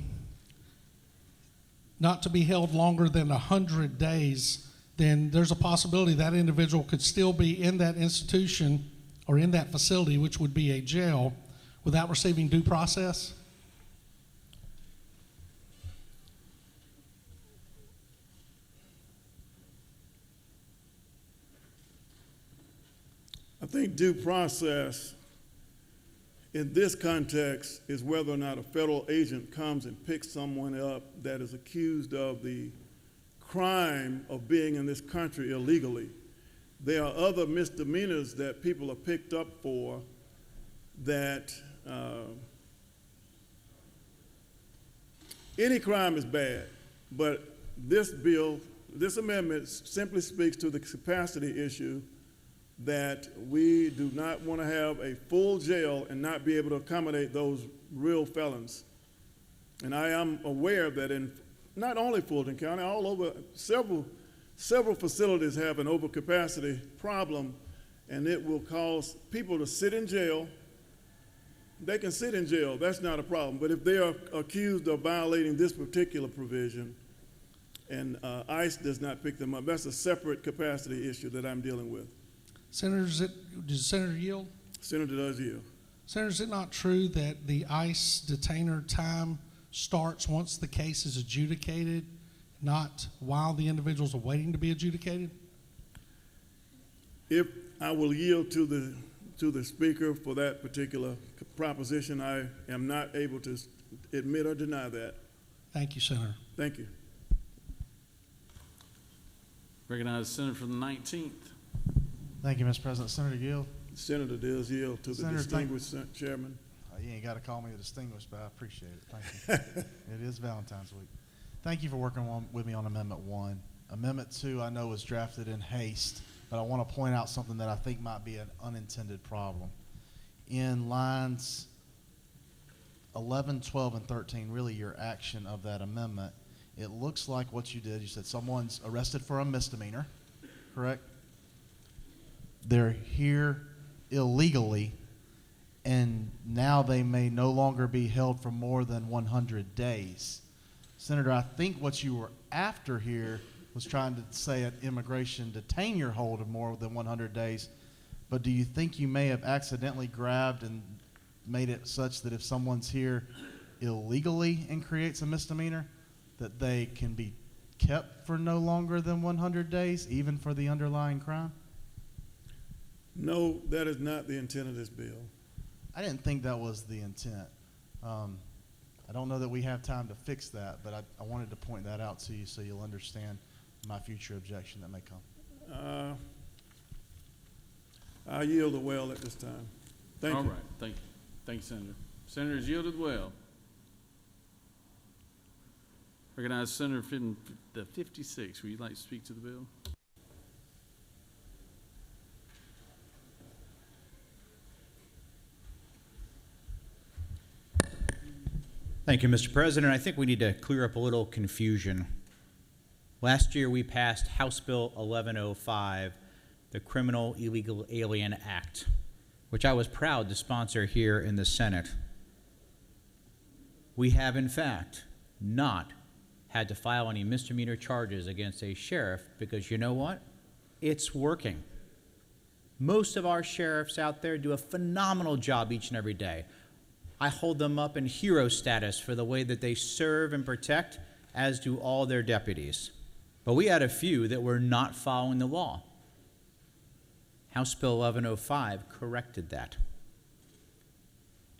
not to be held longer than 100 days, then there's a possibility that individual could still be in that institution or in that facility, which would be a jail, without receiving due process? I think due process in this context is whether or not a federal agent comes and picks someone up that is accused of the crime of being in this country illegally. There are other misdemeanors that people are picked up for that any crime is bad, but this bill, this amendment simply speaks to the capacity issue that we do not want to have a full jail and not be able to accommodate those real felons. And I am aware that in not only Fulton County, all over several facilities have an overcapacity problem, and it will cause people to sit in jail. They can sit in jail, that's not a problem. But if they are accused of violating this particular provision and ICE does not pick them up, that's a separate capacity issue that I'm dealing with. Senator, does the Senator yield? Senator does yield. Senator, is it not true that the ICE detainer time starts once the case is adjudicated, not while the individuals are waiting to be adjudicated? If I will yield to the speaker for that particular proposition, I am not able to admit or deny that. Thank you, Senator. Thank you. Recognize the senator from the 19th. Thank you, Mr. President. Senator Gill. Senator does yield to the distinguished chairman. You ain't got to call me a distinguished, but I appreciate it. Thank you. It is Valentine's week. Thank you for working with me on Amendment 1. Amendment 2 I know was drafted in haste, but I want to point out something that I think might be an unintended problem. In lines 11, 12, and 13, really your action of that amendment, it looks like what you did, you said someone's arrested for a misdemeanor, correct? They're here illegally, and now they may no longer be held for more than 100 days. Senator, I think what you were after here was trying to say an immigration detain your hold of more than 100 days, but do you think you may have accidentally grabbed and made it such that if someone's here illegally and creates a misdemeanor, that they can be kept for no longer than 100 days, even for the underlying crime? No, that is not the intent of this bill. I didn't think that was the intent. I don't know that we have time to fix that, but I wanted to point that out to you so you'll understand my future objection that may come. I yield the well at this time. Thank you. All right, thank you. Thank you, Senator. Senator has yielded well. Recognize Senator from the 56. Would you like to speak to the bill? Thank you, Mr. President. I think we need to clear up a little confusion. Last year, we passed House Bill 1105, the Criminal Illegal Alien Act, which I was proud to sponsor here in the Senate. We have, in fact, not had to file any misdemeanor charges against a sheriff because you know what? It's working. Most of our sheriffs out there do a phenomenal job each and every day. I hold them up in hero status for the way that they serve and protect, as do all their deputies. But we had a few that were not following the law. House Bill 1105 corrected that.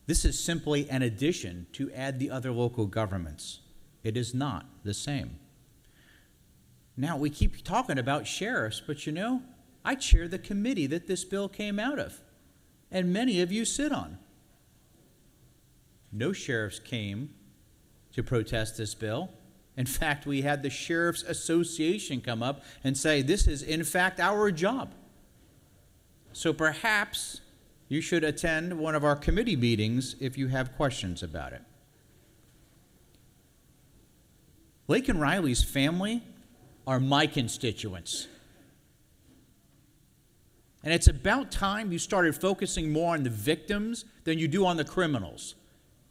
This is simply an addition to add the other local governments. It is not the same. Now, we keep talking about sheriffs, but you know, I chair the committee that this bill came out of, and many of you sit on. No sheriffs came to protest this bill. In fact, we had the Sheriff's Association come up and say, this is in fact our job. So perhaps you should attend one of our committee meetings if you have questions about it. Lake and Riley's family are my constituents. And it's about time you started focusing more on the victims than you do on the criminals.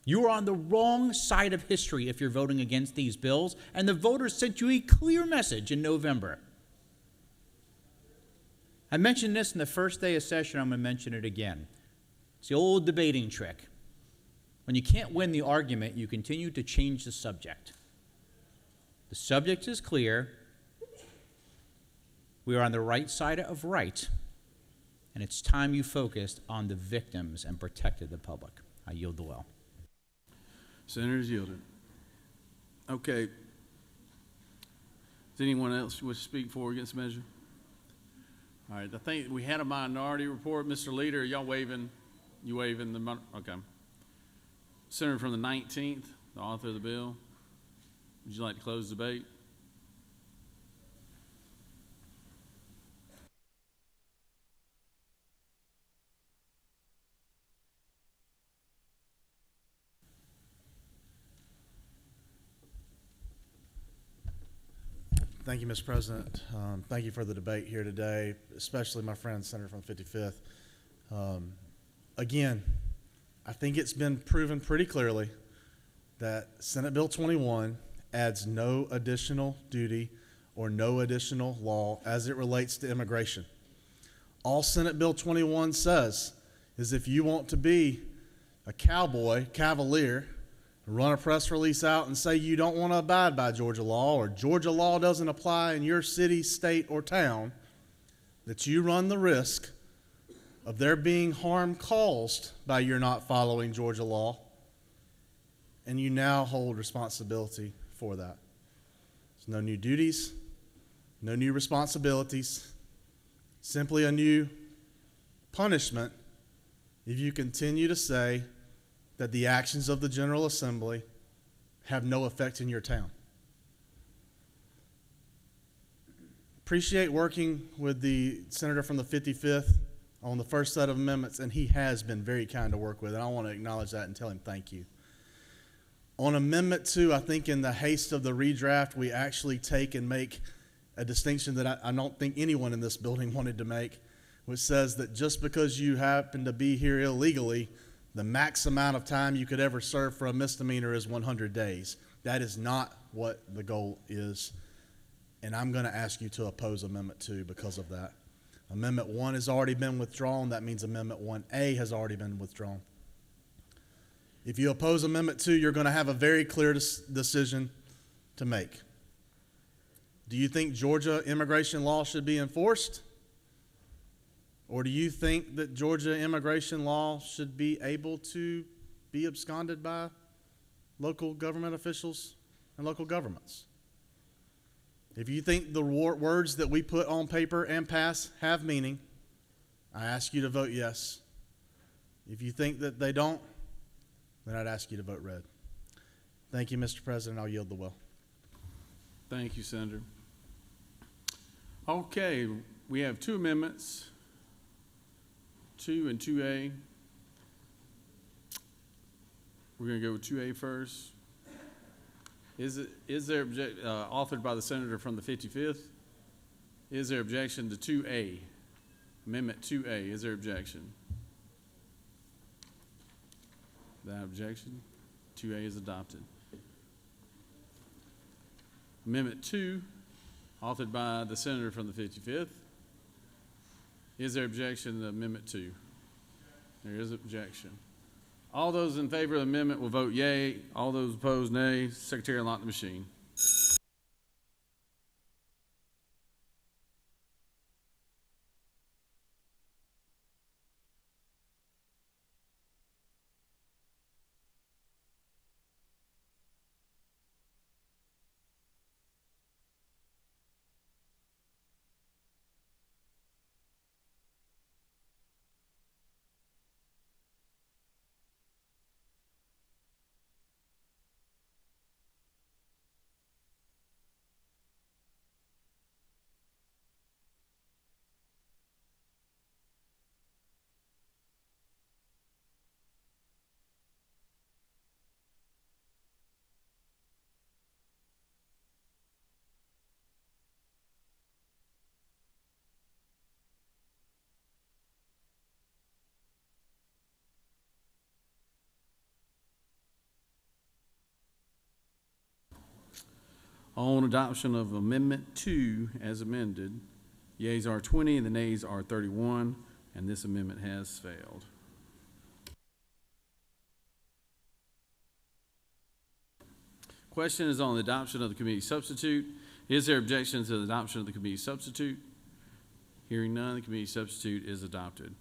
You are on the wrong side of history if you're voting against these bills, and the voters sent you a clear message in November. I mentioned this in the first day of session. I'm going to mention it again. It's the old debating trick. When you can't win the argument, you continue to change the subject. The subject is clear. We are on the right side of right, and it's time you focused on the victims and protected the public. I yield the well. Senator's yielded. Okay. Does anyone else wish to speak for or against the measure? All right. I think we had a minority report. Mr. Leader, are y'all waving? You waving the? Okay. Senator from the 19th, the author of the bill. Would you like to close the debate? Thank you, Mr. President. Thank you for the debate here today, especially my friend, Senator from the 55th. Again, I think it's been proven pretty clearly that Senate Bill 21 adds no additional duty or no additional law as it relates to immigration. All Senate Bill 21 says is if you want to be a cavalier, run a press release out and say you don't want to abide by Georgia law or Georgia law doesn't apply in your city, state, or town, that you run the risk of there being harm caused by your not following Georgia law, and you now hold responsibility for that. There's no new duties, no new responsibilities, simply a new punishment if you continue to say that the actions of the General Assembly have no effect in your town. Appreciate working with the senator from the 55th on the first set of amendments, and he has been very kind to work with, and I want to acknowledge that and tell him thank you. On Amendment 2, I think in the haste of the redraft, we actually take and make a distinction that I don't think anyone in this building wanted to make, which says that just because you happen to be here illegally, the max amount of time you could ever serve for a misdemeanor is 100 days. That is not what the goal is, and I'm going to ask you to oppose Amendment 2 because of that. Amendment 1 has already been withdrawn. That means Amendment 1A has already been withdrawn. If you oppose Amendment 2, you're going to have a very clear decision to make. Do you think Georgia immigration law should be enforced? Or do you think that Georgia immigration law should be able to be absconded by local government officials and local governments? If you think the words that we put on paper and pass have meaning, I ask you to vote yes. If you think that they don't, then I'd ask you to vote red. Thank you, Mr. President. I'll yield the will. Thank you, Senator. Okay, we have two amendments, 2 and 2A. We're going to go with 2A first. Is there authored by the senator from the 55th? Is there objection to 2A? Amendment 2A, is there objection? Without objection, 2A is adopted. Amendment 2, authored by the senator from the 55th. Is there objection to Amendment 2? There is objection. All those in favor of the amendment will vote yea. All those opposed, nay. Secretary will lock the machine. On adoption of Amendment 2 as amended, yeas are 20 and the nays are 31, and this amendment has failed. Question is on the adoption of the committee substitute. Is there objection to the adoption of the committee substitute? Hearing none, the committee substitute is adopted.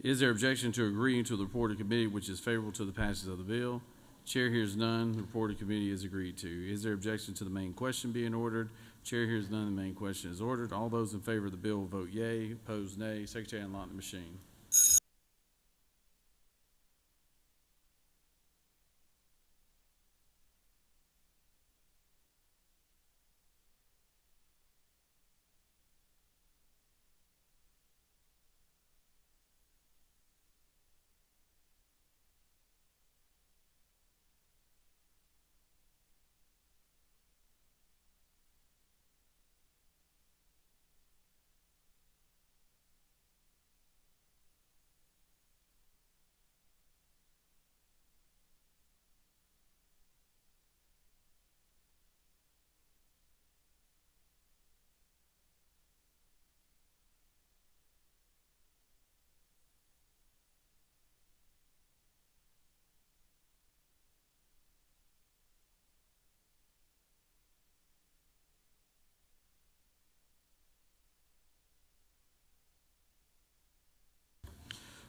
Is there objection to agreeing to the report of committee which is favorable to the passage of the bill? Chair hears none. The report of committee is agreed to. Is there objection to the main question being ordered? Chair hears none. The main question is ordered. All those in favor of the bill will vote yea. Opposed, nay. Secretary, unlock the machine.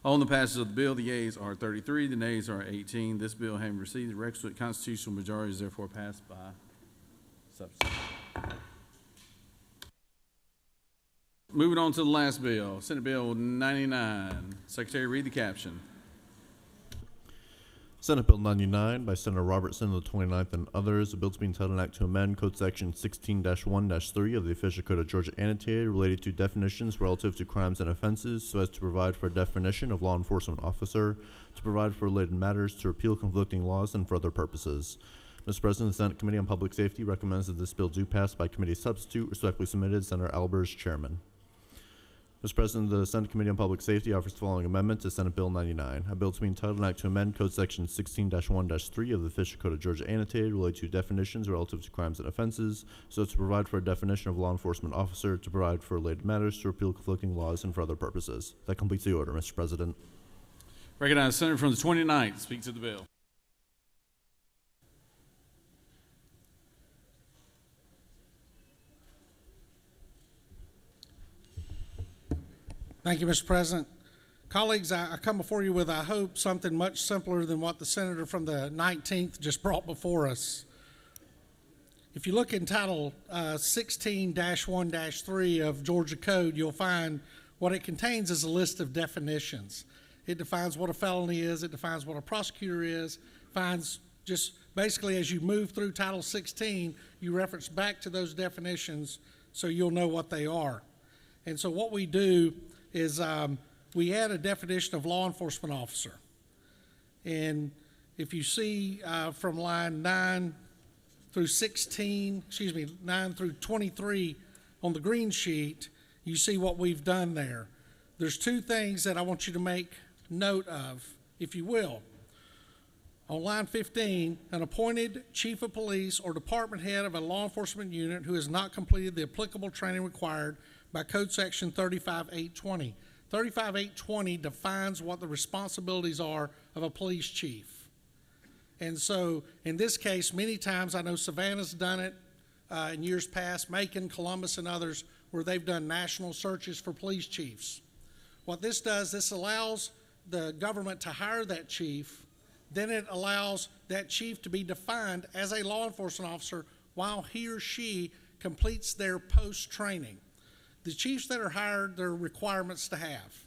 On the passage of the bill, the yeas are 33, the nays are 18. This bill, having received the requisite constitutional majority, is therefore passed by substitute. Moving on to the last bill, Senate Bill 99. Secretary, read the caption. Senate Bill 99 by Senator Robertson of the 29th and others, a bill to be entitled an act to amend Code Section 16-1-3 of the Official Code of Georgia annotated related to definitions relative to crimes and offenses so as to provide for a definition of law enforcement officer, to provide for related matters, to repeal conflicting laws, and for other purposes. Mr. President, the Senate Committee on Public Safety recommends that this bill do pass by committee substitute. Respectfully submitted, Senator Albers, Chairman. Mr. President, the Senate Committee on Public Safety offers the following amendment to Senate Bill 99. A bill to be entitled an act to amend Code Section 16-1-3 of the Official Code of Georgia annotated related to definitions relative to crimes and offenses, so as to provide for a definition of law enforcement officer, to provide for related matters, to repeal conflicting laws, and for other purposes. That completes the order, Mr. President. Recognize the Senator from the 29th to speak to the bill. Thank you, Mr. President. Colleagues, I come before you with, I hope, something much simpler than what the senator from the 19th just brought before us. If you look in Title 16-1-3 of Georgia Code, you'll find what it contains is a list of definitions. It defines what a felony is, it defines what a prosecutor is, finds just basically as you move through Title 16, you reference back to those definitions so you'll know what they are. And so what we do is we add a definition of law enforcement officer. And if you see from line 9 through 23 on the green sheet, you see what we've done there. There's two things that I want you to make note of, if you will. On line 15, an appointed chief of police or department head of a law enforcement unit who has not completed the applicable training required by Code Section 35820. 35820 defines what the responsibilities are of a police chief. And so in this case, many times, I know Savannah's done it in years past, Macon, Columbus, and others, where they've done national searches for police chiefs. What this does, this allows the government to hire that chief, then it allows that chief to be defined as a law enforcement officer while he or she completes their post-training. The chiefs that are hired, there are requirements to have.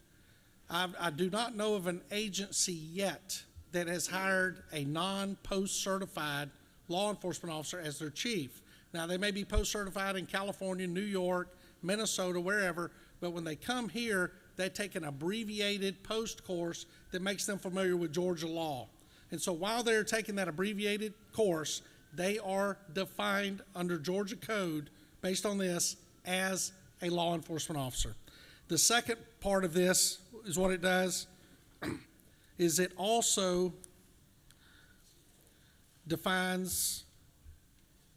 I do not know of an agency yet that has hired a non-post certified law enforcement officer as their chief. Now, they may be post certified in California, New York, Minnesota, wherever, but when they come here, they take an abbreviated post course that makes them familiar with Georgia law. And so while they're taking that abbreviated course, they are defined under Georgia Code based on this as a law enforcement officer. The second part of this is what it does is it also defines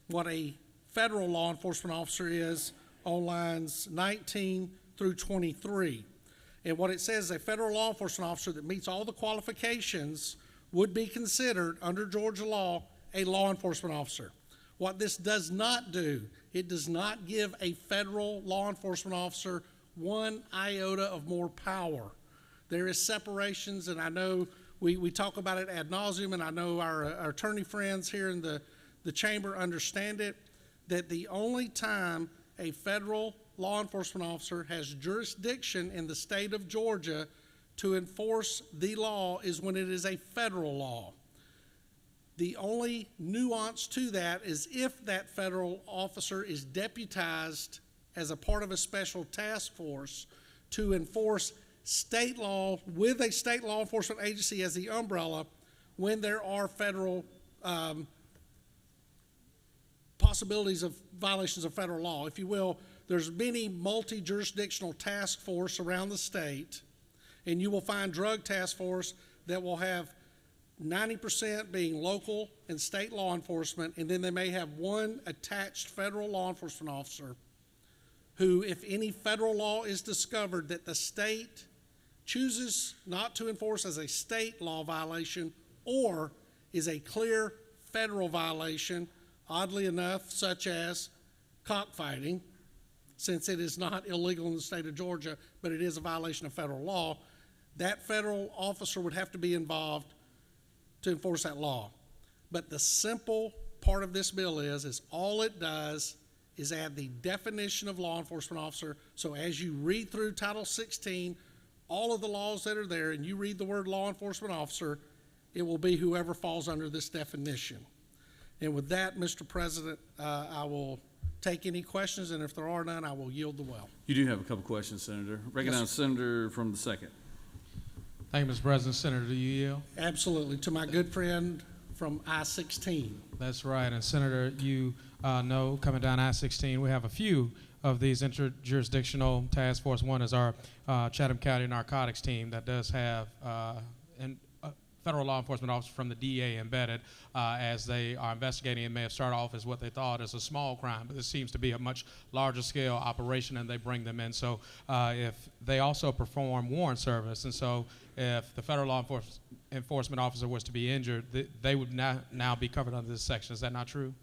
what a federal law enforcement officer is on lines 19 through 23. And what it says, a federal law enforcement officer that meets all the qualifications would be considered, under Georgia law, a law enforcement officer. What this does not do, it does not give a federal law enforcement officer one iota of more power. There is separations, and I know we talk about it ad nauseum, and I know our attorney friends here in the chamber understand it, that the only time a federal law enforcement officer has jurisdiction in the state of Georgia to enforce the law is when it is a federal law. The only nuance to that is if that federal officer is deputized as a part of a special task force to enforce state law with a state law enforcement agency as the umbrella when there are federal possibilities of violations of federal law. If you will, there's many multi-jurisdictional task force around the state, and you will find drug task force that will have 90% being local and state law enforcement, and then they may have one attached federal law enforcement officer who, if any federal law is discovered that the state chooses not to enforce as a state law violation or is a clear federal violation, oddly enough, such as cockfighting, since it is not illegal in the state of Georgia, but it is a violation of federal law, that federal officer would have to be involved to enforce that law. But the simple part of this bill is all it does is add the definition of law enforcement officer. So as you read through Title 16, all of the laws that are there, and you read the word law enforcement officer, it will be whoever falls under this definition. And with that, Mr. President, I will take any questions, and if there are none, I will yield the well. You do have a couple questions, Senator. Recognize Yes, Senator from the second. Thank you, Mr. President. Senator, do you yield? Absolutely. To my good friend from I-16. That's right. And Senator, you know, coming down I-16, we have a few of these interjurisdictional task force. One is our Chatham County Narcotics team that does have federal law enforcement officer from the DA embedded as they are investigating. It may have started off as what they thought as a small crime, but this seems to be a much larger scale operation, and they bring them in. So if they also perform warrant service, and so if the federal law enforcement officer was to be injured, they would now be covered under this section. Is that not true?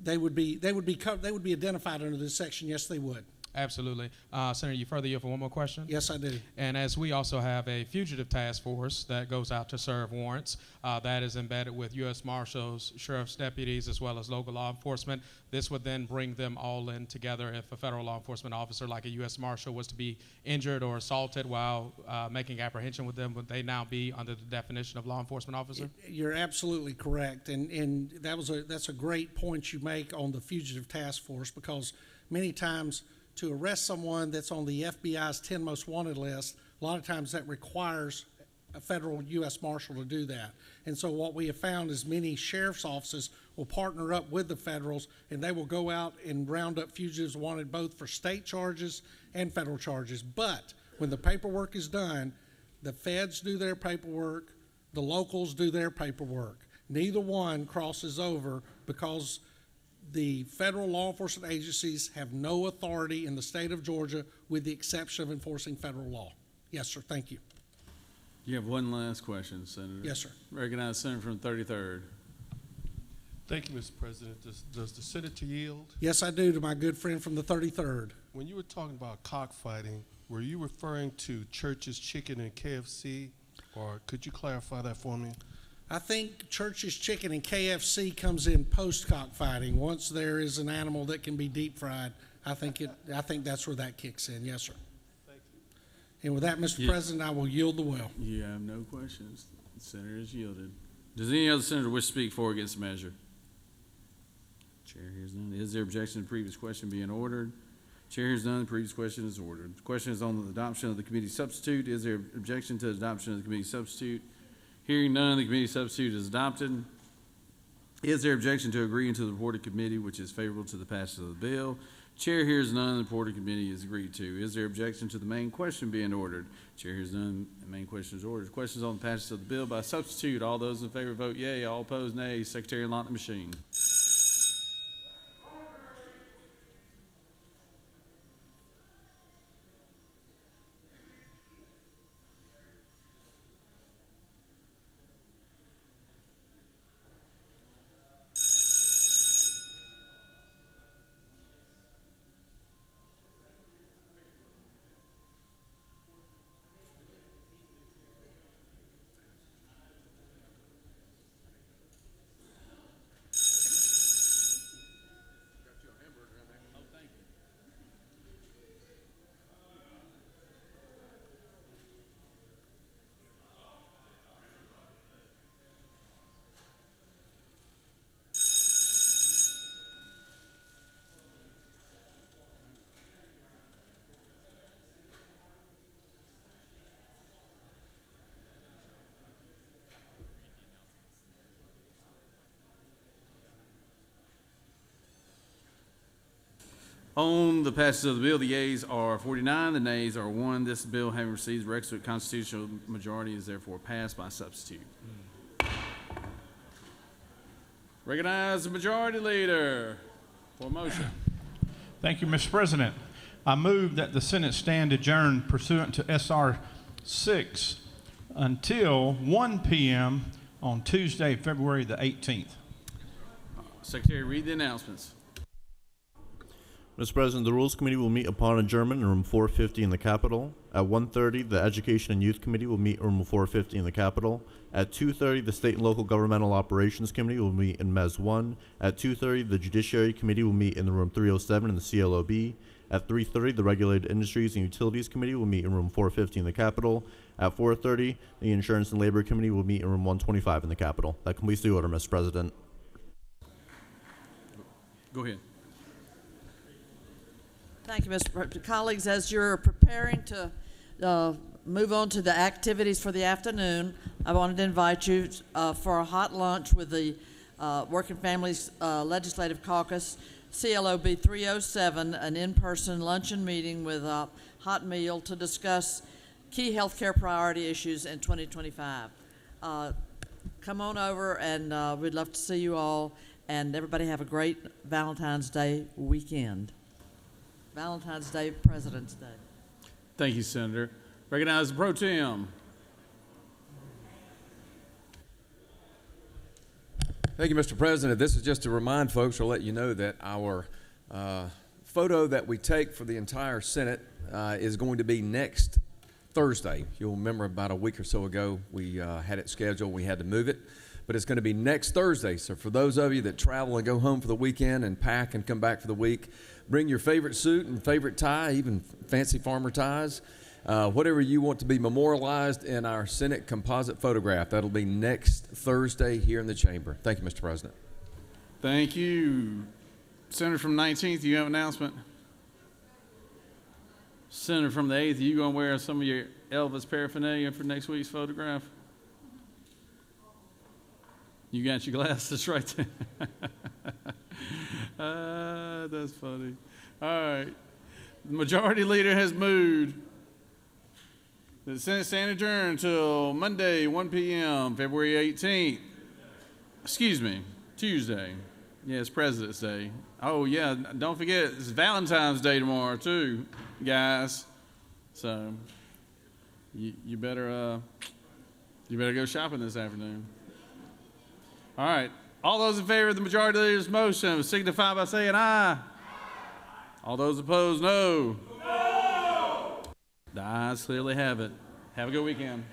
They would be identified under this section. Yes, they would. Absolutely. Senator, you further yield for one more question? Yes, I do. And as we also have a fugitive task force that goes out to serve warrants, that is embedded with U.S. Marshals, sheriff's deputies, as well as local law enforcement. This would then bring them all in together. If a federal law enforcement officer like a U.S. Marshal was to be injured or assaulted while making apprehension with them, would they now be under the definition of law enforcement officer? You're absolutely correct. And that's a great point you make on the fugitive task force, because many times to arrest someone that's on the FBI's 10 most wanted list, a lot of times that requires a federal U.S. Marshal to do that. And so what we have found is many sheriff's offices will partner up with the federals, and they will go out and round up fugitives wanted both for state charges and federal charges. But when the paperwork is done, the feds do their paperwork, the locals do their paperwork. Neither one crosses over, because the federal law enforcement agencies have no authority in the state of Georgia with the exception of enforcing federal law. Yes, sir. Thank you. You have one last question, Senator. Yes, sir. Recognize Senator from the 33rd. Thank you, Mr. President. Does the senator yield? Yes, I do, to my good friend from the 33rd. When you were talking about cockfighting, were you referring to Church's Chicken and KFC, or could you clarify that for me? I think Church's Chicken and KFC comes in post-cockfighting. Once there is an animal that can be deep fried, I think that's where that kicks in. Yes, sir. Thank you. And with that, Mr. President, I will yield the well. You have no questions. The senator is yielded. Does any other senator wish to speak for or against the measure? Chair hears none. Is there objection to the previous question being ordered? Chair hears none. The previous question is ordered. The question is on the adoption of the committee substitute. Is there objection to the adoption of the committee substitute? Hearing none, the committee substitute is adopted. Is there objection to agreeing to the report of committee, which is favorable to the passage of the bill? Chair hears none, the report of committee is agreed to. Is there objection to the main question being ordered? Chair hears none, the main question is ordered. Questions on the passage of the bill by substitute. All those in favor vote yea, all opposed nay. Secretary unlock the machine. On the passage of the bill, the yeas are 49, the nays are 1. This bill, having received the requisite constitutional majority, is therefore passed by substitute. Recognize the majority leader for a motion. Thank you, Mr. President. I move that the Senate stand adjourned pursuant to SR 6 until 1 p.m. on Tuesday, February the 18th. Secretary, read the announcements. Mr. President, the Rules Committee will meet upon adjournment in room 450 in the Capitol. At 1:30, the Education and Youth Committee will meet in room 450 in the Capitol. At 2:30, the State and Local Governmental Operations Committee will meet in Mez 1. At 2:30, the Judiciary Committee will meet in the room 307 in the CLOB. At 3:30, the Regulated Industries and Utilities Committee will meet in room 450 in the Capitol. At 4:30, the Insurance and Labor Committee will meet in room 125 in the Capitol. That completes the order, Mr. President. Go ahead. Thank you, Mr. President. Colleagues, as you're preparing to move on to the activities for the afternoon, I wanted to invite you for a hot lunch with the Working Families Legislative Caucus, CLOB 307, an in-person luncheon meeting with a hot meal to discuss key healthcare priority issues in 2025. Come on over, and we'd love to see you all, and everybody have a great Valentine's Day weekend. Valentine's Day, President's Day. Thank you, Senator. Recognize the Pro Tem. Thank you, Mr. President. This is just to remind folks or let you know that our photo that we take for the entire Senate is going to be next Thursday. You'll remember about a week or so ago we had it scheduled. We had to move it. But it's going to be next Thursday. So for those of you that travel and go home for the weekend and pack and come back for the week, bring your favorite suit and favorite tie, even fancy farmer ties, whatever you want to be memorialized in our Senate composite photograph. That'll be next Thursday here in the chamber. Thank you, Mr. President. Thank you. Senator from 19th, you have an announcement? Senator from the 8th, are you going to wear some of your Elvis paraphernalia for next week's photograph? You got your glasses right there. That's funny. All right. The majority leader has moved. The Senate stand adjourned until Monday, 1 p.m., February 18th. Excuse me, Tuesday. Yeah, it's President's Day. Oh, yeah, don't forget, it's Valentine's Day tomorrow, too, guys. So you better go shopping this afternoon. All right. All those in favor of the majority leader's motion signify by saying aye. All those opposed, no. No. The ayes clearly have it. Have a good weekend.